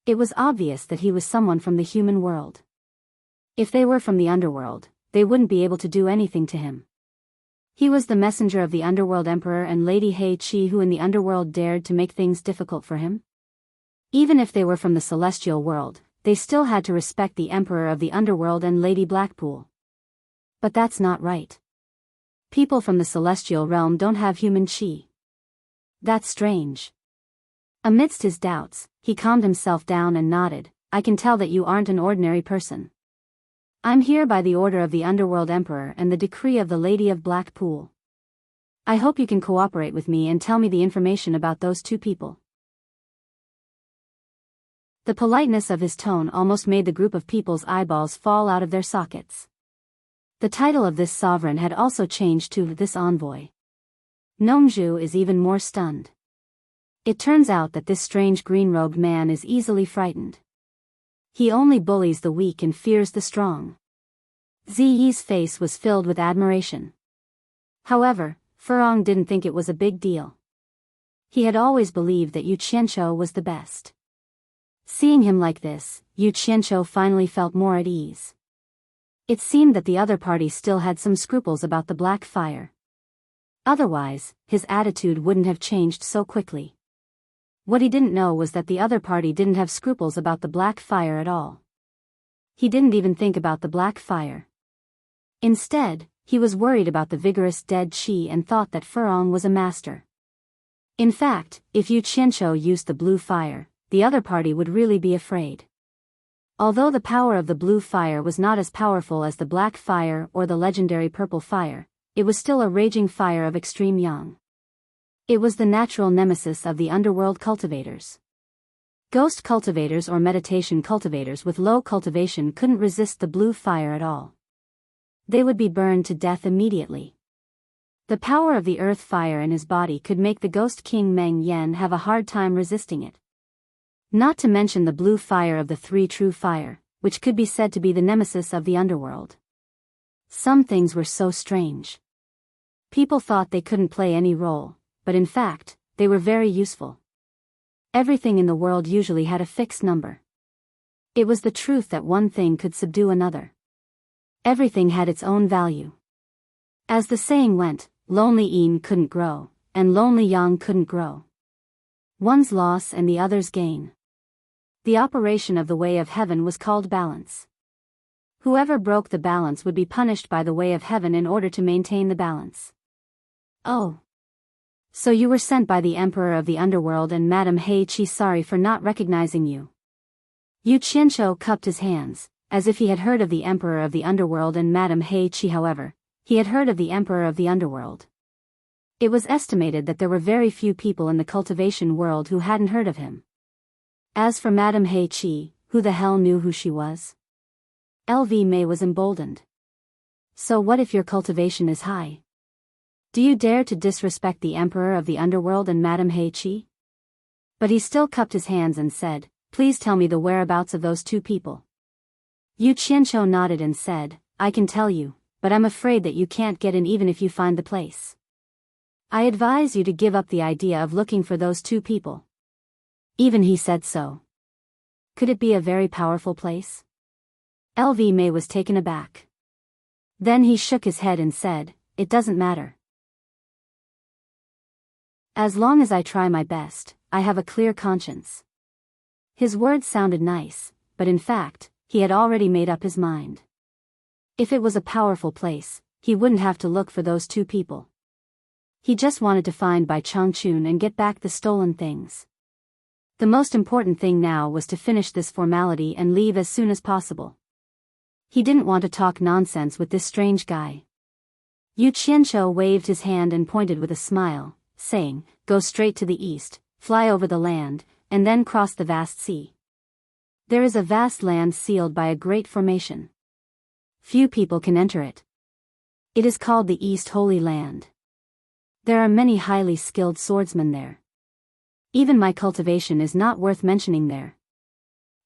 It was obvious that he was someone from the human world. If they were from the underworld, they wouldn't be able to do anything to him. He was the messenger of the underworld emperor and Lady He Qi who in the underworld dared to make things difficult for him. Even if they were from the celestial world, they still had to respect the emperor of the underworld and Lady Blackpool. But that's not right. People from the celestial realm don't have human qi. That's strange. Amidst his doubts, he calmed himself down and nodded. I can tell that you aren't an ordinary person. I'm here by the order of the Underworld Emperor and the decree of the Lady of Blackpool. I hope you can cooperate with me and tell me the information about those two people. The politeness of his tone almost made the group of people's eyeballs fall out of their sockets. The title of this sovereign had also changed to this envoy. Nongzhu is even more stunned. It turns out that this strange green-robed man is easily frightened. He only bullies the weak and fears the strong. Ziyi's face was filled with admiration. However, Furong didn't think it was a big deal. He had always believed that Yu Qianqiu was the best. Seeing him like this, Yu Qianqiu finally felt more at ease. It seemed that the other party still had some scruples about the black fire. Otherwise, his attitude wouldn't have changed so quickly. What he didn't know was that the other party didn't have scruples about the black fire at all. He didn't even think about the black fire. Instead, he was worried about the vigorous dead qi and thought that Furong was a master. In fact, if Yu Qianqiu used the blue fire, the other party would really be afraid. Although the power of the blue fire was not as powerful as the black fire or the legendary purple fire, it was still a raging fire of extreme yang. It was the natural nemesis of the underworld cultivators. Ghost cultivators or meditation cultivators with low cultivation couldn't resist the blue fire at all. They would be burned to death immediately. The power of the earth fire in his body could make the ghost king Meng Yan have a hard time resisting it. Not to mention the blue fire of the three true fire, which could be said to be the nemesis of the underworld. Some things were so strange. People thought they couldn't play any role, but in fact, they were very useful. Everything in the world usually had a fixed number. It was the truth that one thing could subdue another. Everything had its own value. As the saying went, lonely yin couldn't grow, and lonely yang couldn't grow. One's loss and the other's gain. The operation of the way of heaven was called balance. Whoever broke the balance would be punished by the way of heaven in order to maintain the balance. Oh. So you were sent by the Emperor of the Underworld and Madame He Qi. Sorry for not recognizing you. Yu Qianqiu cupped his hands, as if he had heard of the Emperor of the Underworld and Madame He Qi. However, he had heard of the Emperor of the Underworld. It was estimated that there were very few people in the cultivation world who hadn't heard of him. As for Madame He Qi, who the hell knew who she was? LV Mei was emboldened. So what if your cultivation is high? Do you dare to disrespect the Emperor of the Underworld and Madame He Qi? But he still cupped his hands and said, please tell me the whereabouts of those two people. Yu Qianqiu nodded and said, I can tell you, but I'm afraid that you can't get in even if you find the place. I advise you to give up the idea of looking for those two people. Even he said so. Could it be a very powerful place? LV Mei was taken aback. Then he shook his head and said, it doesn't matter. As long as I try my best, I have a clear conscience. His words sounded nice, but in fact, he had already made up his mind. If it was a powerful place, he wouldn't have to look for those two people. He just wanted to find Bai Changchun and get back the stolen things. The most important thing now was to finish this formality and leave as soon as possible. He didn't want to talk nonsense with this strange guy. Yu Qianqiu waved his hand and pointed with a smile, saying, "Go straight to the east, fly over the land, and then cross the vast sea. There is a vast land sealed by a great formation. Few people can enter it. It is called the East Holy Land. There are many highly skilled swordsmen there. Even my cultivation is not worth mentioning there.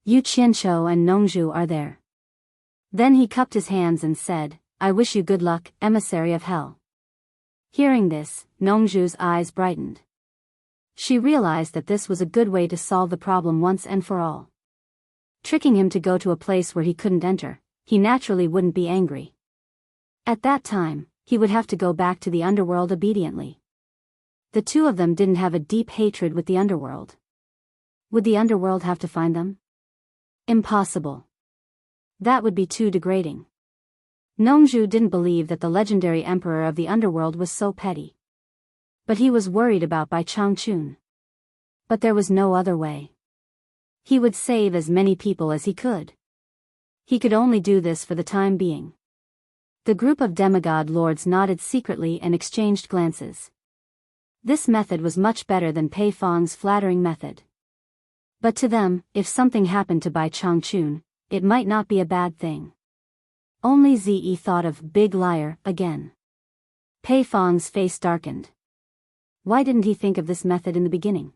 Yu Qianqiu and Nongzhu are there." Then he cupped his hands and said, "I wish you good luck, emissary of hell." Hearing this, Nongzhu's eyes brightened. She realized that this was a good way to solve the problem once and for all. Tricking him to go to a place where he couldn't enter, he naturally wouldn't be angry. At that time, he would have to go back to the underworld obediently. The two of them didn't have a deep hatred with the underworld. Would the underworld have to find them? Impossible. That would be too degrading. Nongzhu didn't believe that the legendary emperor of the underworld was so petty. But he was worried about Bai Changchun. But there was no other way. He would save as many people as he could. He could only do this for the time being. The group of demigod lords nodded secretly and exchanged glances. This method was much better than Pei Fang's flattering method. But to them, if something happened to Bai Changchun, it might not be a bad thing. Only Zi thought of "big liar" again. Pei Fang's face darkened. Why didn't he think of this method in the beginning?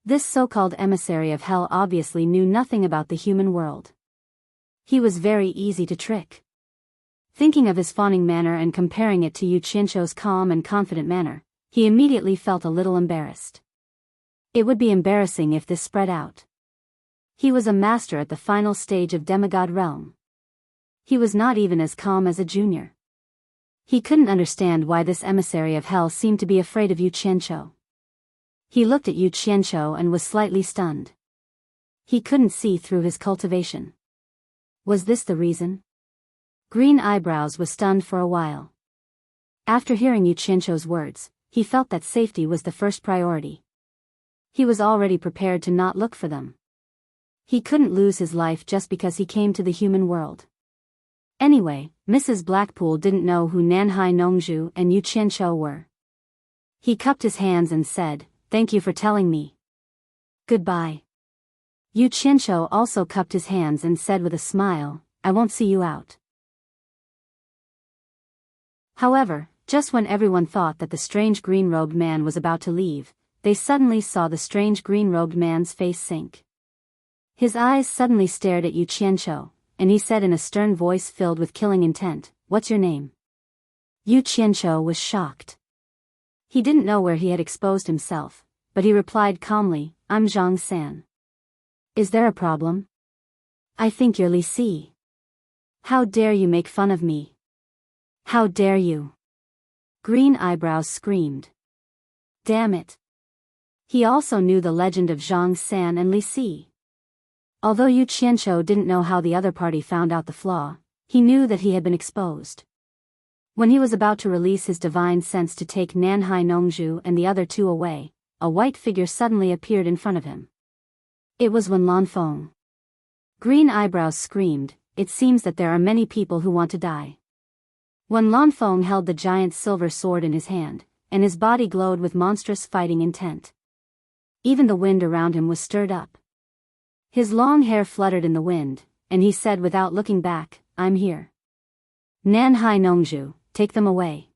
This so-called emissary of hell obviously knew nothing about the human world. He was very easy to trick. Thinking of his fawning manner and comparing it to Yu Qianqiu's calm and confident manner, he immediately felt a little embarrassed. It would be embarrassing if this spread out. He was a master at the final stage of demigod realm. He was not even as calm as a junior. He couldn't understand why this emissary of hell seemed to be afraid of Yu Qianqiu. He looked at Yu Qianqiu and was slightly stunned. He couldn't see through his cultivation. Was this the reason? Green Eyebrows was stunned for a while. After hearing Yu Qianqiu's words, he felt that safety was the first priority. He was already prepared to not look for them. He couldn't lose his life just because he came to the human world. Anyway, Mrs. Blackpool didn't know who Nanhai Nongzhu and Yu Qianqiu were. He cupped his hands and said, "Thank you for telling me. Goodbye." Yu Qianqiu also cupped his hands and said with a smile, "I won't see you out." However, just when everyone thought that the strange green-robed man was about to leave, they suddenly saw the strange green-robed man's face sink. His eyes suddenly stared at Yu Qianqiu, and he said in a stern voice filled with killing intent, "What's your name?" Yu Qianqiu was shocked. He didn't know where he had exposed himself, but he replied calmly, "I'm Zhang San." "Is there a problem?" "I think you're Li Si." "How dare you make fun of me? How dare you?" Green Eyebrows screamed. Damn it. He also knew the legend of Zhang San and Li Si. Although Yu Qianqiu didn't know how the other party found out the flaw, he knew that he had been exposed. When he was about to release his divine sense to take Nanhai Nongzhu and the other two away, a white figure suddenly appeared in front of him. It was Wen Lanfeng. Green Eyebrows screamed, "It seems that there are many people who want to die." Wen Lanfeng held the giant silver sword in his hand, and his body glowed with monstrous fighting intent. Even the wind around him was stirred up. His long hair fluttered in the wind, and he said without looking back, "I'm here. Nanhai Nongzhu, take them away.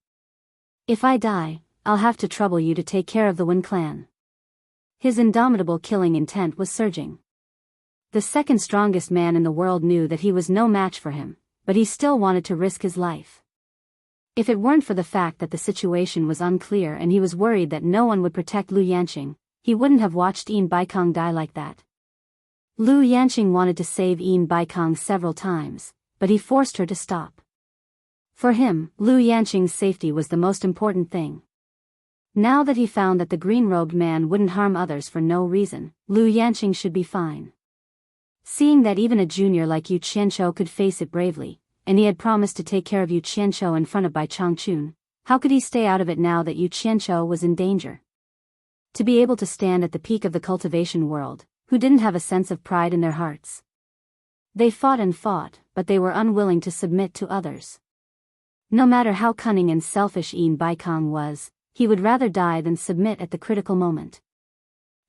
If I die, I'll have to trouble you to take care of the Wen clan." His indomitable killing intent was surging. The second strongest man in the world knew that he was no match for him, but he still wanted to risk his life. If it weren't for the fact that the situation was unclear and he was worried that no one would protect Lu Yanqing, he wouldn't have watched Yin Baikong die like that. Lu Yanqing wanted to save Yin Baikong several times, but he forced her to stop. For him, Lu Yanqing's safety was the most important thing. Now that he found that the green-robed man wouldn't harm others for no reason, Lu Yanqing should be fine. Seeing that even a junior like Yu Qianqiu could face it bravely, and he had promised to take care of Yu Qianqiu in front of Bai Changchun, how could he stay out of it now that Yu Qianqiu was in danger? To be able to stand at the peak of the cultivation world, who didn't have a sense of pride in their hearts. They fought and fought, but they were unwilling to submit to others. No matter how cunning and selfish Yin Baikong was, he would rather die than submit at the critical moment.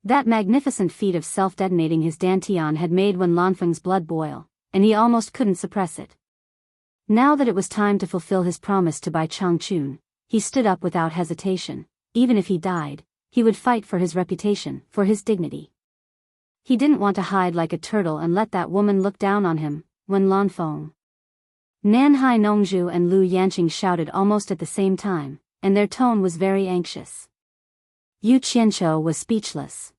That magnificent feat of self-detonating his dantian had made Wen Lanfeng's blood boil, and he almost couldn't suppress it. Now that it was time to fulfill his promise to Bai Changchun, he stood up without hesitation. Even if he died, he would fight for his reputation, for his dignity. He didn't want to hide like a turtle and let that woman look down on him. Wen Lanfeng, Nanhai Nongzhu and Lu Yanqing shouted almost at the same time, and their tone was very anxious. Yu Qianqiu was speechless.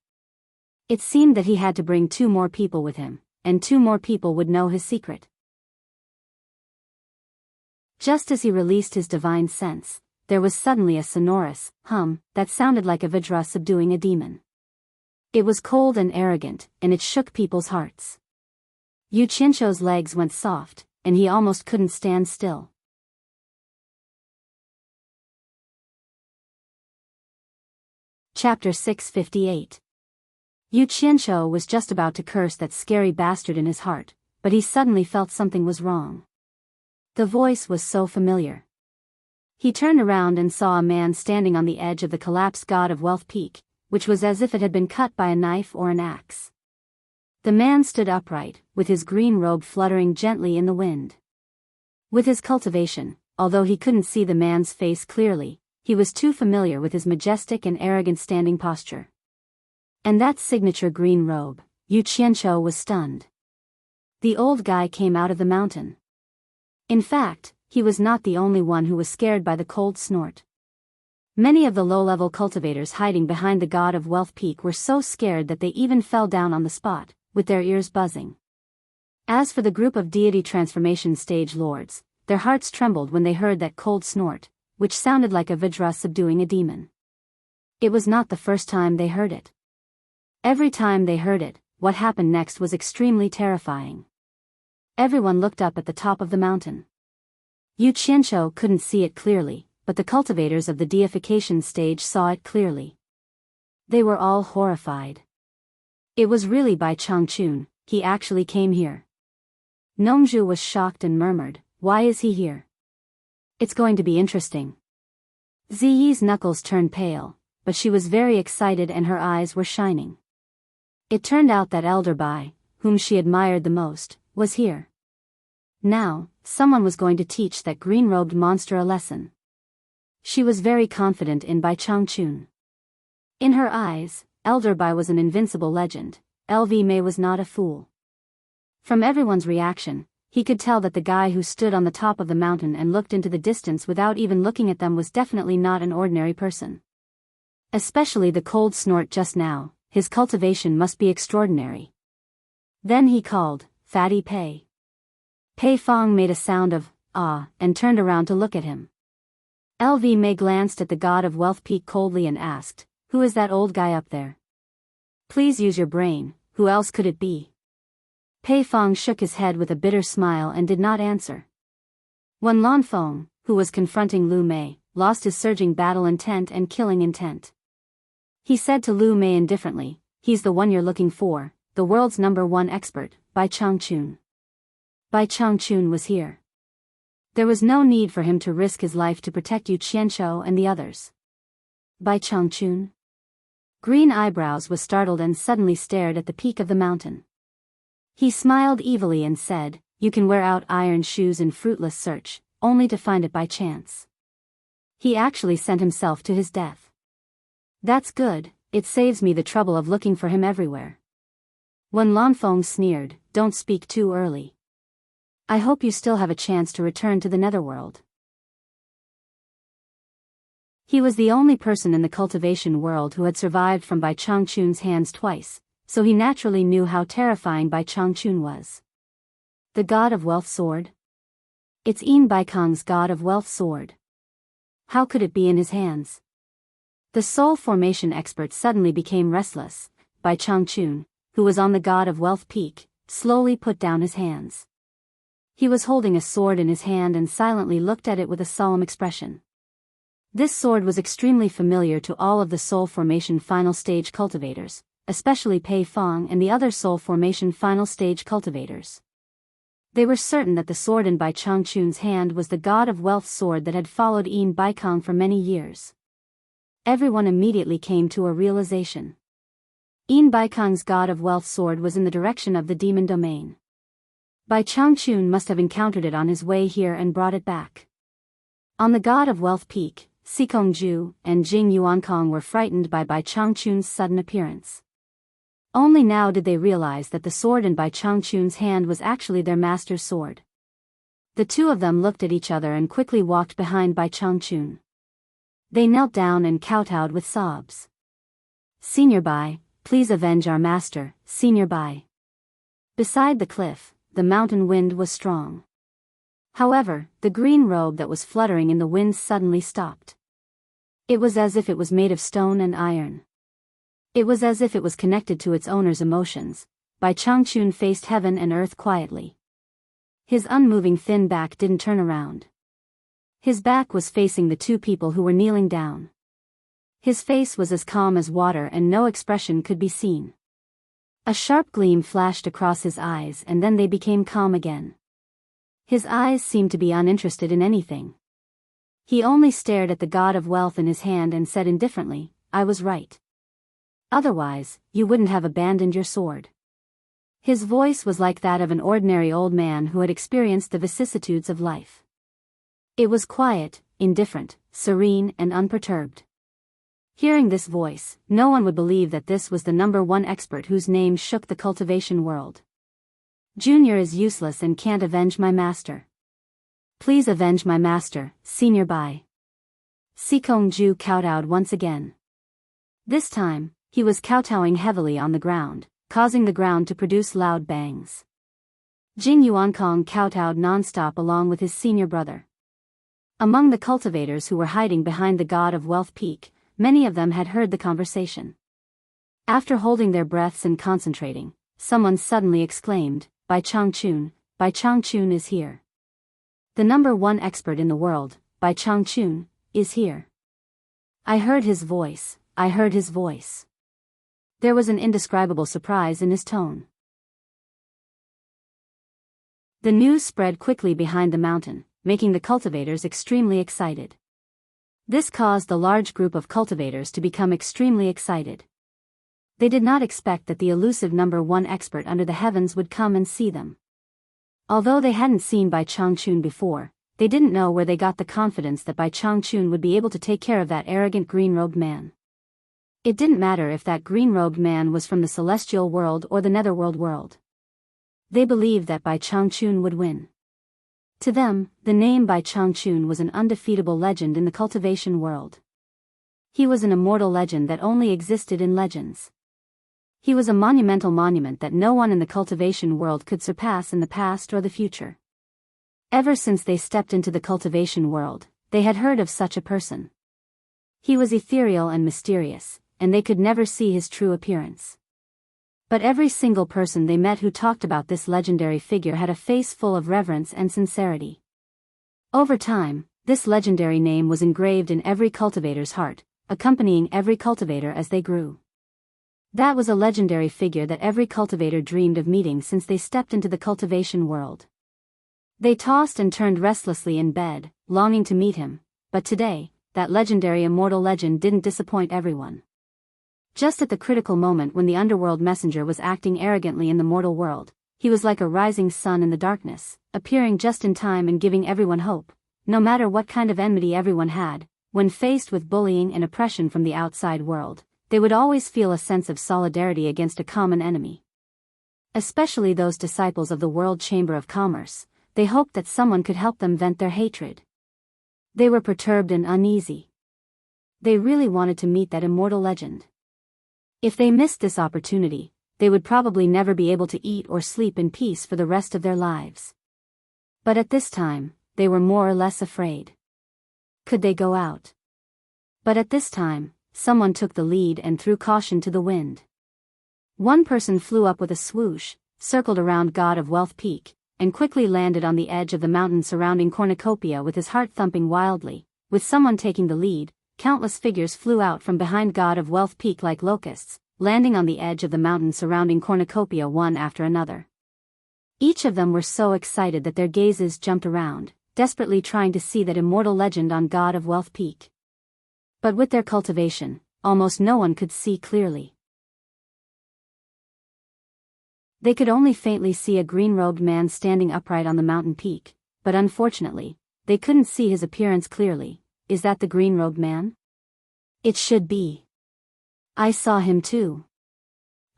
It seemed that he had to bring 2 more people with him, and 2 more people would know his secret. Just as he released his divine sense, there was suddenly a sonorous hum that sounded like a vajra subduing a demon. It was cold and arrogant, and it shook people's hearts. Yu Qianqiu's legs went soft, and he almost couldn't stand still. Chapter 658. Yu Qianqiu was just about to curse that scary bastard in his heart, but he suddenly felt something was wrong. The voice was so familiar. He turned around and saw a man standing on the edge of the collapsed God of Wealth Peak, which was as if it had been cut by a knife or an axe. The man stood upright, with his green robe fluttering gently in the wind. With his cultivation, although he couldn't see the man's face clearly, he was too familiar with his majestic and arrogant standing posture. And that signature green robe, Yu Qianqiu was stunned. The old guy came out of the mountain. In fact, he was not the only one who was scared by the cold snort. Many of the low-level cultivators hiding behind the God of Wealth Peak were so scared that they even fell down on the spot, with their ears buzzing. As for the group of deity transformation stage lords, their hearts trembled when they heard that cold snort, which sounded like a vajra subduing a demon. It was not the first time they heard it. Every time they heard it, what happened next was extremely terrifying. Everyone looked up at the top of the mountain. Yu Qianqiu couldn't see it clearly, but the cultivators of the deification stage saw it clearly. They were all horrified. It was really Bai Changchun. He actually came here. Nongzhu was shocked and murmured, "Why is he here? It's going to be interesting." Ziyi's knuckles turned pale, but she was very excited and her eyes were shining. It turned out that Elder Bai, whom she admired the most, was here. Now, someone was going to teach that green-robed monster a lesson. She was very confident in Bai Changchun. In her eyes, Elder Bai was an invincible legend. LV Mei was not a fool. From everyone's reaction, he could tell that the guy who stood on the top of the mountain and looked into the distance without even looking at them was definitely not an ordinary person. Especially the cold snort just now, his cultivation must be extraordinary. Then he called, "Fatty Pei." Pei Fong made a sound of ah and turned around to look at him. LV Mei glanced at the God of Wealth Peak coldly and asked, "Who is that old guy up there? Please use your brain, who else could it be?" Pei Fong shook his head with a bitter smile and did not answer. Wen Lanfeng, who was confronting Lu Mei, lost his surging battle intent and killing intent. He said to Lu Mei indifferently, "He's the one you're looking for, the world's #1 expert, Bai Changchun." Bai Changchun was here. There was no need for him to risk his life to protect Yu Qianqiu and the others. Bai Changchun? Green Eyebrows was startled and suddenly stared at the peak of the mountain. He smiled evilly and said, "You can wear out iron shoes in fruitless search, only to find it by chance." He actually sent himself to his death. That's good, it saves me the trouble of looking for him everywhere. Wen Lanfeng sneered, "Don't speak too early. I hope you still have a chance to return to the netherworld." He was the only person in the cultivation world who had survived from Bai Changchun's hands twice, so he naturally knew how terrifying Bai Changchun was. The God of Wealth Sword? It's Yin Baikong's God of Wealth Sword. How could it be in his hands? The soul formation expert suddenly became restless. Bai Changchun, who was on the God of Wealth Peak, slowly put down his hands. He was holding a sword in his hand and silently looked at it with a solemn expression. This sword was extremely familiar to all of the soul formation final stage cultivators, especially Pei Fong and the other soul formation final stage cultivators. They were certain that the sword in Bai Changchun's hand was the God of Wealth sword that had followed Yin Baikong for many years. Everyone immediately came to a realization. Yin Baikang's God of Wealth sword was in the direction of the demon domain. Bai Changchun must have encountered it on his way here and brought it back. On the God of Wealth peak, Sikongju and Jing Yuankong were frightened by Bai Changchun's sudden appearance. Only now did they realize that the sword in Bai Changchun's hand was actually their master's sword. The two of them looked at each other and quickly walked behind Bai Changchun. They knelt down and kowtowed with sobs. "Senior Bai, please avenge our master, Senior Bai." Beside the cliff, the mountain wind was strong. However, the green robe that was fluttering in the wind suddenly stopped. It was as if it was made of stone and iron. It was as if it was connected to its owner's emotions. Bai Changchun faced heaven and earth quietly. His unmoving thin back didn't turn around. His back was facing the two people who were kneeling down. His face was as calm as water and no expression could be seen. A sharp gleam flashed across his eyes and then they became calm again. His eyes seemed to be uninterested in anything. He only stared at the God of Wealth in his hand and said indifferently, "I was right. Otherwise, you wouldn't have abandoned your sword." His voice was like that of an ordinary old man who had experienced the vicissitudes of life. It was quiet, indifferent, serene and unperturbed. Hearing this voice, no one would believe that this was the #1 expert whose name shook the cultivation world. "Junior is useless and can't avenge my master. Please avenge my master, Senior Bai." Sikongju kowtowed once again. This time, he was kowtowing heavily on the ground, causing the ground to produce loud bangs. Jing Yuankong kowtowed non-stop along with his senior brother. Among the cultivators who were hiding behind the God of Wealth peak, many of them had heard the conversation. After holding their breaths and concentrating, someone suddenly exclaimed, Bai Changchun is here. The #1 expert in the world, Bai Changchun, is here. I heard his voice. There was an indescribable surprise in his tone. The news spread quickly behind the mountain, making the cultivators extremely excited. This caused the large group of cultivators to become extremely excited. They did not expect that the elusive #1 expert under the heavens would come and see them. Although they hadn't seen Bai Changchun before, they didn't know where they got the confidence that Bai Changchun would be able to take care of that arrogant green-robed man. It didn't matter if that green-robed man was from the celestial world or the netherworld world. They believed that Bai Changchun would win. To them, the name Bai Changchun was an undefeatable legend in the cultivation world. He was an immortal legend that only existed in legends. He was a monumental monument that no one in the cultivation world could surpass in the past or the future. Ever since they stepped into the cultivation world, they had heard of such a person. He was ethereal and mysterious, and they could never see his true appearance. But every single person they met who talked about this legendary figure had a face full of reverence and sincerity. Over time, this legendary name was engraved in every cultivator's heart, accompanying every cultivator as they grew. That was a legendary figure that every cultivator dreamed of meeting since they stepped into the cultivation world. They tossed and turned restlessly in bed, longing to meet him, but today, that legendary immortal legend didn't disappoint everyone. Just at the critical moment when the underworld messenger was acting arrogantly in the mortal world, he was like a rising sun in the darkness, appearing just in time and giving everyone hope. No matter what kind of enmity everyone had, when faced with bullying and oppression from the outside world, they would always feel a sense of solidarity against a common enemy. Especially those disciples of the World Chamber of Commerce, they hoped that someone could help them vent their hatred. They were perturbed and uneasy. They really wanted to meet that immortal legend. If they missed this opportunity, they would probably never be able to eat or sleep in peace for the rest of their lives. But at this time, they were more or less afraid. Could they go out? But at this time, someone took the lead and threw caution to the wind. One person flew up with a swoosh, circled around God of Wealth Peak, and quickly landed on the edge of the mountain surrounding Cornucopia with his heart thumping wildly. With someone taking the lead, countless figures flew out from behind God of Wealth Peak like locusts, landing on the edge of the mountain surrounding Cornucopia one after another. Each of them were so excited that their gazes jumped around, desperately trying to see that immortal legend on God of Wealth Peak. But with their cultivation, almost no one could see clearly. They could only faintly see a green-robed man standing upright on the mountain peak, but unfortunately, they couldn't see his appearance clearly. Is that the green-robed man? It should be. I saw him too.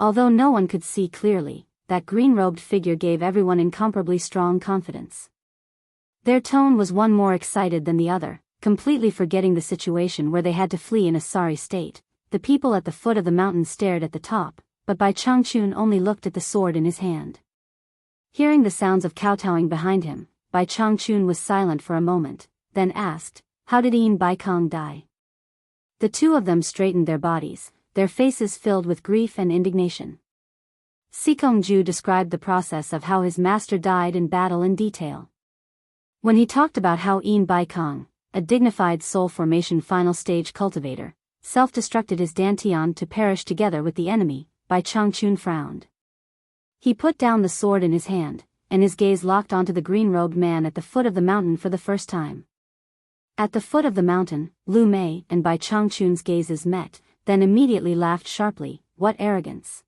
Although no one could see clearly, that green-robed figure gave everyone incomparably strong confidence. Their tone was one more excited than the other, completely forgetting the situation where they had to flee in a sorry state. The people at the foot of the mountain stared at the top, but Bai Changchun only looked at the sword in his hand. Hearing the sounds of kowtowing behind him, Bai Changchun was silent for a moment, then asked, "How did Yin Baikong die?" The two of them straightened their bodies, their faces filled with grief and indignation. Sikongju described the process of how his master died in battle in detail. When he talked about how Yin Baikong, a dignified soul formation final stage cultivator, self-destructed his dantian to perish together with the enemy, Bai Changchun frowned. He put down the sword in his hand, and his gaze locked onto the green-robed man at the foot of the mountain for the first time. At the foot of the mountain, Lu Mei and Bai Changchun's gazes met, then immediately laughed sharply. What arrogance!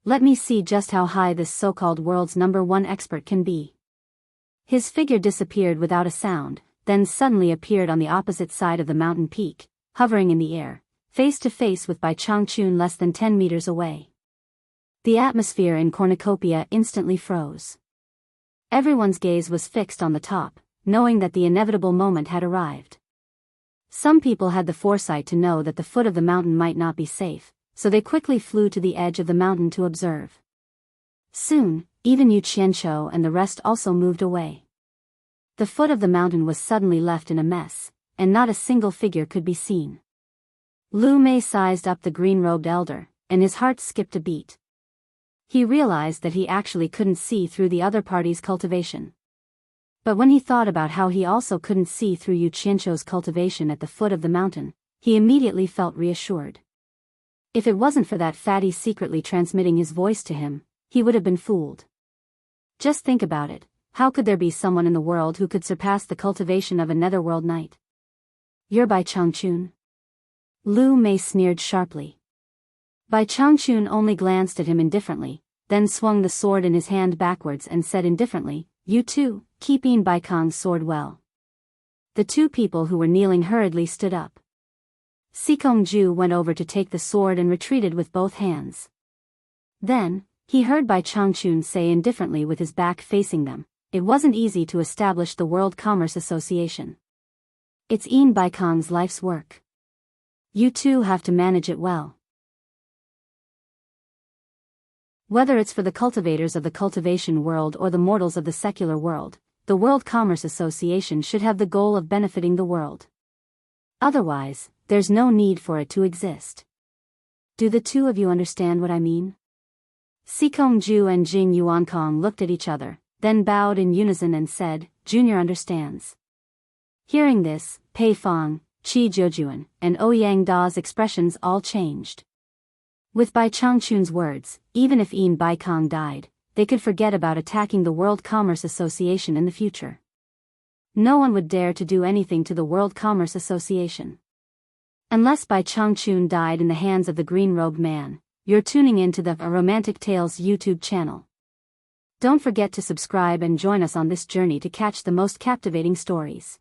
Let me see just how high this so-called world's #1 expert can be. His figure disappeared without a sound, then suddenly appeared on the opposite side of the mountain peak, hovering in the air, face to face with Bai Changchun less than 10 meters away. The atmosphere in cornucopia instantly froze. Everyone's gaze was fixed on the top, knowing that the inevitable moment had arrived. Some people had the foresight to know that the foot of the mountain might not be safe, so they quickly flew to the edge of the mountain to observe. Soon, even Yu Qianqiu and the rest also moved away. The foot of the mountain was suddenly left in a mess, and not a single figure could be seen. Lu Mei sized up the green-robed elder, and his heart skipped a beat. He realized that he actually couldn't see through the other party's cultivation. But when he thought about how he also couldn't see through Yu Qianqiu's cultivation at the foot of the mountain, he immediately felt reassured. If it wasn't for that fatty secretly transmitting his voice to him, he would have been fooled. Just think about it, how could there be someone in the world who could surpass the cultivation of a netherworld knight? You're Bai Changchun? Lu Mei sneered sharply. Bai Changchun only glanced at him indifferently, then swung the sword in his hand backwards and said indifferently, "You too, keep Yin Baikong's sword well." The two people who were kneeling hurriedly stood up. Sikongju went over to take the sword and retreated with both hands. Then, he heard Bai Changchun say indifferently with his back facing them, "It wasn't easy to establish the World Commerce Association. It's Yin Baikong's life's work. You two have to manage it well. Whether it's for the cultivators of the cultivation world or the mortals of the secular world, the World Commerce Association should have the goal of benefiting the world. Otherwise, there's no need for it to exist. Do the two of you understand what I mean?" Sikongju and Jing Yuankong looked at each other, then bowed in unison and said, "Junior understands." Hearing this, Pei Fong, Qi Zhejuan, and Ouyang Da's expressions all changed. With Bai Changchun's words, even if Yin Baikong died, they could forget about attacking the World Commerce Association in the future. No one would dare to do anything to the World Commerce Association. Unless Bai Changchun died in the hands of the green-robed man. You're tuning in to the Romantic Tales YouTube channel. Don't forget to subscribe and join us on this journey to catch the most captivating stories.